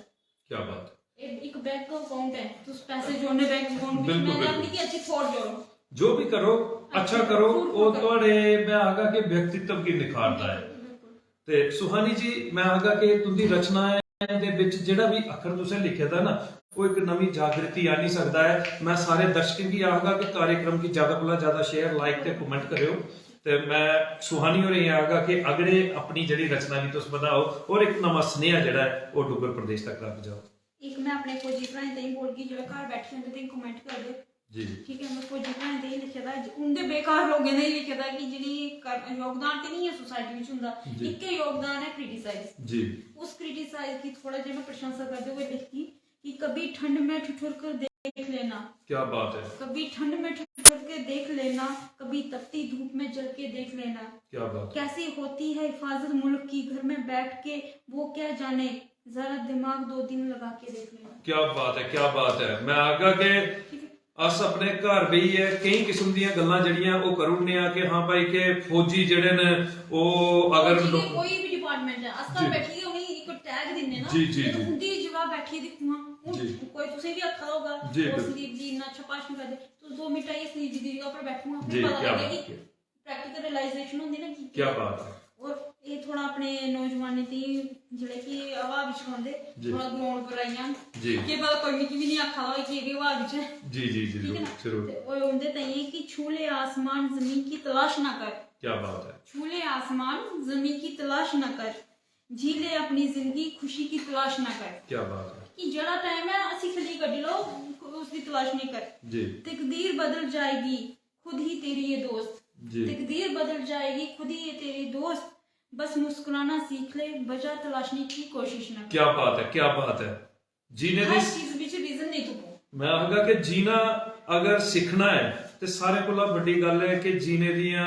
क्या बात है। एक बैंक अकाउंट है तुस पैसे जोड़ने बैंक अकाउंट में मैं अपनी की अच्छी थॉट जोड़ो जो भी करो अच्छा करो वो थोड़े मैं आगा के व्यक्तित्व की निखारता है। ते सुहानी जी मैं आगा के तुंदी रचना है दे विच जेड़ा भी अखर तुसें लिखे दा ना वो एक नवी जागृति आ नहीं सकता है। मैं सारे दर्शकों की आगा के कार्यक्रम की ज्यादा को ज्यादा शेयर लाइक ते कमेंट करियो ते मैं सुहानी और आगा के अगले अपनी जड़ी रचना भी तुस बताओ और एक नवा स्नेहा जड़ा है वो डुगर प्रदेश तक रख जाओ। एक मैं अपने फौजी भराएं ताईं बोल गई जो घर बैठे होंदे ते कमेंट कर दे जी ठीक है। मैं फौजी भराएं ताईं लिखे दा उनदे बेकार लोगों ने लिखे दा कि जिनी योगदान ते नहीं है सोसाइटी में हुंदा एक योगदान है क्रिटिसाइज जी उस क्रिटिसाइज की थोड़ा जिहा मैं प्रशंसा करते हुए लिखी कि कभी ठंड में ठिठुर कर देख लेना। क्या बात है। कभी ठंड में ठिठुर के देख लेना कभी तपती धूप में जल के देख लेना। क्या बात। कैसी होती है हिफाजत मुल्क की घर में बैठ के वो क्या जाने जरा दिमाग 2 दिन लगा के देख लेना। क्या बात है क्या बात है। मैं आगा के अस अपने घर भी है कई किस्म दी गल्लां जड़ियां वो करूने आ कि हां भाई के फौजी जेड़े ने वो अगर कोई भी डिपार्टमेंट है अस घर बैठी दी उन्हें एक टैग दिन्ने ना तो उनदी जगह बैठी दिखूंगा कोई तुसे भी अच्छा होगा और संदीप जी इतना अच्छा भाषण कर दे तो 2 मिनट आई संदीप जी की जगह पर बैठूंगा फिर पता लगेगा कि प्रैक्टिकल रियलाइजेशन होंदी ना कि क्या बात है। और ਇਹ ਥੋੜਾ ਆਪਣੇ ਨੌਜਵਾਨੀ ਤੀ ਜਿਹੜੇ ਕਿ ਹਵਾ ਵਿੱਚ ਹੁੰਦੇ ਜੀ। ਥੋੜਾ ਗਰਾਊਂਡ ਪਰ ਆਈਆਂ ਜੀ। ਕਿ ਬਾਅਦ ਕੋਈ ਵੀ ਨਹੀਂ ਆਖਾ ਹੋਇਆ कि ये हवा ਵਿੱਚ जी जी जी ठीक है ना? जरूर ਤੇ ਉਹ ਹੁੰਦੇ ਤਾਂ ਇਹ ਕਿ ਛੂਲੇ आसमान जमीन की तलाश ना कर क्या बात है छूले आसमान जमीन की तलाश ना कर झीले अपनी जिंदगी खुशी की तलाश ना कर क्या बात है कि जड़ा टाइम है असि खली कढ़ लो उसकी तलाश नहीं कर जी तकदीर बदल जाएगी खुद ही तेरी ये दोस्त जी तकदीर बदल जाएगी खुद ही ये तेरी दोस्त बस मुस्कुराना सीख ले वजह तलाशने की कोशिश ना कर क्या बात है क्या बात है जीने हर दी चीज विच रीजन नहीं तुको मैं आखगा कि जीना अगर सिखना है ਤੇ ਸਾਰੇ ਕੋਲੋਂ ਵੱਡੀ ਗੱਲ ਹੈ ਕਿ ਜੀਨੇ ਦੀਆਂ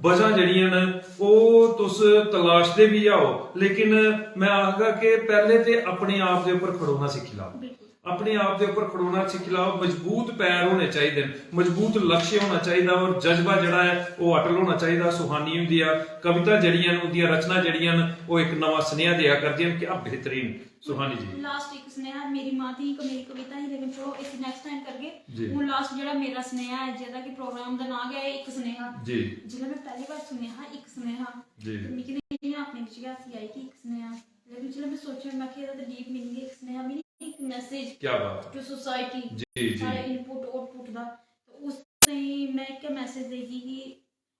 ਵਜ੍ਹਾ ਜਿਹੜੀਆਂ ਨੇ ਉਹ ਤੁਸੀਂ ਤਲਾਸ਼ਦੇ ਵੀ ਆਓ ਲੇਕਿਨ ਮੈਂ ਆਖਗਾ ਕਿ ਪਹਿਲੇ ਤੇ ਆਪਣੇ ਆਪ ਦੇ ਉੱਪਰ ਖੜੋਣਾ ਸਿੱਖ ਲਓ बिल्कुल ਆਪਣੇ ਆਪ ਦੇ ਉੱਪਰ ਖੜੋਣਾ ਸਿੱਖ ਲਓ ਮਜ਼ਬੂਤ ਪੈਰ ਹੋਣੇ ਚਾਹੀਦੇ ਨੇ ਮਜ਼ਬੂਤ ਲਕਸ਼ ਹੋਣਾ ਚਾਹੀਦਾ ਔਰ ਜਜ਼ਬਾ ਜਿਹੜਾ ਹੈ ਉਹ ਅਟਲ ਹੋਣਾ ਚਾਹੀਦਾ ਸੁਹਾਨੀ ਹੁੰਦੀ ਆ ਕਵਿਤਾ ਜਿਹੜੀਆਂ ਨੇ ਉਹਦੀਆਂ ਰਚਨਾ ਜਿਹੜੀਆਂ ਨੇ ਉਹ ਇੱਕ ਨਵਾਂ ਸੁਨੇਹਾ ਦਿਆ ਕਰਦੀਆਂ ਨੇ ਕਿ ਆ ਬਿਹਤਰੀਨ ਸੁਹਾਨੀ ਜੀ लास्ट एक स्नेहा मेरी मां थी कि मेरी कविता ही लेकिन चलो इस नेक्स्ट टाइम जी। करके हूं लास्ट जेड़ा मेरा स्नेहा है जेदा कि प्रोग्राम दा नाम है एक स्नेहा जी जिल्लै मैं पहली बार सुनेहा एक स्नेहा जी ते मिगी नहीं अपने विच गै हसी आई कि एक स्नेहा लेकिन जिल्लै मैं सोचेआ मैं कि एदा डीप मीनिंग एक स्नेहा मीनिंग एक मैसेज क्या बात है टू सोसाइटी जी जी सारे इनपुट आउटपुट दा तो उस ताईं मैं एक मैसेज देगी कि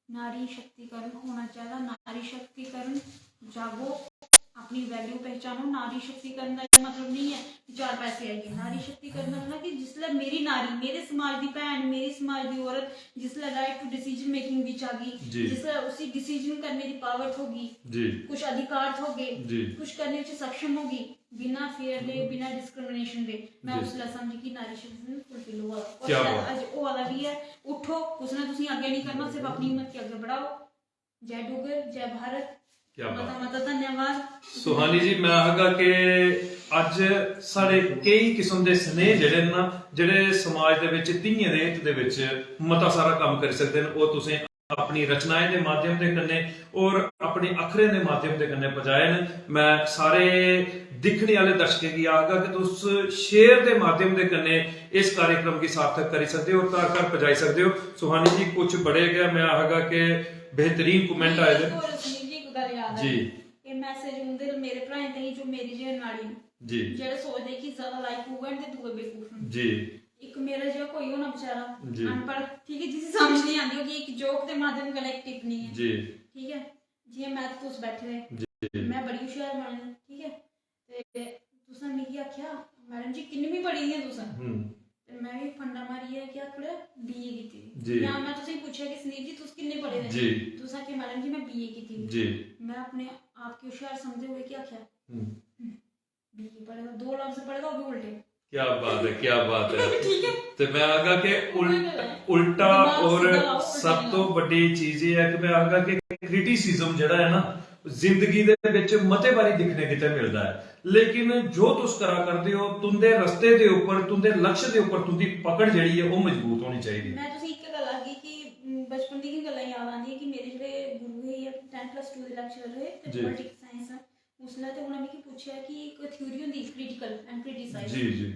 नारी शक्तिकरण होना चाहिए नारी शक्तिकरण जागो अपनी वैल्यू पहचानो नारी शक्तिकरण का मतलब नहीं है कि 4 पैसे आएंगे नारी शक्तिकरण का मतलब कि जिसले मेरी नारी मेरे समाज की भैन मेरी समाज की औरत जिसले राइट टू डिसीजन मेकिंग विच आ जी। गई जिसले उसी डिसीजन करने की पावर होगी जी कुछ अधिकार होगे जी कुछ करने में सक्षम होगी बिना फेयर दे बिना डिस्क्रिमिनेशन दे मैं जी। उसले समझी कि नारी शक्ति फुलफिल हुआ क्या और बात। आज वो वाला भी है उठो उसने तुसी आगे नहीं करना सिर्फ अपनी हिम्मत के आगे बढ़ाओ जय डुगर जय भारत क्या बात। मता मता धन्यवाद ਸੁਹਾਨੀ ਜੀ ਮੈਂ ਆਖਗਾ ਕਿ ਅੱਜ ਸਾਡੇ ਕਈ ਕਿਸਮ ਦੇ ਸਨੇਹ ਜਿਹੜੇ ਨੇ ਨਾ ਜਿਹੜੇ ਸਮਾਜ ਦੇ ਵਿੱਚ ਧੀਆਂ ਦੇ ਹਿੱਤ ਦੇ ਵਿੱਚ ਮਤਾ ਸਾਰਾ ਕੰਮ ਕਰ ਸਕਦੇ ਨੇ ਉਹ ਤੁਸੀਂ ਆਪਣੀ ਰਚਨਾएं ਦੇ ਮਾਧਿਅਮ ਦੇ ਕੰਨੇ ਔਰ ਆਪਣੇ ਅਖਰੇ ਦੇ ਮਾਧਿਅਮ ਦੇ ਕੰਨੇ ਪਹੁੰਚਾਏ ਨੇ ਮੈਂ ਸਾਰੇ दिखने वाले दर्शकों की आगा कि तुस शेयर के माध्यम के कन्ने इस कार्यक्रम की सार्थक कर सकते हो और घर घर पहुंचाई सकते हो सुहानी जी कुछ बड़े गया मैं आगा कि बेहतरीन कमेंट आए थे जी ये मैसेज ਹੁੰਦੇ ਮੇਰੇ ਭਰਾ ਤੇ ਜੋ ਮੇਰੀ ਜੇ ਨਾਲੀ जी ਜਿਹੜੇ ਸੋਚਦੇ ਕਿ ਜ਼ਿਆਦਾ ਲਾਈਕ ਹੋਊਗਾ ਤੇ ਦੂਏ ਬੇਵਕੂਫ ਨੇ जी ਇੱਕ ਮੇਰਾ ਜਿਹਾ ਕੋਈ ਹੋਣਾ ਵਿਚਾਰਾ जी। ਅਨਪੜ੍ਹ ਠੀਕ ਹੈ ਜਿਸ ਸਮਝ ਨਹੀਂ ਆਉਂਦੀ ਕਿ ਇੱਕ ਜੋਕ ਦੇ ਮਾਧਿਅਮ ਨਾਲ ਇੱਕ ਟਿੱਪਣੀ ਹੈ जी ਠੀਕ ਹੈ ਜਿਵੇਂ ਮੈਂ ਤੇ ਤੁਸੀਂ ਬੈਠੇ ਹੋਏ जी ਮੈਂ ਬੜੀ ਹੁਸ਼ਿਆਰ ਬਣੀ ਠੀਕ ਹੈ ਤੇ ਤੁਸੀਂ ਮੈਨੂੰ ਕੀ ਆਖਿਆ ਮੈਡਮ ਜੀ ਕਿੰਨੀ ਵੀ ਪੜ੍ਹੀ ਹੈ ਤੁਸੀਂ ਤੇ ਮੈਂ ਵੀ ਫੰਡਾ ਮਾਰੀ ਹੈ ਕਿ ਆਖੜੇ ਬੀਏ ਕੀਤੀ जी। ਜਾਂ ਮੈਂ ਤੁਸੀਂ ਪੁੱਛਿਆ ਕਿ ਸੰਦੀਪ ਜੀ ਤੁਸੀਂ ਕਿੰਨੇ ਪੜ੍ਹੇ ਨੇ जी ਤੁਸੀਂ ਕਿ ਮੈਡਮ ਜੀ ਮੈਂ ਬੀਏ ਕੀਤੀ जी मैं अपने आप के होशियार समझे हुए क्या क्या बीए पढ़ेगा 2 लफ्ज पढ़ेगा वो भी उल्टे क्या बात है ठीक है ਤੇ ਮੈਂ ਆਗਾ ਕਿ ਉਲਟਾ ਔਰ ਸਭ ਤੋਂ ਵੱਡੀ ਚੀਜ਼ ਇਹ ਹੈ ਕਿ ਮੈਂ ਆਗਾ ਕਿ ਕ੍ਰਿਟਿਸਿਜ਼ਮ ਜਿਹੜਾ ਹੈ ਨਾ ਜ਼ਿੰਦਗੀ ਦੇ ਵਿੱਚ ਮਤੇ ਵਾਰੀ ਦਿਖਣੇ ਕਿਤੇ ਮਿਲਦਾ ਹੈ ਲੇਕਿਨ ਜੋ ਤੁਸੀਂ ਕਰਾ ਕਰਦੇ ਹੋ ਤੁੰਦੇ ਰਸਤੇ ਦੇ ਉੱਪਰ ਤੁੰਦੇ ਲਕਸ਼ ਦੇ ਉੱਪਰ ਤੁੰਦੀ ਪਕੜ ਜਿਹੜੀ ਹੈ ਉਹ ਮਜ਼ਬੂਤ ਹੋਣੀ ਚਾਹੀਦੀ मैं तुसी एक गल आ गई कि बचपन दी गल्लां याद आंदी है कि मेरे जेह्ड़े गुरु है 10+2 दे लेक्चर होए ते जी। पॉलिटिक्स साइंस उसलै ते उ'नें मिगी पुच्छेआ कि एक थ्योरी होंदी क्रिटिकल एंड क्रिटिसाइज जी जी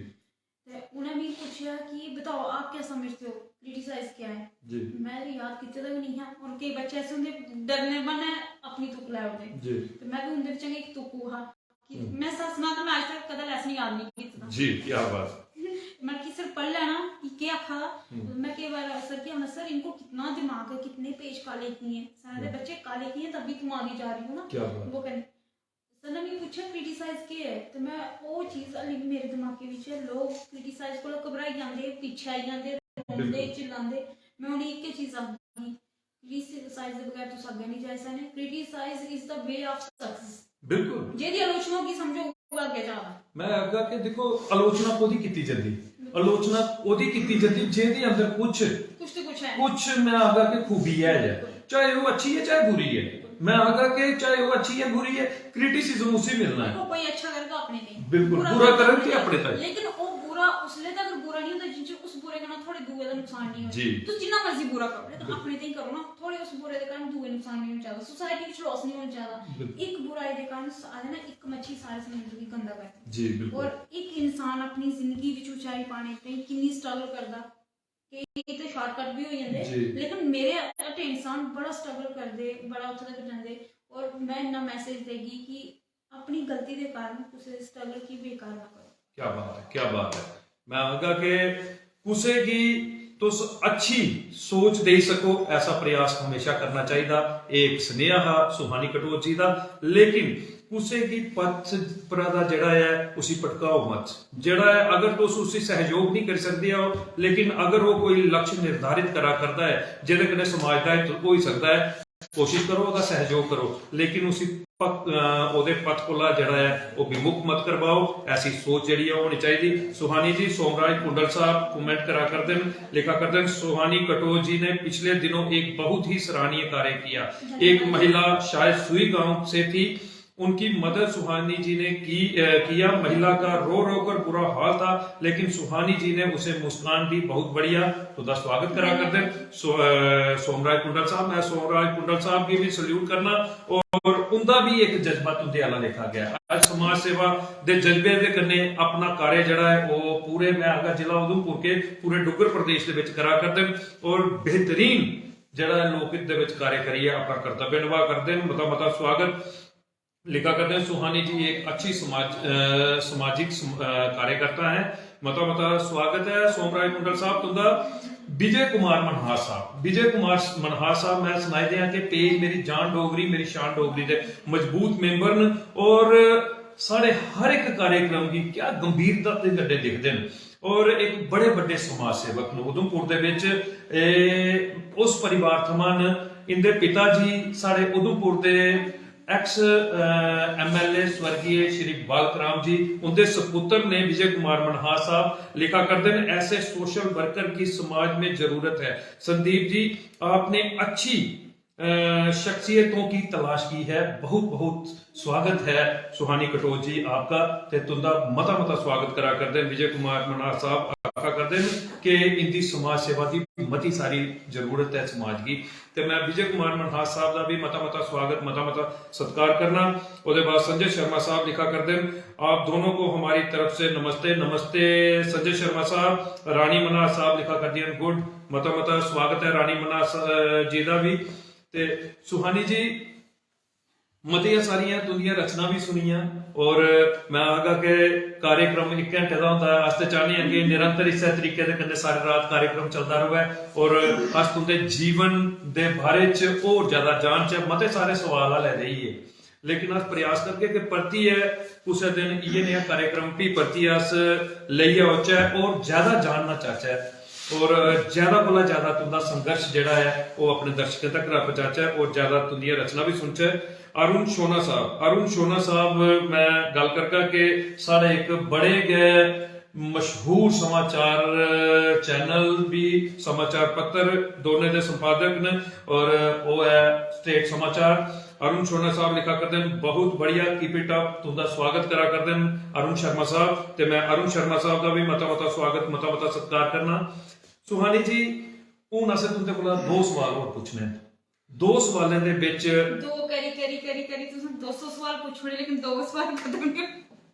ते उ'नें मिगी पुच्छेआ कि बताओ आप क्या समझते हो क्रिटिसाइज क्या है जी मैं याद कीते दा भी नहीं है और कई बच्चे ऐसे होंदे डरने बने अपनी तुक लै उठदे जी ਤੇ ਮੈਂ ਵੀ ਉਹਦੇ ਵਿੱਚ ਇੱਕ ਤੁਕੂ ਹਾਂ ਕਿ ਮੈਂ ਸੱਚ ਨਾ ਤਾਂ ਮੈਂ ਅੱਜ ਤੱਕ ਕਦੇ ਲੈਸਨ ਯਾਦ ਨਹੀਂ ਕੀਤਾ जी क्या बात मैं कि सर पढ़ लेना कि क्या आखा मैं कई बार सर क्या होना सर इनको कितना दिमाग है कितने पेज काले किए हैं सारे बच्चे काले किए हैं तभी तुम आगे जा रही हो ना क्या बात वो कहने सर ने मैं पूछा क्रिटिसाइज क्या है तो मैं वो चीज अली मेरे दिमाग के विच लोग क्रिटिसाइज को घबराई जाते पीछे आई जाते रोंदे चिल्लांदे मैं उन्हें एक चीज आखी क्रिटिसाइज के बगैर तुम आगे नहीं जा सकते criticise is the way of success बिल्कुल जेदी आलोचना की समझो वो आगे जाना ਮੈਂ ਆਗਾ ਕਿ ਦੇਖੋ ਆਲੋਚਨਾ ਕੋਦੀ ਕੀਤੀ ਜਾਂਦੀ ਆਲੋਚਨਾ ਉਹਦੀ ਕੀਤੀ ਜਾਂਦੀ ਜਿਹਦੇ ਅੰਦਰ कुछ तो कुछ है ਕੁਝ ਮੈਂ ਆਗਾ ਕਿ ਖੂਬੀ ਹੈ ਚਾਹੇ ਉਹ ਅੱਛੀ ਹੈ ਚਾਹੇ ਬੁਰੀ ਹੈ मैं आगा कि चाहे वो अच्छी है बुरी है क्रिटिसिज्म उसे मिलना है कोई अच्छा करेगा अपने नहीं बिल्कुल बुरा करें कि अपने तक लेकिन वो बुरा उसले तक बुरा नहीं होता जिन उस बुरे का थोड़े दूए का नुकसान नहीं होता जी तो जितना मर्जी बुरा करो तो अपने ते ही करो ना थोड़े उस बुरे के कारण दूए नुकसान नहीं होना चाहिए सोसाइटी विच लॉस नहीं होना चाहिए एक बुराई के कारण आदे ना एक मच्छी सारे समुद्र की गंदा करती जी बिल्कुल और एक इंसान अपनी जिंदगी विच ऊंचाई पाने ते कितनी स्ट्रगल करदा कई तो शॉर्टकट भी हो जाते लेकिन मेरे अटे इंसान बड़ा स्ट्रगल करते बड़ा उत्थे तक जाते और मैं इन्ना मैसेज देगी कि अपनी गलती के कारण कुछ स्ट्रगल की बेकार ना करो। क्या बात है, क्या बात है। मैं आगा के कुसे की तुस अच्छी सोच दे सको ऐसा प्रयास हमेशा करना चाहिए। एक स्नेहा सुहानी कटोच जी का, लेकिन कुसे की पथ पर जड़ा है उसी भटकाओ मत। जड़ा है अगर तुस उसी सहयोग नहीं कर सकते हो, लेकिन अगर वो कोई लक्ष्य निर्धारित करा करता है जिहदे कन्नै समाज का हित हो ही सकता है, कोशिश करो उसका सहयोग करो, लेकिन उसी ओदे पथ कोला जड़ा है वो विमुख मत करवाओ। ऐसी सोच जड़ी है होनी चाहिए। सुहानी जी सोमराज कुंडल साहब कमेंट करा करते हैं, लिखा करते हैं, सुहानी कटोच जी ने पिछले दिनों एक बहुत ही सराहनीय कार्य किया। एक महिला शायद सुई गांव से थी, उनकी मदद सुहानी जी ने किया। महिला का रो रो कर बुरा हाल था, लेकिन सुहानी जी ने उसे मुस्कान दी। बहुत बढ़िया, तो दा स्वागत करा करते हैं सोमराज कुंडल साहब। मैं सोमराज कुंडल साहब की भी सल्यूट करना, और उनका भी एक जज्बा तुंदे आला लिखा गया। आज समाज सेवा दे जज्बे दे कन्ने अपना कार्य जड़ा है वो पूरे मैं अगर जिला उधमपुर के पूरे डुग्गर प्रदेश दे विच करा करते हैं, और बेहतरीन जड़ा लोकहित दे विच कार्य करिए अपना कर्तव्य निभा करते हैं। मता मता स्वागत लिखा करते हैं। सुहानी जी एक अच्छी सामाजिक कार्यकर्ता है। मता मता स्वागत है सोमराज कुंडल साहब तुंदा। विजय कुमार मनहार साहब, विजय कुमार मनहार साहब मैं सुनाई दिया कि पेज मेरी जान डोगरी मेरी शान डोगरी दे मजबूत मेंबर न, और साढ़े हर एक कार्यक्रम की क्या गंभीरता ते गड्डे दिखते हैं, और एक बड़े बड़े समाज सेवक न उधमपुर दे विच। उस परिवार थमान इंदे पिता जी साढ़े उधमपुर दे एक्स MLA स्वर्गीय श्री बालक राम जी, उनके सपुत्र ने विजय कुमार मनहार साहब लिखा करते हैं, ऐसे सोशल वर्कर की समाज में जरूरत है। संदीप जी आपने अच्छी शख्सियतों की तलाश की है। बहुत बहुत स्वागत है सुहानी कटोच जी आपका, ते तुंदा मता मता स्वागत करा करते हैं। विजय कुमार मनहार साहब आखा करते हैं कि इनकी समाज सेवा की मती सारी जरूरत है समाज की, ते मैं विजय कुमार मनहार साहब का भी मता मता स्वागत मता मता सत्कार करना। उसके बाद संजय शर्मा साहब लिखा करते हैं, आप दोनों को हमारी तरफ से नमस्ते। नमस्ते संजय शर्मा साहब। रानी मनार साहब लिखा कर दिया गुड, मता मता स्वागत है रानी मनार जी का भी। ते सुहानी जी मतिया सारिया तुंदियां रचना भी सुनिया, और मैं आगा के कार्यक्रम 1 घंटे का होता है। अस तो चाहते हैं कि निरंतर इस तरीके से कन्ने सारी रात कार्यक्रम चलता रहे, और अस तुंदे जीवन दे बारे च और ज्यादा जान च मते सारे सवाल ले रही है, लेकिन अस प्रयास करके कि परती है कुछ दिन ये नया कार्यक्रम भी परती अस लेइयै औचे और ज्यादा जानना चाहचे, और ज्यादा कोला ज्यादा तुंदा संघर्ष जड़ा है वो अपने दर्शकों तक पहुंचाचे, और ज्यादा तुंदियां रचना भी सुनचे। अरुण शोना साहब मैं गल करगा कि साढ़े एक बड़े गए मशहूर समाचार चैनल भी समाचार पत्र दोनों के संपादक ने, और वो है स्टेट समाचार। अरुण शोना साहब लिखा करते हैं, बहुत बढ़िया कीप इट अप, तुंदा स्वागत करा करते हैं अरुण शर्मा साहब, ते मैं अरुण शर्मा साहब का भी मता मता स्वागत मता मता सत्कार करना। सुहानी जी हूं असें तुंदे कोला 2 सवाल और पूछने। 2 सवालों के विच दो करी तुसें 200 सवाल पूछने, लेकिन 2 सवाल खत्म नहीं।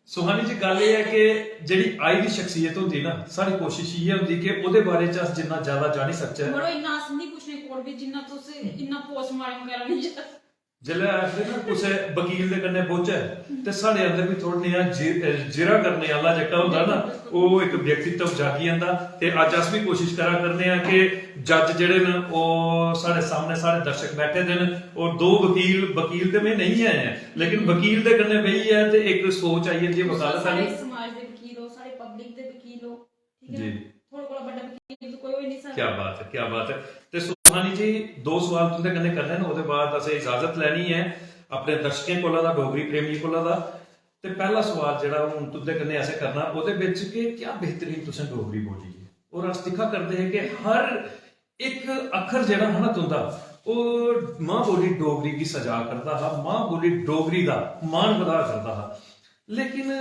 सुहानी जी गल ये है कि जिहड़ी आई दी शख्सियत होंदी ना, सारी कोशिश ये होंदी कि ओदे बारे च अस जिन्ना ज्यादा जानी सकचे। बड़ो इन्ना अस नहीं पूछने कोल भी जिन्ना तुस इन्ना पोस्टमार्टम करा नहीं जा। जिल्लै आखदे ना कुसै वकील दे कन्नै बौह्चे ते साढ़े अंदर भी थोड़ा नेहा जिरा करने आह्ला जेह्का होंदा ना, ओह् इक व्यक्तित्व जागी जंदा। ते अज्ज अस भी कोशिश करा करने आं कि जज जेह्ड़े न ओह् साढ़े सामने साढ़े दर्शक बैठे दे न, और 2 वकील ते में नहीं आए हैं, लेकिन वकील दे कन्नै बेहियै ते इक सोच आई जंदी है वकालत आह्ली। साढ़े समाज दे वकील हो, साढ़े पब्लिक दे वकील हो, ठीक है जी। थोड़ा कोला बड़ा वकील तो कोई हो नहीं सकदा। क्या बात है, क्या बात है। ते सुहानी जी 2 सवाल तुंदे कन्नै करने न, ओह्दे बाद असें इजाजत लैनी है अपने दर्शकें कोला दा, डोगरी प्रेमी कोला दा। ते पहला सवाल जेह्ड़ा हून तुंदे कन्नै असें करना ओह्दे विच कि क्या बेहतरीन तुसें डोगरी बोली है, और अस दिक्खा करदे हैं कि हर एक अखर जेह्ड़ा है ना तुंदा ओह् मां बोली डोगरी की सजा करदा हा, मां बोली डोगरी दा मान बधा करदा हा। लेकिन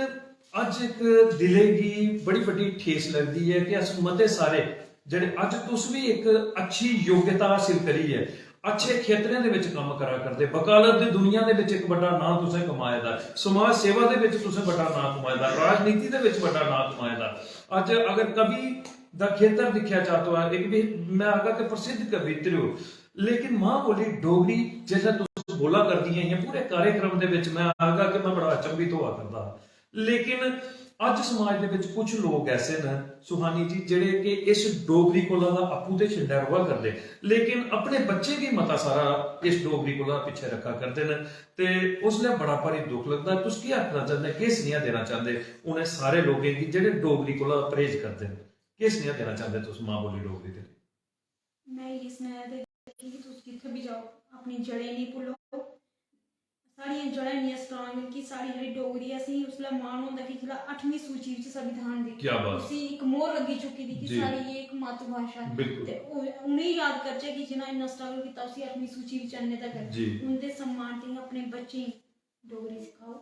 अज एक दिले की बड़ी बड़ी ठेस लगदी है कि अस मते सारे जेह्ड़े अज तुस भी एक अच्छी योग्यता हासिल करी है, अच्छे खेतरें दे विच कम्म करा करदे, वकालत दी दुनिया दे विच एक बड़ा नाम तुसें कमाए दा, समाज सेवा दे विच तुसें बड़ा नाम कमाए दा, राजनीति दे विच बड़ा नाम कमाए दा। अज अगर कवि दा खेतर दिक्खिया जा तो एक भी मैं आगा कि प्रसिद्ध कवित्र हो, लेकिन मां बोली डोगरी जिसलै तुस ਬੋਲਾ ਕਰਦੀਆਂ हैं पूरे कार्यक्रम ਦੇ ਵਿੱਚ मैं ਆਗਾ ਕਿ ਮੈਂ ਬੜਾ ਅਚੰਭਿਤ ਹੋਇਆ ਕਰਦਾ। ਲੇਕਿਨ ਅੱਜ ਸਮਾਜ ਦੇ ਵਿੱਚ ਕੁਝ ਲੋਕ ਐਸੇ ਨੇ ਸੁਹਾਨੀ ਜੀ ਜਿਹੜੇ ਕਿ ਇਸ ਡੋਗਰੀ ਕੋਲਾ ਦਾ ਆਪੂ ਤੇ ਛਿੰਡਾ ਰਵਾ ਕਰਦੇ, ਲੇਕਿਨ ਆਪਣੇ ਬੱਚੇ ਵੀ ਮਤਾ ਸਾਰਾ ਇਸ ਡੋਗਰੀ ਕੋਲਾ ਪਿੱਛੇ ਰੱਖਾ ਕਰਦੇ ਨੇ ਤੇ ਉਸ ਲਈ ਬੜਾ ਭਾਰੀ ਦੁੱਖ ਲੱਗਦਾ। ਤੁਸੀਂ ਕੀ ਆਖਣਾ ਚਾਹੁੰਦੇ, ਕੀ ਸੁਨੇਹਾ ਦੇਣਾ ਚਾਹੁੰਦੇ ਉਹਨੇ ਸਾਰੇ ਲੋਕਾਂ की ਜਿਹੜੇ ਡੋਗਰੀ ਕੋਲਾ ਪਰਹੇਜ਼ ਕਰਦੇ ਨੇ, ਕੀ ਸੁਨੇਹਾ ਦੇਣਾ ਚਾਹੁੰਦੇ ਤੁਸੀਂ ਮਾਂ ਬੋਲੀ ਡੋਗਰੀ ਤੇ? मैं ये सुनाया दे कि तुम जिथे भी जाओ अपनी जड़ें नहीं भुल्लो। साड़ियां जड़ां इन्नियां स्ट्रांग कि साड़ी जेह्ड़ी डोगरी असें उसलै मान होंदा कि जिसलै 8वीं सूची च संविधान दी क्या बात, उसी एक मोहर लगी चुकी दी कि जी। साड़ी ये एक मातृभाषा है बिल्कुल। ते उ'नें याद करचै कि जिन्ना इन्ना स्ट्रगल कीता उसी 8वीं सूची बिच आने तक जी। उं'दे सम्मान ताईं अपने बच्चें गी डोगरी सिखाओ।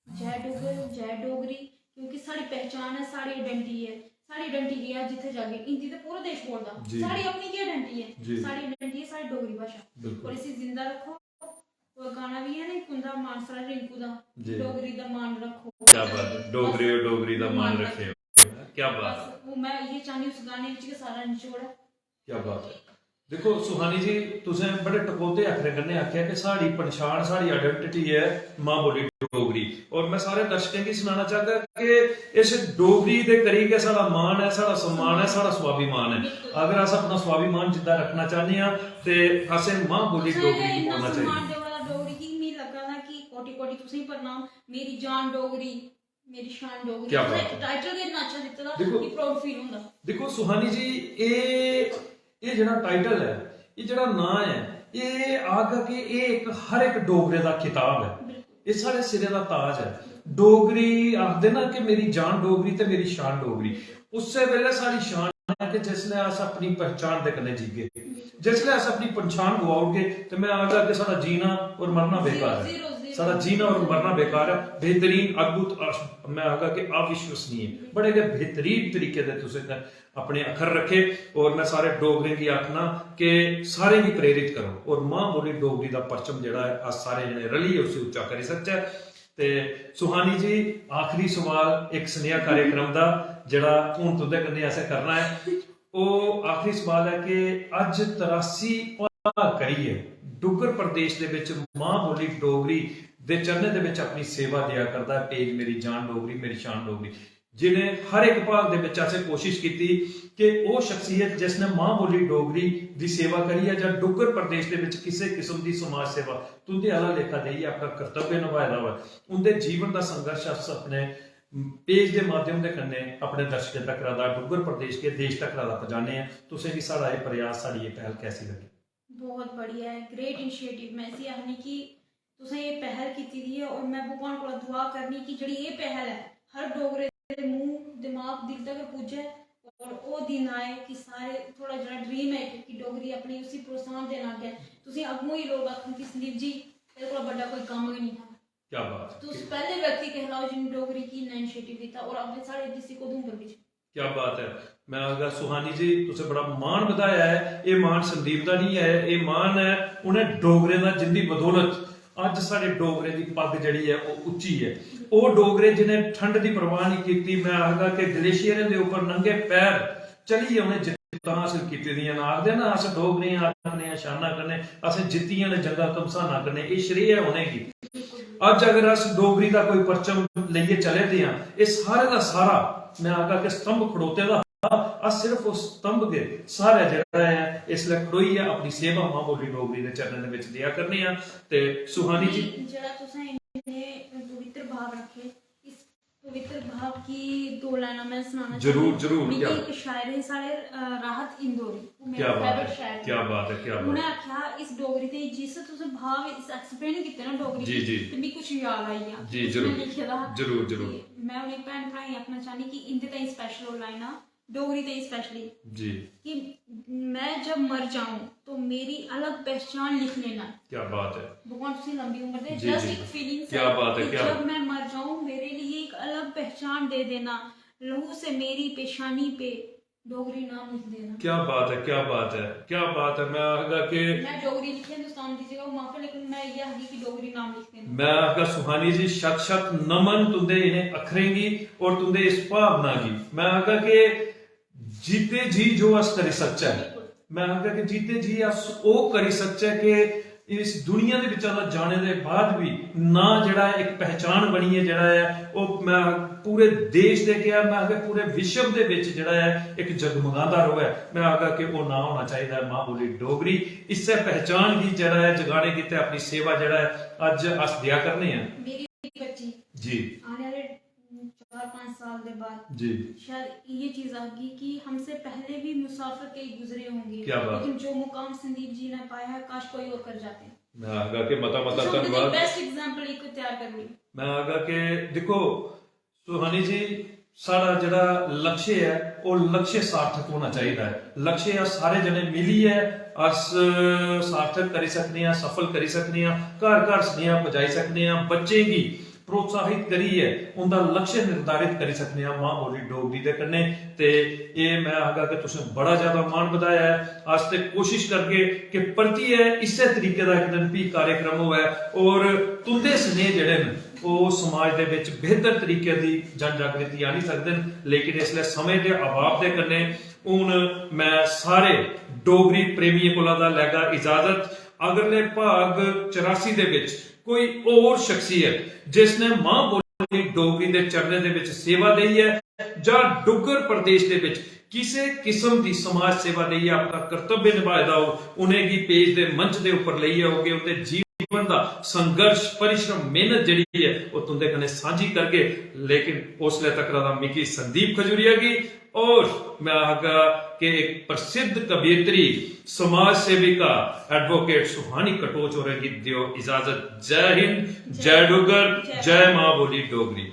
जय डुग्गर जय डोगरी, क्योंकि साड़ी पहचान है, साड़ी आइडेंटिटी है। साड़ी आइडेंटिटी है जिथे जाके हिंदी तो पूरा देश बोलता, जी। साड़ी अपनी की आइडेंटिटी है, जी। साड़ी आइडेंटिटी है साड़ी डोगरी भाषा बिल्कुल। और इसी जिंदा रखो। और गाना भी है ना एक उंदा मानसरा रिंकू दा, जी। डोगरी दा मान रखो। क्या बात है, डोगरी और डोगरी दा मान रखे, क्या बात है, बस वो मैं ये चाहनी उस गाने विच के सारा निचोड़ है। क्या बात है। देखो सुहानी जी तुसें बड़े टकोते अखरे कन्नै आख्या कि साड़ी पहचान साड़ी आइडेंटिटी है मां बोली डोगरी, और मैं सारे दर्शकों की सुनाना चाहता कि इस डोगरी दे करीब के साड़ा मान है, साड़ा सम्मान है, साड़ा स्वाभिमान है। अगर अस अपना स्वाभिमान जिद्दां रखना चाहते हैं तो असें मां बोली डोगरी की बोलना चाहिए। डोगरी की मी लगा ना कि कोटि कोटि तुसें प्रणाम, मेरी जान डोगरी मेरी शान डोगरी। क्या बात है। टाइटल इतना अच्छा दित्ता दा देखो- कि प्राउड फील होंदा। देखो सुहानी जी ये ਜਿਹੜਾ टाइटल है, ये ਜਿਹੜਾ ਨਾਂ है, ये आगा कि ये एक हर एक डोगरे ਦਾ खिताब है, बिल्कुल। ये साढ़े सिरे ਦਾ ताज है। डोगरी आखदे ना कि मेरी जान डोगरी ते मेरी शान डोगरी, उससे वेले साड़ी शान है कि जिसले अस अपनी पहचान दे कन्नै जीगे, जिसले अस अपनी पहचान गवाओगे तो मैं आगा कि साड़ा जीना और मरना बेकार है, साड़ा जीना और मरना बेकार है। बेहतरीन अद्भुत मैं आगा कि अविश्वसनीय बड़े गै बेहतरीन तरीके दे तुसें अपने अखर रखे, और मैं सारे डोगरे की आखना कि सारे भी प्रेरित करो और मां बोली डोगरी का परचम जिहड़ा है अस सारे जने रलिए उसे उच्चा करी सकचै। ते सुहानी जी आखिरी सवाल एक स्नेहा कार्यक्रम का जिहड़ा हुण तुंदे कन्नै असें करना है, वो आखिरी सवाल है कि अज 83 भाग करिए डुग्गर प्रदेश दे विच मां बोली डोगरी दे चरणें दे विच अपनी सेवा दिया करदा पेज मेरी जान डोगरी मेरी शान डोगरी, जिन्हें हर एक भाग दे विच असें कोशिश की कि वो शख्सियत जिसने मां बोली डोगरी दी सेवा करी है जां डुग्गर प्रदेश दे विच किसी किस्म दी समाज सेवा तुंदे आला लेखा देइयै अपना कर्तव्य निभाया दा वा, उंदे जीवन दा संघर्ष अस अपने पेज के माध्यम के कन्नै अपने दर्शकों तक रहा डुग्गर प्रदेश के देश तक रहा पहुंचाने हैं। तुसें भी साड़ा ये प्रयास साड़ी ये पहल कैसी लगी? बहुत बढ़िया है, ग्रेट इनिशिएटिव। मैं इसी आखनी कि तुसें ये पहल की दी है और मैं भगवान को दुआ करनी कि जिहड़ी ये पहल है हर डोगरे दे मुंह दिमाग दिल तक पुजे और वो दिन आए कि सारे थोड़ा जरा ड्रीम है कि डोगरी अपनी उसी प्रोत्साहन देना है। तुसीं अगों ही लोग आखन कि संदीप जी तेरे को बड़ा कोई काम भी नहीं है, क्या बात, तुस पहले व्यक्ति कहलाओ जिन्हें डोगरी की नया इनिशिएटिव दिता और अपने सारे डिस्ट्रिक्ट उधमपुर विच। क्या बात है। मैं अगर सुहानी जी तुसें बड़ा मान बताया है, ये मान संदीप का नहीं है, ये मान है उन्हें डोगरे का जिंदी बदौलत अज साडे डोगरे की पग जिहड़ी है वो उच्ची है। वो डोगरे जिन्हें ठंड की परवाह नहीं की, मैं आखदा कि ग्लेशियरें के उपर नंगे पैर चलिए उन्हें जित्तां हासिल कीतियां ना, आखदे ना अस डोगरे आखने शाना करने असें जित्तियां ने जंगा कमसाना करने, ये श्रेय है उन्हें की। अज अगर अस डोगरी का कोई परचम लेइए चले दे हां, ये सारे का सारा मैं आखदा कि स्तंभ खड़ोते दा अस सिर्फ उस स्तंभ के सारे जिहड़ा है इसलिए खड़ोई है अपनी सेवा मां बोली डोगरी के चरणों दे विच दिया करनी है। ते सुहानी जी जरा तुसें इन्हें पवित्र भाव रखे, इस पवित्र भाव की दो लाइना मैं सुनाना जरूर जरूर। मिगी क्या एक शायर है साढ़े राहत इंदौरी, वो क्या मेरा बात फेवरेट है, शायर क्या बात है, क्या बात उन्हें है। आख्या इस डोगरी ते जिस तुसें भाव इस एक्सप्लेन कीते ना डोगरी जी, जी। ते मिगी कुछ याद आई गया जी, जरूर। उसमें लिखे दा जरूर, जरूर। कि मैं उन्हें भैन भ्राएं आखना चाहनी कि इंदे ताईं स्पेशल हो लाइना डोगरी ताईं स्पेशली जी कि मैं जब मर जाऊं तो मेरी अलग पहचान लिख लेना। क्या बात है, भगवान तुसी लंबी उम्र दे, जी, जस्ट जी। एक फीलिंग क्या बात है, क्या जब मैं मर जाऊं मेरे लिए एक अलग पहचान दे देना, लहू से मेरी पेशानी पे डोगरी नाम लिख देना। क्या बात है, क्या बात है, क्या बात है। मैं आखदा कि मैं डोगरी लिखी हिंदुस्तान की जगह माफी, लेकिन मैं ये आखी कि डोगरी नाम लिख देना। मैं आखदा सुहानी जी शत शत नमन तुंदे इन्हें अखरें गी और तुंदे इस भावना गी। मैं आखदा कि जीते जी जो अस करी सच्चा है, मैं आखदा कि जीते जी अस ओ करी सच्चे कि इस दुनिया ਦੇ ਵਿੱਚ ਦਾ ਜਾਣੇ ਦੇ ਬਾਅਦ ਵੀ ਨਾ ਜਿਹੜਾ ਇੱਕ ਪਹਿਚਾਨ ਬਣੀ ਹੈ ਜਿਹੜਾ ਹੈ ਉਹ ਮੈਂ ਪੂਰੇ ਦੇਸ਼ ਦੇ ਕਿਹਾ ਮੈਂ ਆਖਿਆ ਪੂਰੇ ਵਿਸ਼ਵ ਦੇ ਵਿੱਚ ਜਿਹੜਾ ਹੈ ਇੱਕ ਜਗਮਗਾਉਂਦਾ ਰੋਹੈ ਮੈਂ ਆਖਿਆ ਕਿ ਉਹ ਨਾ ਹੋਣਾ ਚਾਹੀਦਾ ਹੈ ਮਾਂ ਬੋਲੀ ਡੋਗਰੀ ਇਸੇ ਪਹਿਚਾਨ ਹੀ ਜਿਹੜਾ ਹੈ ਜਗਾਣੇ ਕੀਤੇ ਆਪਣੀ ਸੇਵਾ ਜਿਹੜਾ ਹੈ ਅੱਜ ਅਸ ਦਿਆ ਕਰਨੇ ਆ मेरी बच्ची जी आने वाले 4-5 साल के बाद जी शायद ये चीज आ गई कि हमसे पहले भी मुसाफिर कई गुजरे होंगे, क्या बात। लेकिन जो मुकाम संदीप जी ने पाया है काश कोई और कर जाते। मैं आगा के मता धन्यवाद बेस्ट एग्जांपल एक तैयार कर ली। मैं आगा के देखो सुहानी जी साड़ा जड़ा लक्ष्य है वो लक्ष्य सार्थक होना चाहिए है लक्ष्य सारे जने मिली है अस सार्थक करी सकने हैं सफल करी सकने हैं घर घर स्नेहा पहुंचाई सकने हैं बच्चे की प्रोत्साहित करी है उनका लक्ष्य निर्धारित करी सकने हैं मां बोली डोगरी दे कन्ने ते ये मैं आगा कि तुसें बड़ा ज्यादा मान बताया है आज ते कोशिश करके कि प्रति है इसे तरीके का एक दिन भी कार्यक्रम होवे और तुंदे स्नेह जेड़े न ਉਹ ਸਮਾਜ ਦੇ ਵਿੱਚ ਬਿਹਤਰ ਤਰੀਕੇ ਦੀ ਜਨ ਜਾਗ੍ਰਿਤੀ ਆ ਨਹੀਂ ਸਕਦੇ ਲੇਕਿਨ ਇਸ ਲਈ ਸਮੇਂ ਦੇ ਅਭਾਵ ਦੇ ਕੰਨੇ ਹੁਣ ਮੈਂ ਸਾਰੇ ਡੋਗਰੀ ਪ੍ਰੇਮੀਆਂ ਕੋਲਾਂ ਦਾ ਲੈਗਾ ਇਜਾਜ਼ਤ ਅਗਲੇ ਭਾਗ 84 ਦੇ ਵਿੱਚ ਕੋਈ ਹੋਰ ਸ਼ਖਸੀਅਤ ਜਿਸ ਨੇ ਮਾਂ ਬੋਲੀ ਡੋਗਰੀ ਦੇ ਚਰਨੇ ਦੇ ਵਿੱਚ ਸੇਵਾ ਦੇਈ ਹੈ ਜਾਂ ਡੁੱਗਰ ਪ੍ਰਦੇਸ਼ ਦੇ ਵਿੱਚ ਕਿਸੇ ਕਿਸਮ ਦੀ ਸਮਾਜ ਸੇਵਾ ਲਈ ਆਪਣਾ ਕਰਤੱਵ ਨਿਭਾਇਦਾ ਹੋ ਉਹਨੇ ਕੀ ਪੇਜ ਦੇ ਮੰਚ ਦੇ ਉੱਪਰ ਲਈ ਹੋਗੇ ਉਹਦੇ जीवन का संघर्ष परिश्रम मेहनत जड़ी है वो तुंदे कने सांझी करके लेकिन उसले तक रहा मिकी संदीप खजूरिया की और मैं आगा के एक प्रसिद्ध कवियत्री समाज सेविका एडवोकेट सुहानी कटोच और दियो इजाजत। जय हिंद जय डोगर जय मां बोली डोगरी।